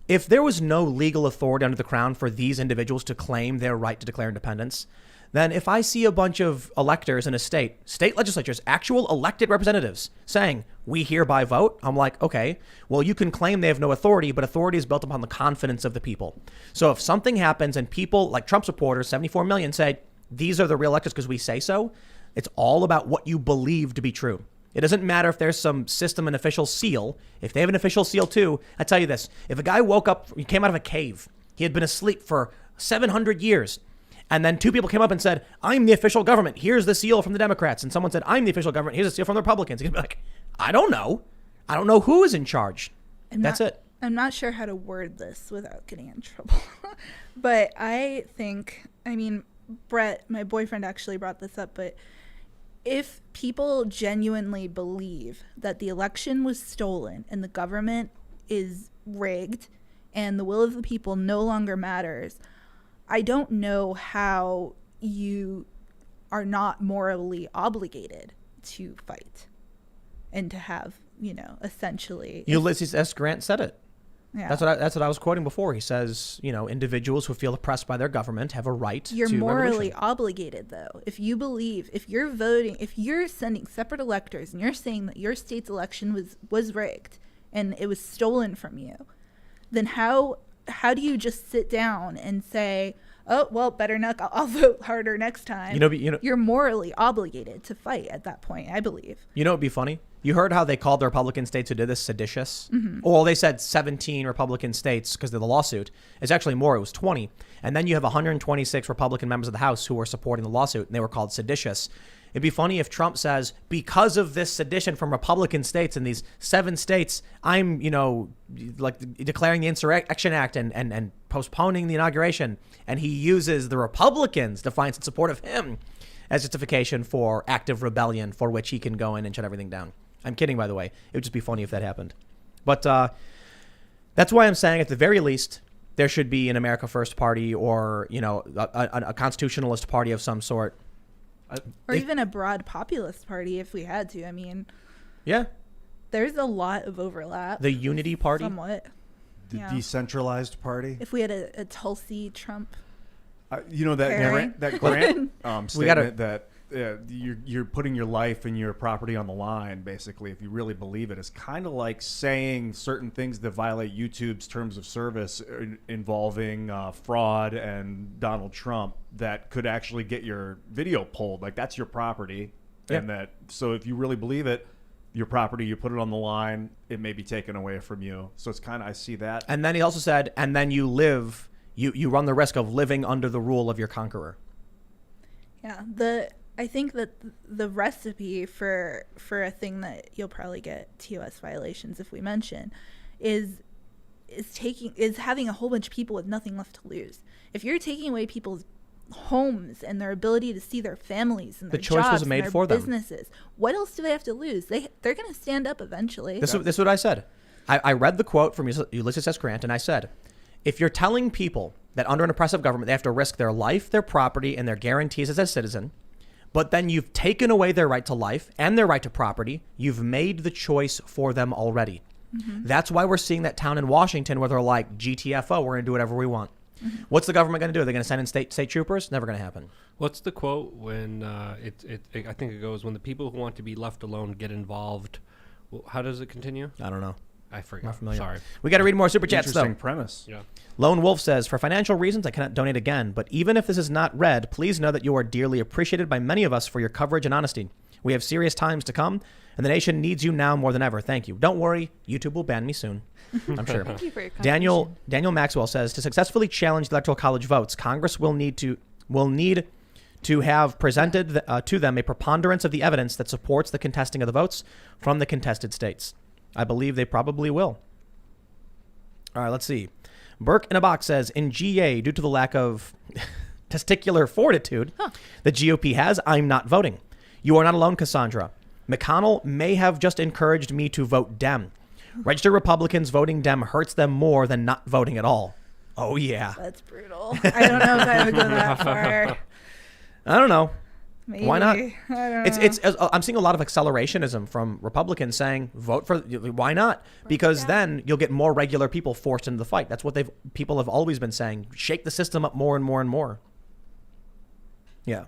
if there was no legal authority under the crown for these individuals to claim their right to declare independence, then if I see a bunch of electors in a state legislatures, actual elected representatives saying, we hereby vote, I'm like, okay, well, you can claim they have no authority, but authority is built upon the confidence of the people. So if something happens and people like Trump supporters, 74 million, say, these are the real electors because we say so, it's all about what you believe to be true. It doesn't matter if there's some system and official seal. If they have an official seal too, I tell you this, if a guy woke up, he came out of a cave, he had been asleep for 700 years, and then two people came up and said, I'm the official government. Here's the seal from the Democrats. And someone said, I'm the official government. Here's a seal from the Republicans. He'd be like, I don't know. I don't know who is in charge. That's it. I'm not sure how to word this without getting in trouble. But I think, I mean, Brett, my boyfriend, actually brought this up, but if people genuinely believe that the election was stolen and the government is rigged and the will of the people no longer matters, I don't know how you are not morally obligated to fight and to have, essentially. Ulysses S. Grant said it. Yeah. That's what I was quoting before. He says, individuals who feel oppressed by their government have a right You're to morally revolution. obligated, though. If you believe, if you're voting, if you're sending separate electors and you're saying that your state's election was rigged and it was stolen from you, then how do you just sit down and say, oh, well, better luck, I'll vote harder next time? You're morally obligated to fight at that point, I believe. It'd be funny. You heard how they called the Republican states who did this seditious? Mm-hmm. Well, they said 17 Republican states because of the lawsuit. It's actually more. It was 20. And then you have 126 Republican members of the House who were supporting the lawsuit, and they were called seditious. It'd be funny if Trump says, because of this sedition from Republican states in these 7 states, I'm, declaring the Insurrection Act and postponing the inauguration. And he uses the Republicans' defiance in support of him as justification for active rebellion for which he can go in and shut everything down. I'm kidding, by the way. It would just be funny if that happened. But that's why I'm saying at the very least, there should be an America First party or, a constitutionalist party of some sort. Or even a broad populist party if we had to. I mean, yeah, there's a lot of overlap. The Unity Party? Somewhat. The decentralized party? If we had a Tulsi Trump. That Grant statement that you're putting your life and your property on the line, basically, if you really believe it, is kind of like saying certain things that violate YouTube's terms of service involving fraud and Donald Trump that could actually get your video pulled. Like, that's your property. Yeah. And so if you really believe it, your property, you put it on the line, it may be taken away from you. So it's kind of, I see that. And then he also said, and then you live, you run the risk of living under the rule of your conqueror. Yeah, I think that the recipe for a thing that you'll probably get TOS violations if we mention is having a whole bunch of people with nothing left to lose. If you're taking away people's homes and their ability to see their families and their choice jobs was made and their for them. businesses, what else do they have to lose? They're going to stand up eventually. This is what I said. I read the quote from Ulysses S. Grant, and I said, if you're telling people that under an oppressive government they have to risk their life, their property, and their guarantees as a citizen, but then you've taken away their right to life and their right to property, you've made the choice for them already. Mm-hmm. That's why we're seeing that town in Washington where they're like, GTFO, we're going to do whatever we want. Mm-hmm. What's the government going to do? Are they going to send in state troopers? Never going to happen. What's the quote when I think it goes, when the people who want to be left alone get involved? Well, how does it continue? I don't know. I forgot. Not familiar. Sorry. We got to read more super chats, though. Interesting premise. Yeah. Lone Wolf says, for financial reasons, I cannot donate again, but even if this is not read, please know that you are dearly appreciated by many of us for your coverage and honesty. We have serious times to come, and the nation needs you now more than ever. Thank you. Don't worry, YouTube will ban me soon. I'm sure. Thank you for your Daniel Maxwell says, to successfully challenge the Electoral College votes, Congress will need to have presented to them a preponderance of the evidence that supports the contesting of the votes from the contested states. I believe they probably will. All right, let's see. Burke in a box says, in GA, due to the lack of testicular fortitude the GOP has, I'm not voting. You are not alone, Cassandra. McConnell may have just encouraged me to vote Dem. Registered Republicans voting Dem hurts them more than not voting at all. Oh, yeah. That's brutal. I don't know if I would go that far. I don't know. Maybe. Why not? I don't know. I'm seeing a lot of accelerationism from Republicans saying vote for. Why not? Because then you'll get more regular people forced into the fight. That's what people have always been saying. Shake the system up more and more and more. Yeah.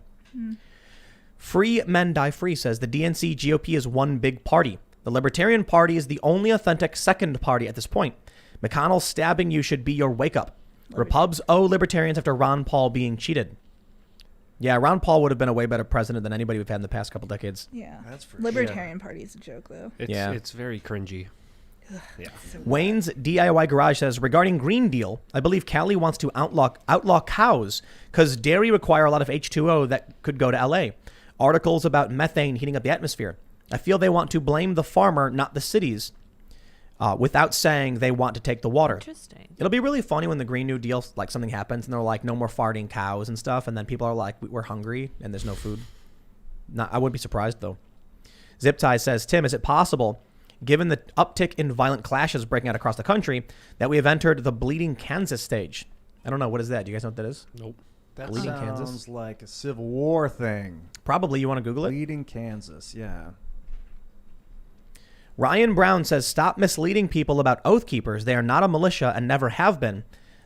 Free Men Die Free says the DNC GOP is one big party. The Libertarian Party is the only authentic second party at this point. McConnell stabbing you should be your wake up. Repubs owe Libertarians after Ron Paul being cheated. Yeah, Ron Paul would have been a way better president than anybody we've had in the past couple decades. Yeah. That's for Libertarian Party's a joke, though. It's very cringy. Yeah. Wayne's DIY Garage says, regarding Green Deal, I believe Cali wants to outlaw cows because dairy require a lot of H2O that could go to LA. Articles about methane heating up the atmosphere. I feel they want to blame the farmer, not the cities, without saying they want to take the water. Interesting. It'll be really funny when the Green New Deal, like something happens and they're like, no more farting cows and stuff. And then people are like, we're hungry and there's no food. I wouldn't be surprised though. Zip Tie says, Tim, is it possible, given the uptick in violent clashes breaking out across the country, that we have entered the bleeding Kansas stage? I don't know. What is that? Do you guys know what that is? Nope. That Bleeding sounds Kansas? like a Civil War thing. Probably. You want to Google it? Bleeding Kansas, yeah. Ryan Brown says, stop misleading people about Oath Keepers. They are not a militia and never have been.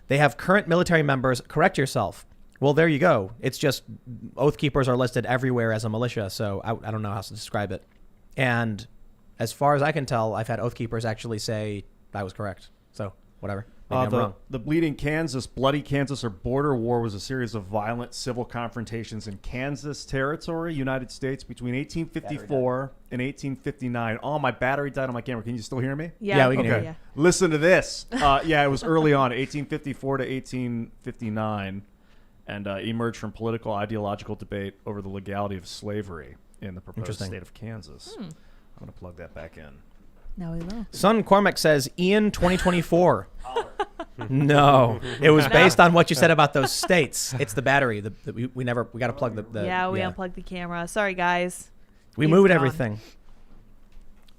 They have current military members. Correct yourself. Well, there you go. It's just Oath Keepers are listed everywhere as a militia, so I don't know how to describe it. And as far as I can tell, I've had Oath Keepers actually say I was correct. So whatever. Maybe I'm wrong. The Bleeding Kansas, Bloody Kansas, or Border War was a series of violent civil confrontations in Kansas Territory, United States, between 1854 and 1859. Oh, my battery died on my camera. Can you still hear me? Yeah, we can hear you. Listen to this. Yeah, it was early on, 1854 to 1859, and emerged from political ideological debate over the legality of slavery in the proposed state of Kansas. I'm going to plug that back in. No, we will. Son Cormac says, Ian 2024. No, it was based on what you said about those states. It's the battery. We got to plug the Yeah, we unplugged the camera. Sorry, guys. We He's moved gone. everything.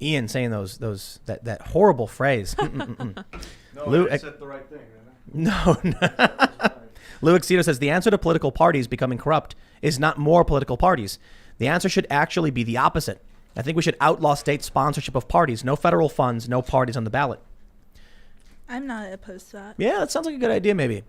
Ian saying that horrible phrase. No, Lou, I said the right thing. No. Lou Exito says the answer to political parties becoming corrupt is not more political parties. The answer should actually be the opposite. I think we should outlaw state sponsorship of parties. No federal funds, no parties on the ballot. I'm not opposed to that. Yeah, that sounds like a good idea, maybe.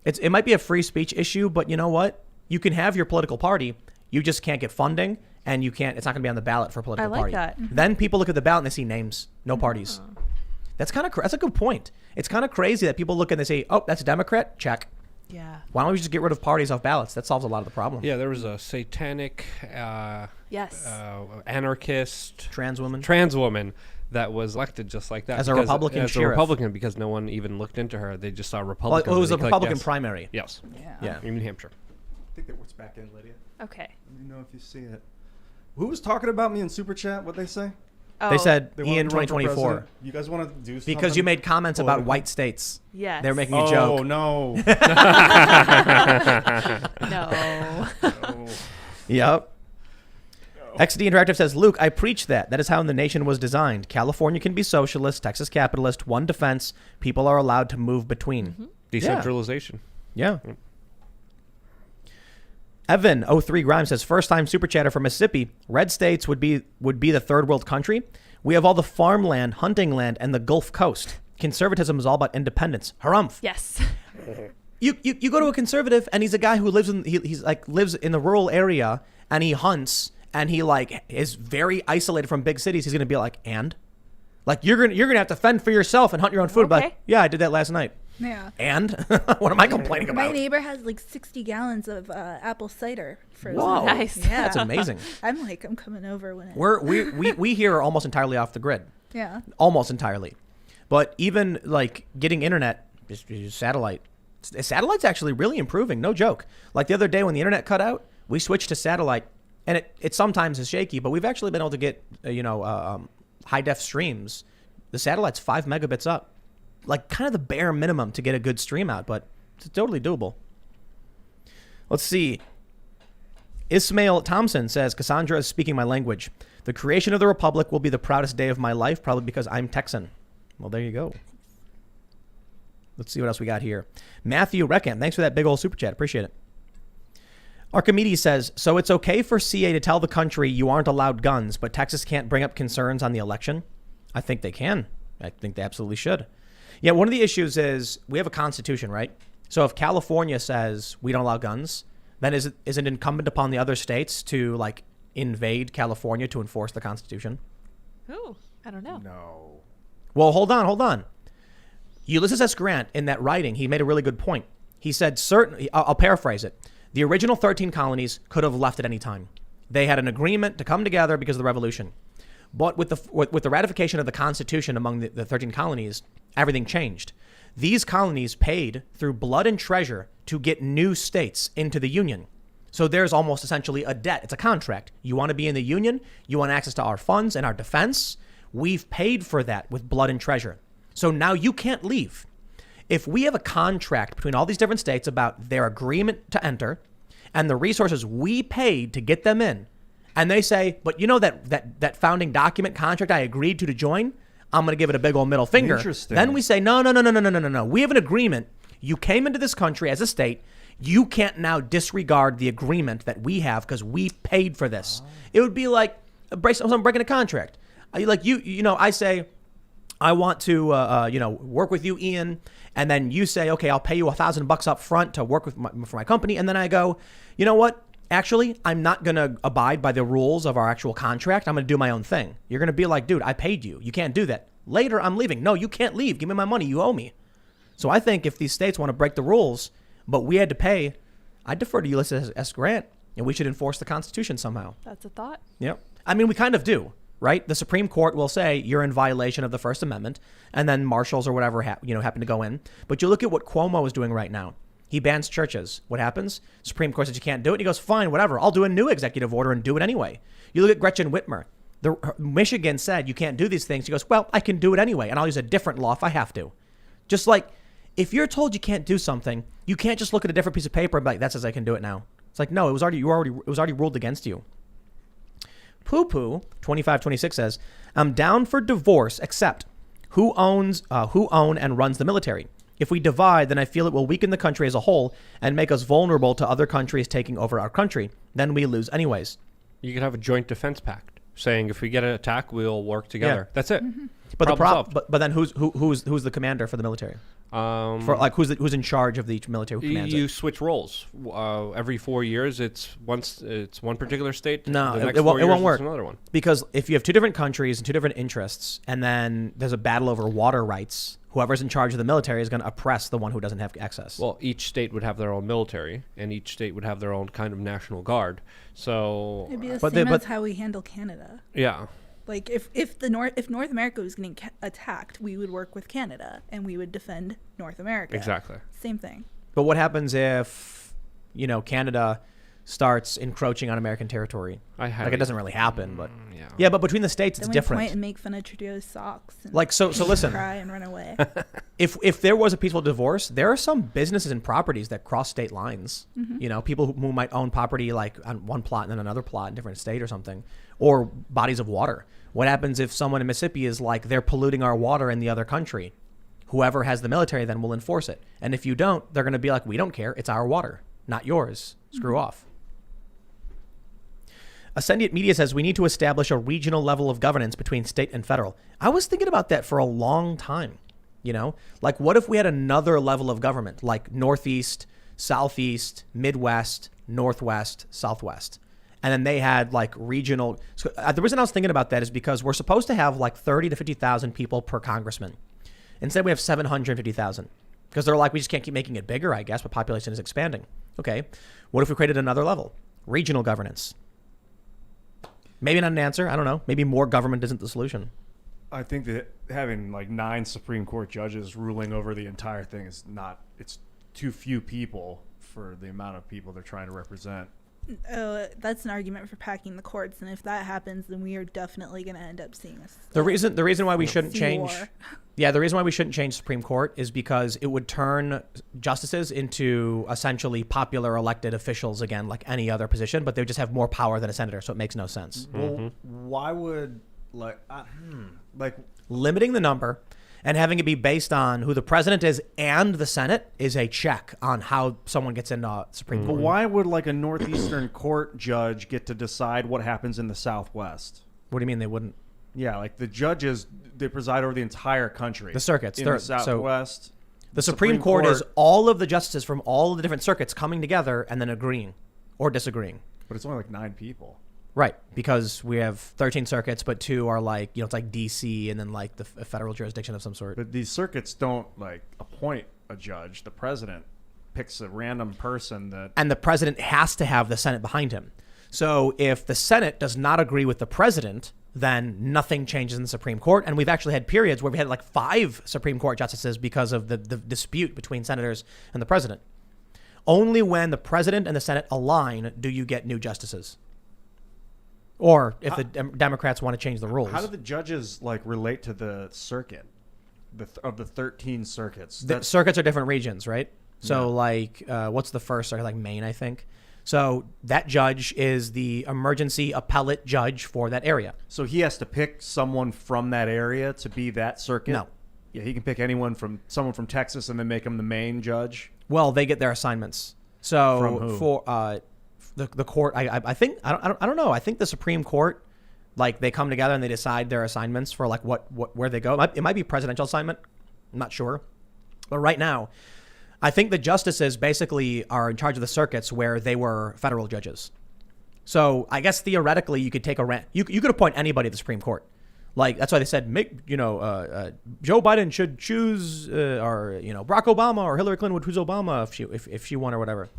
It might be a free speech issue, but you know what? You can have your political party. You just can't get funding, and it's not going to be on the ballot for a political I like party. that. Then people look at the ballot and they see names, no parties. That's a good point. It's kind of crazy that people look and they say, oh, that's a Democrat? Check. Yeah. Why don't we just get rid of parties off ballots? That solves a lot of the problem. Yeah, there was a satanic, Yes. anarchist, Trans women. that was elected just like that. As a Republican as sheriff. a Republican, because no one even looked into her. They just saw Republican. Well, it was a and they clicked Republican yes. primary. Yes. Yeah. In New Hampshire. I think that works back in, Lydia. Okay. Let me know if you see it. Who was talking about me in Super Chat? What'd they say? Oh, They said They wanted Ian to run for 2024 president. You guys want to do something? because you made comments about political? white states. yes. They're making a Oh, joke. no. No. Oh. Yep. XD Interactive says, Luke, I preach that. That is how the nation was designed. California can be socialist, Texas capitalist, one defense. People are allowed to move between. Decentralization. Yeah. Evan 03 Grimes says, first time super chatter from Mississippi. Red states would be the third world country. We have all the farmland, hunting land, and the Gulf Coast. Conservatism is all about independence. Harumph. Yes. You go to a conservative and he's a guy who lives in lives in the rural area and he hunts and he is very isolated from big cities. He's gonna be like, and you're gonna have to fend for yourself and hunt your own food. Okay. But yeah, I did that last night. Yeah. And what am I complaining My about? neighbor has 60 gallons of apple cider frozen. Whoa, Nice. Yeah. That's amazing. I'm coming over when it. We here are almost entirely off the grid, Yeah. almost entirely. But even getting internet, just satellite. Satellite's actually really improving, no joke. Like the other day when the internet cut out, we switched to satellite, and it sometimes is shaky, but we've actually been able to get high def streams. The satellite's 5 megabits up, kind of the bare minimum to get a good stream out, but it's totally doable. Let's see. Ismail Thompson says, Cassandra is speaking my language. The creation of the Republic will be the proudest day of my life, probably because I'm Texan. Well, there you go. Let's see what else we got here. Matthew Reckham, thanks for that big old super chat. Appreciate it. Archimedes says, so it's okay for CA to tell the country you aren't allowed guns, but Texas can't bring up concerns on the election? I think they can. I think they absolutely should. Yeah, one of the issues is we have a constitution, right? So if California says we don't allow guns, then is it incumbent upon the other states to like invade California to enforce the constitution? Ooh, I don't know. No. Well, hold on. Ulysses S. Grant, in that writing, he made a really good point. He said, I'll paraphrase it. The original 13 colonies could have left at any time. They had an agreement to come together because of the revolution. But with the ratification of the Constitution among the 13 colonies, everything changed. These colonies paid through blood and treasure to get new states into the Union. So there's almost essentially a debt. It's a contract. You want to be in the Union? You want access to our funds and our defense? We've paid for that with blood and treasure. So now you can't leave. If we have a contract between all these different states about their agreement to enter and the resources we paid to get them in, and they say, but you know that founding document contract I agreed to join, I'm going to give it a big old middle finger. Interesting. Then we say, no. We have an agreement. You came into this country as a state. You can't now disregard the agreement that we have because we paid for this. It would be like someone breaking a contract. I say, I want to, work with you, Ian. And then you say, okay, I'll pay you $1,000 up front to work for my company. And then I go, you know what? Actually, I'm not going to abide by the rules of our actual contract. I'm going to do my own thing. You're going to be like, dude, I paid you. You can't do that. Later, I'm leaving. No, you can't leave. Give me my money. You owe me. So I think if these states want to break the rules, but we had to pay, I defer to Ulysses S. Grant, and we should enforce the Constitution somehow. That's a thought. Yep. I mean, we kind of do. Right? The Supreme Court will say you're in violation of the First Amendment, and then marshals or whatever happen to go in. But you look at what Cuomo is doing right now. He bans churches. What happens? Supreme Court says you can't do it. He goes, fine, whatever. I'll do a new executive order and do it anyway. You look at Gretchen Whitmer. Michigan said you can't do these things. He goes, well, I can do it anyway, and I'll use a different law if I have to. Just like if you're told you can't do something, you can't just look at a different piece of paper and be like, that says I can do it now. It's like, no, it was already ruled against you. Poo-Poo 2526 says, I'm down for divorce, except who own and runs the military. If we divide, then I feel it will weaken the country as a whole and make us vulnerable to other countries taking over our country. Then we lose anyways. You could have a joint defense pact saying if we get an attack, we'll work together. Yeah. That's it. Mm-hmm. But then who's the commander for the military? Who's in charge of the military? Who commands you it? switch roles every 4 years. It's one particular state. No, the next it won't work. It's another one. Because if you have two different countries and two different interests, and then there's a battle over water rights, whoever's in charge of the military is going to oppress the one who doesn't have access. Well, each state would have their own military, and each state would have their own kind of national guard. So it'd be the same as how we handle Canada. Yeah. Like if North America was getting attacked, we would work with Canada and we would defend North America. Exactly. Same thing. But what happens if, Canada starts encroaching on American territory? It doesn't really happen, but yeah, but between the states, then it's different. Point and make fun of Trudeau's socks. And so listen. Cry and run away. If there was a peaceful divorce, there are some businesses and properties that cross state lines. Mm-hmm. People who might own property like on one plot and then another plot in a different state or something, or bodies of water. What happens if someone in Mississippi is like, they're polluting our water in the other country? Whoever has the military then will enforce it. And if you don't, they're going to be like, we don't care. It's our water, not yours. Screw off. Ascendiant Media says we need to establish a regional level of governance between state and federal. I was thinking about that for a long time. Like what if we had another level of government, like Northeast, Southeast, Midwest, Northwest, Southwest. And then they had like regional. So the reason I was thinking about that is because we're supposed to have like 30 to 50,000 people per congressman. Instead, we have 750,000 because they're like, we just can't keep making it bigger, I guess, but population is expanding. Okay. What if we created another level? Regional governance. Maybe not an answer. I don't know. Maybe more government isn't the solution. I think that having like 9 Supreme Court judges ruling over the entire thing is not, it's too few people for the amount of people they're trying to represent. That's an argument for packing the courts, and if that happens, then we are definitely going to end up seeing the reason why we shouldn't change. War. Yeah, the reason why we shouldn't change Supreme Court is because it would turn justices into essentially popular elected officials again, like any other position, but they would just have more power than a senator, so it makes no sense. Well, why would limiting the number And having it be based on who the president is and the Senate is a check on how someone gets into Supreme But Court. why would like a Northeastern court judge get to decide what happens in the Southwest? What do you mean they wouldn't? Yeah, like the judges, they preside over the entire country. The circuits. In They're- the Southwest. The Supreme Court is all of the justices from all of the different circuits coming together and then agreeing or disagreeing. But it's only like 9 people. Right, because we have 13 circuits, but 2 are like, it's like D.C. and then like the federal jurisdiction of some sort. But these circuits don't like appoint a judge. The president picks a random person that. And the president has to have the Senate behind him. So if the Senate does not agree with the president, then nothing changes in the Supreme Court. And we've actually had periods where we had like 5 Supreme Court justices because of the dispute between senators and the president. Only when the president and the Senate align do you get new justices. Or if the Democrats want to change the rules. How do the judges like relate to the circuit, of the 13 circuits? The circuits are different regions, right? So like, what's the first circuit? Like Maine, I think. So that judge is the emergency appellate judge for that area. So he has to pick someone from that area to be that circuit? No. Yeah, he can pick someone from Texas and then make him the main judge. Well, they get their assignments. So From who? For the court, I think I don't know. I think the Supreme Court, like they come together and they decide their assignments for like where they go. It might be presidential assignment. I'm not sure, but right now, I think the justices basically are in charge of the circuits where they were federal judges. So I guess theoretically you could take you could appoint anybody to the Supreme Court. Like that's why they said Joe Biden should choose or Barack Obama or Hillary Clinton would choose Obama if she won or whatever,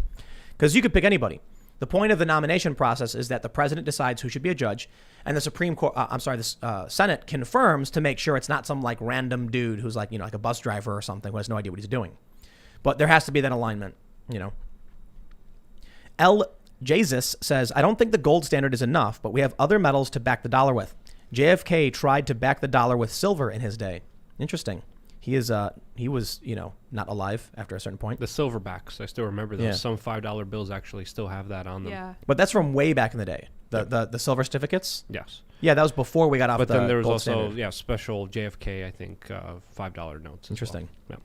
because you could pick anybody. The point of the nomination process is that the president decides who should be a judge, and the Supreme Court, the Senate confirms to make sure it's not some like random dude who's like like a bus driver or something who has no idea what he's doing. But there has to be that alignment, L. Jesus says, I don't think the gold standard is enough, but we have other metals to back the dollar with. JFK tried to back the dollar with silver in his day. Interesting. He was not alive after a certain point. The silverbacks, I still remember those. Yeah. Some $5 bills actually still have that on them. Yeah. But that's from way back in the day. The silver certificates. Yes. Yeah, that was before we got off But the then there was gold also standard. special JFK, I think, $5 notes. Interesting. As well.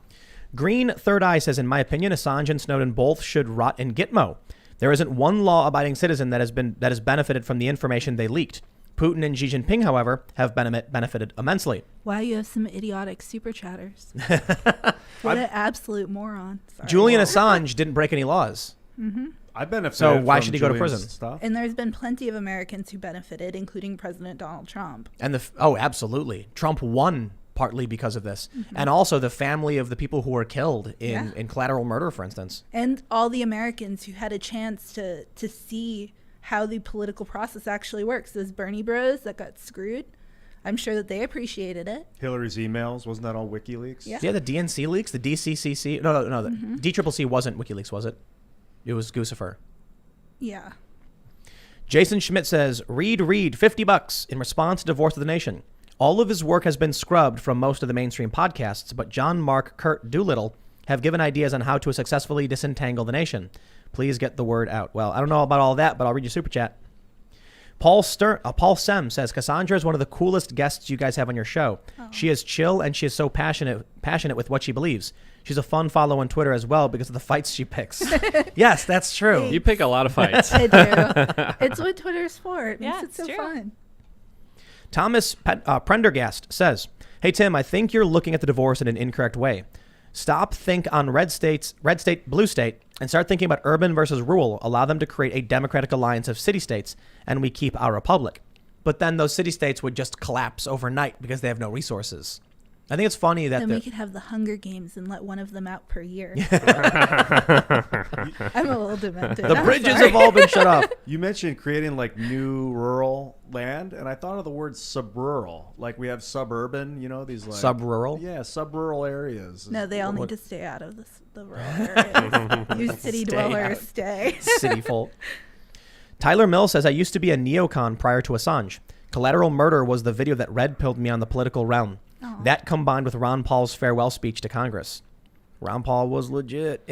Green Third Eye says, in my opinion, Assange and Snowden both should rot in Gitmo. There isn't one law-abiding citizen that has benefited from the information they leaked. Putin and Xi Jinping, however, have benefited immensely. Wow, you have some idiotic super chatters. What an absolute moron. Sorry. Julian Assange didn't break any laws. I benefited. So why from should he go to Julian's prison? Stuff. And there's been plenty of Americans who benefited, including President Donald Trump. And absolutely. Trump won partly because of this. And also the family of the people who were killed in collateral murder, for instance. And all the Americans who had a chance to see how the political process actually works. Those Bernie bros that got screwed, I'm sure that they appreciated it. Hillary's emails, wasn't that all WikiLeaks? Yeah. Yeah, the DNC leaks, the DCCC. No, the DCCC wasn't WikiLeaks, was it? It was Guccifer. Yeah. Jason Schmidt says, read $50 in response to Divorce of the Nation. All of his work has been scrubbed from most of the mainstream podcasts, but John, Mark, Kurt, Doolittle have given ideas on how to successfully disentangle the nation. Please get the word out. Well, I don't know about all that, but I'll read your super chat. Paul Sem says, Cassandra is one of the coolest guests you guys have on your show. Oh. She is chill and she is so passionate with what she believes. She's a fun follow on Twitter as well because of the fights she picks. Yes, that's true. You pick a lot of fights. I do. It's what Twitter's for. It makes Yeah, it so it's true. fun. Thomas Prendergast says, hey, Tim, I think you're looking at the divorce in an incorrect way. Think on red state, blue state, and start thinking about urban versus rural. Allow them to create a democratic alliance of city-states, and we keep our republic. But then those city-states would just collapse overnight because they have no resources. I think it's funny that Then we could have the Hunger Games and let one of them out per year. I'm a little demented. the I'm bridges sorry. have all been shut off. You mentioned creating like new rural land, and I thought of the word subrural. Like we have suburban, these like Sub-rural? Yeah, subrural areas. No, they all need to stay out of the rural areas. You city dwellers, stay. City folk. Tyler Mill says, I used to be a neocon prior to Assange. Collateral Murder was the video that red-pilled me on the political realm. Aw. That combined with Ron Paul's farewell speech to Congress. Ron Paul is legit.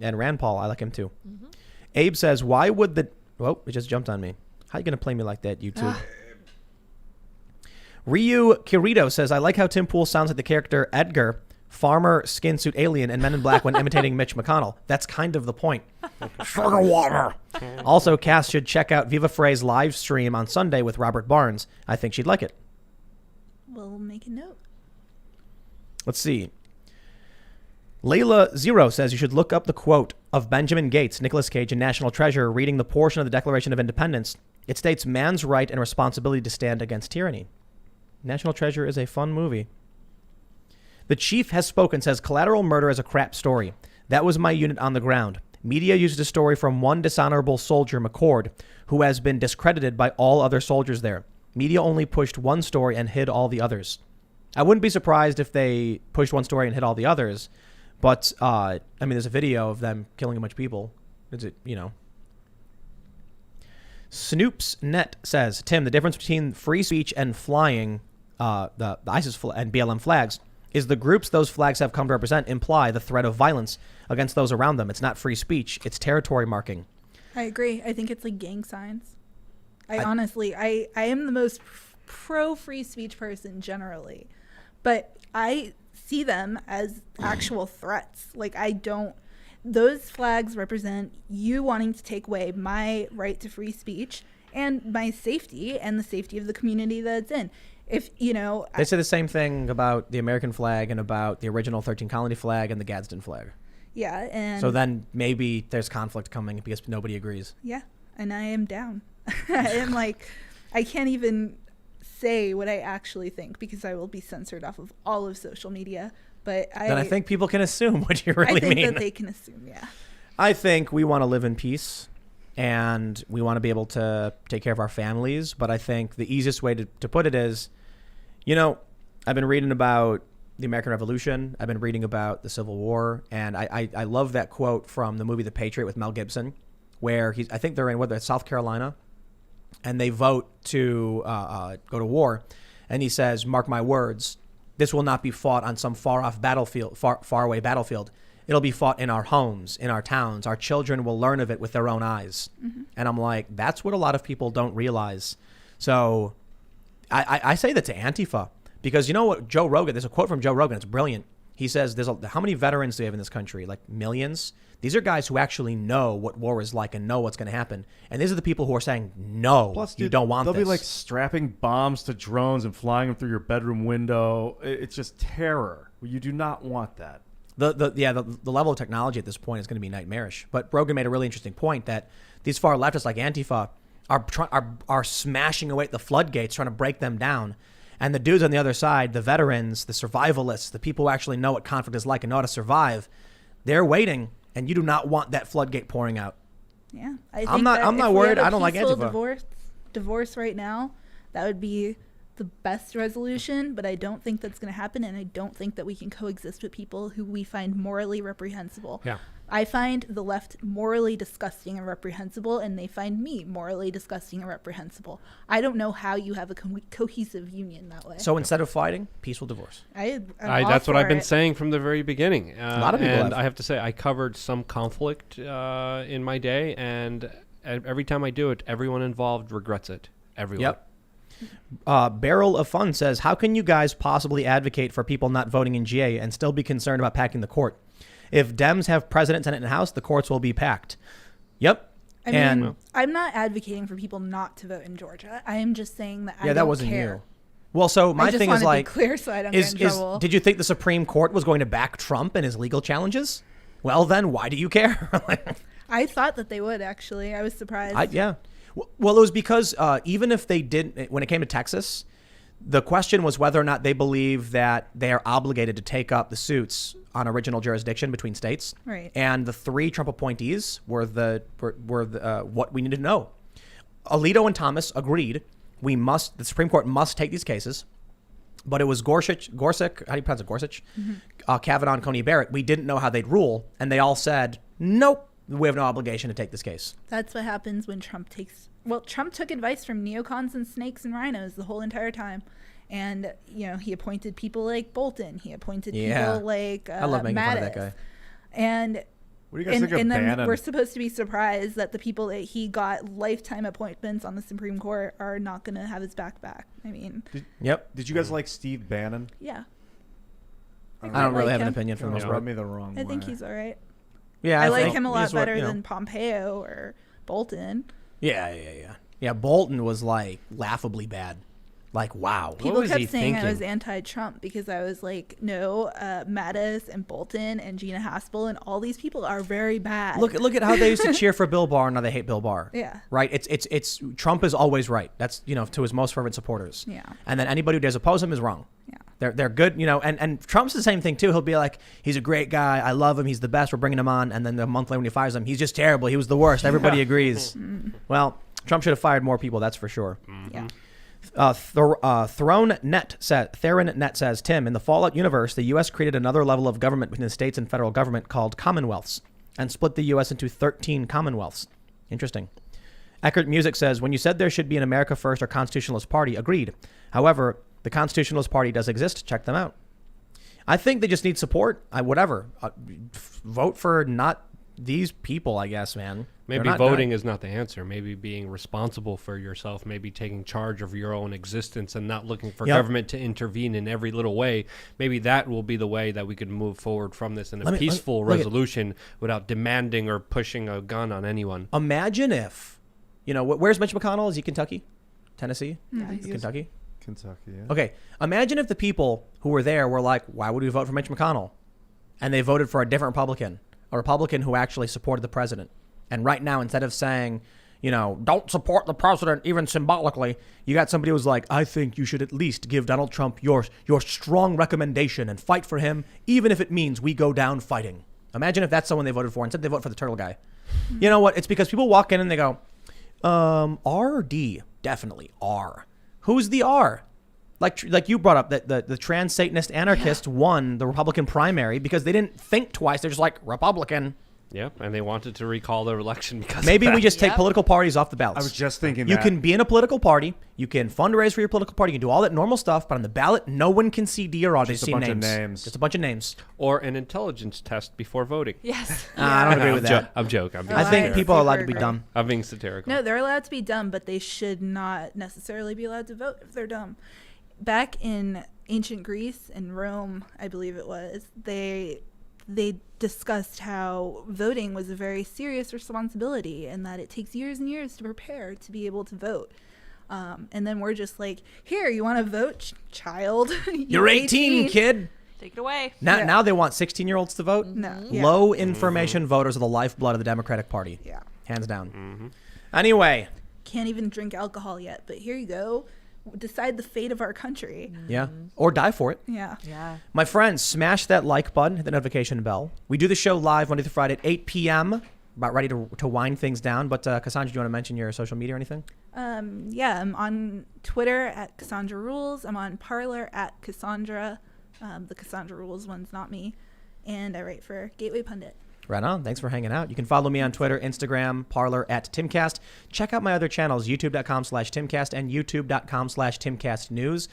And Rand Paul, I like him too. Mm-hmm. Abe says, why would it just jumped on me. How you going to play me like that, YouTube? Ryu Kirito says, I like how Tim Pool sounds like the character Edgar, farmer skin suit alien, and Men in Black when imitating Mitch McConnell. That's kind of the point. Sugar water. Also, Cass should check out Viva Frey's live stream on Sunday with Robert Barnes. I think she'd like it. We'll make a note. Let's see. Layla Zero says you should look up the quote of Benjamin Gates, Nicolas Cage, and National Treasure reading the portion of the Declaration of Independence. It states man's right and responsibility to stand against tyranny. National Treasure is a fun movie. The chief has spoken, says collateral murder is a crap story. That was my unit on the ground. Media used a story from one dishonorable soldier, McCord, who has been discredited by all other soldiers there. Media only pushed one story and hid all the others. I wouldn't be surprised if they pushed one story and hid all the others. But, I mean, there's a video of them killing a bunch of people. Is it, you know. Snoops Net says, Tim, the difference between free speech and flying the ISIS and BLM flags is the groups those flags have come to represent imply the threat of violence against those around them. It's not free speech. It's territory marking. I agree. I think it's like gang signs. I honestly, I am the most pro free speech person generally, but I see them as actual threats. Like those flags represent you wanting to take away my right to free speech and my safety and the safety of the community that it's in. If, you know, they say the same thing about the American flag and about the original 13 colony flag and the Gadsden flag. Yeah. And so then maybe there's conflict coming because nobody agrees. Yeah. And I am down. I am like, I can't even say what I actually think because I will be censored off of all of social media. But I think people can assume what you really mean. I think that they can assume, yeah. I think we want to live in peace and we want to be able to take care of our families. But I think the easiest way to put it is, you know, I've been reading about the American Revolution. I've been reading about the Civil War. And I love that quote from the movie The Patriot with Mel Gibson, where I think they're in South Carolina, and they vote to go to war. And he says, mark my words, this will not be fought on some far-off battlefield, far-away battlefield. It'll be fought in our homes, in our towns. Our children will learn of it with their own eyes. Mm-hmm. And I'm like, that's what a lot of people don't realize. So I say that to Antifa because you know what Joe Rogan, there's a quote from Joe Rogan. It's brilliant. He says, how many veterans do we have in this country? Like millions. These are guys who actually know what war is like and know what's going to happen. And these are the people who are saying, no, plus, you don't want they'll this. They'll be like strapping bombs to drones and flying them through your bedroom window. It's just terror. You do not want that. The level of technology at this point is going to be nightmarish. But Rogan made a really interesting point that these far leftists like Antifa are smashing away at the floodgates, trying to break them down. And the dudes on the other side, the veterans, the survivalists, the people who actually know what conflict is like and know how to survive, they're waiting. And you do not want that floodgate pouring out. Yeah, I'm not worried. I don't like Antifa. Divorce right now, that would be the best resolution, but I don't think that's going to happen, and I don't think that we can coexist with people who we find morally reprehensible. Yeah. I find the left morally disgusting and reprehensible, and they find me morally disgusting and reprehensible. I don't know how you have a cohesive union that way. So instead of fighting, peaceful divorce. That's what I've been saying from the very beginning. A lot of people and have. I have to say, I covered some conflict in my day, and every time I do it, everyone involved regrets it. Everyone. Yep. Barrel of Fun says, how can you guys possibly advocate for people not voting in GA and still be concerned about packing the court? If Dems have president, Senate, and House, the courts will be packed. Yep. I mean, I'm not advocating for people not to vote in Georgia. I am just saying that I don't that wasn't care. You. Well, so my thing is like, to be clear so I don't get in trouble. Did you think the Supreme Court was going to back Trump and his legal challenges? Well, then why do you care? I thought that they would, actually. I was surprised. Yeah. Well, it was because even if they didn't, when it came to Texas, the question was whether or not they believe that they are obligated to take up the suits on original jurisdiction between states. Right. And the three Trump appointees were what we needed to know. Alito and Thomas agreed the Supreme Court must take these cases. But it was Gorsuch, how do you pronounce it, Gorsuch? Mm-hmm. Kavanaugh and Coney Barrett. We didn't know how they'd rule. And they all said, nope, we have no obligation to take this case. That's what happens when Trump took advice from neocons and snakes and rhinos the whole entire time. And, he appointed people like Bolton. He appointed people like I love making fun of that guy. And What do you guys think of then Bannon? we're supposed to be surprised that the people that he got lifetime appointments on the Supreme Court are not going to have his back. I mean, Did you guys like Steve Bannon? yeah. I don't really like have an him. opinion for the most Rubbed part. me the wrong way. I think he's all right. Yeah, I like think him a lot he's what, better you know. than Pompeo or Bolton. Yeah, Bolton was like laughably bad. Like, wow. People was he kept saying I was thinking? anti-Trump because I was like, no, Mattis and Bolton and Gina Haspel and all these people are very bad. Look at how they used to cheer for Bill Barr, now they hate Bill Barr. Yeah. Right? It's Trump is always right. That's, to his most fervent supporters. Yeah. And then anybody who dares oppose him is wrong. Yeah. They're good, and Trump's the same thing too. He'll be like, he's a great guy, I love him, he's the best, we're bringing him on, and then a month later when he fires him, he's just terrible, he was the worst, everybody agrees. Well, Trump should have fired more people, that's for sure. Yeah. Theron Net says, Tim, in the Fallout universe, the U.S. created another level of government between the states and federal government called commonwealths and split the U.S. into 13 commonwealths. Interesting. Eckert Music says, when you said there should be an America First or Constitutionalist Party, agreed. However, the Constitutionalist Party does exist. Check them out. I think they just need support. Vote for not these people, I guess, man. They're Maybe not voting good. is not the answer. Maybe being responsible for yourself, maybe taking charge of your own existence and not looking for Yep. government to intervene in every little way. Maybe that will be the way that we could move forward from this in a peaceful look at- resolution without demanding or pushing a gun on anyone. Imagine if, where's Mitch McConnell? Is he Kentucky? Tennessee? Yeah, He's Kentucky? Kentucky, yeah. Okay. Imagine if the people who were there were like, why would we vote for Mitch McConnell? And they voted for a different Republican, a Republican who actually supported the president. And right now, instead of saying, don't support the president even symbolically, you got somebody who's like, I think you should at least give Donald Trump your strong recommendation and fight for him, even if it means we go down fighting. Imagine if that's someone they voted for. Instead, they vote for the turtle guy. You know what? It's because people walk in and they go, R or D? Definitely R. Who's the R? Like you brought up that the trans Satanist anarchist won the Republican primary because they didn't think twice. They're just like, Republican. Yeah, and they wanted to recall their election because Maybe of that. we just take Yep. political parties off the ballots. I was just thinking You that. can be in a political party. You can fundraise for your political party. You can do all that normal stuff. But on the ballot, no one can see D or R. They Just a see bunch of names. names. Just a bunch of names. Or an intelligence test before voting. Yes. I don't agree with that. I'm joking. I'm being I think satirical. people are allowed to be Super dumb. I'm being satirical. No, they're allowed to be dumb, but they should not necessarily be allowed to vote if they're dumb. Back in ancient Greece and Rome, I believe it was, they discussed how voting was a very serious responsibility and that it takes years and years to prepare to be able to vote. And then we're just like, here, you want to vote, child? You're 18, kid. Take it away. Now, Yeah. now they want 16-year-olds to vote. No. Yeah. Low information voters are the lifeblood of the Democratic Party. Yeah. Hands down. Anyway, Can't even drink alcohol yet, but here you go. Decide the fate of our country. yeah. Or die for it. Yeah. Yeah. My friends, smash that like button, hit the notification bell. We do the show live Monday through Friday at 8 p.m. About ready to wind things down. But Cassandra, do you want to mention your social media or anything? Yeah, I'm on Twitter at Cassandra Rules. I'm on Parler at Cassandra. The Cassandra Rules one's not me. And I write for Gateway Pundit. Right on. Thanks for hanging out. You can follow me on Twitter, Instagram, Parler at Timcast. Check out my other channels, youtube.com/Timcast and youtube.com/TimcastNews.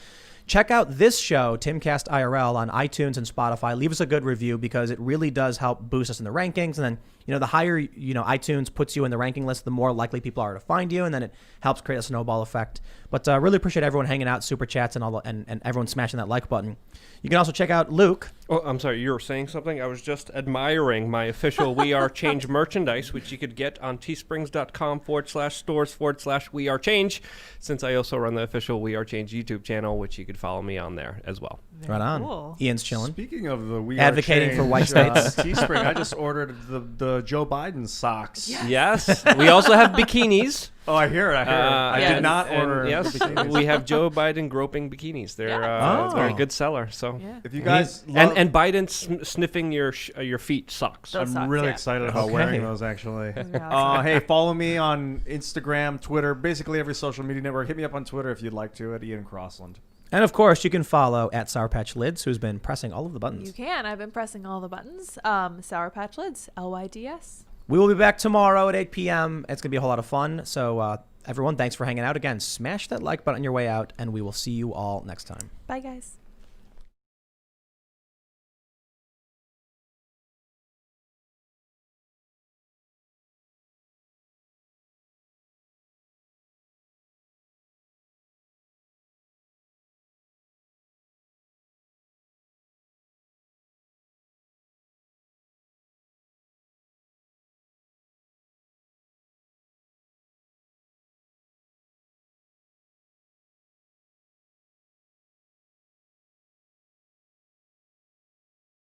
Check out this show, Timcast IRL, on iTunes and Spotify. Leave us a good review because it really does help boost us in the rankings. And then, the higher, iTunes puts you in the ranking list, the more likely people are to find you. And then it helps create a snowball effect. But really appreciate everyone hanging out, super chats, and everyone smashing that like button. You can also check out Luke. Oh, I'm sorry. You were saying something? I was just admiring my official We Are Change merchandise, which you could get on teesprings.com/stores/We Are Change, since I also run the official We Are Change YouTube channel, which you could follow me on there as well. Right on. cool. Ian's chilling. Speaking of the We Advocating Are for Change, white states. Teespring, I just ordered the Joe Biden socks. Yes. We also have bikinis. Oh, I hear it. I yes. did not And order yes, bikinis. we have Joe Biden groping bikinis. They're Yeah. they're a Oh. good seller. So. Yeah. If you guys love, And Biden sniffing your feet socks. Those I'm socks, really yeah. excited about Okay. wearing those, actually. Those are awesome. Hey, follow me on Instagram, Twitter, basically every social media network. Hit me up on Twitter if you'd like to, at Ian Crossland. And of course, you can follow at Sour Patch Lids, who's been pressing all of the buttons. You can. I've been pressing all the buttons. Sour Patch Lids, LYDS. We will be back tomorrow at 8 p.m. It's going to be a whole lot of fun. So, everyone, thanks for hanging out. Again, smash that like button on your way out, and we will see you all next time. Bye, guys.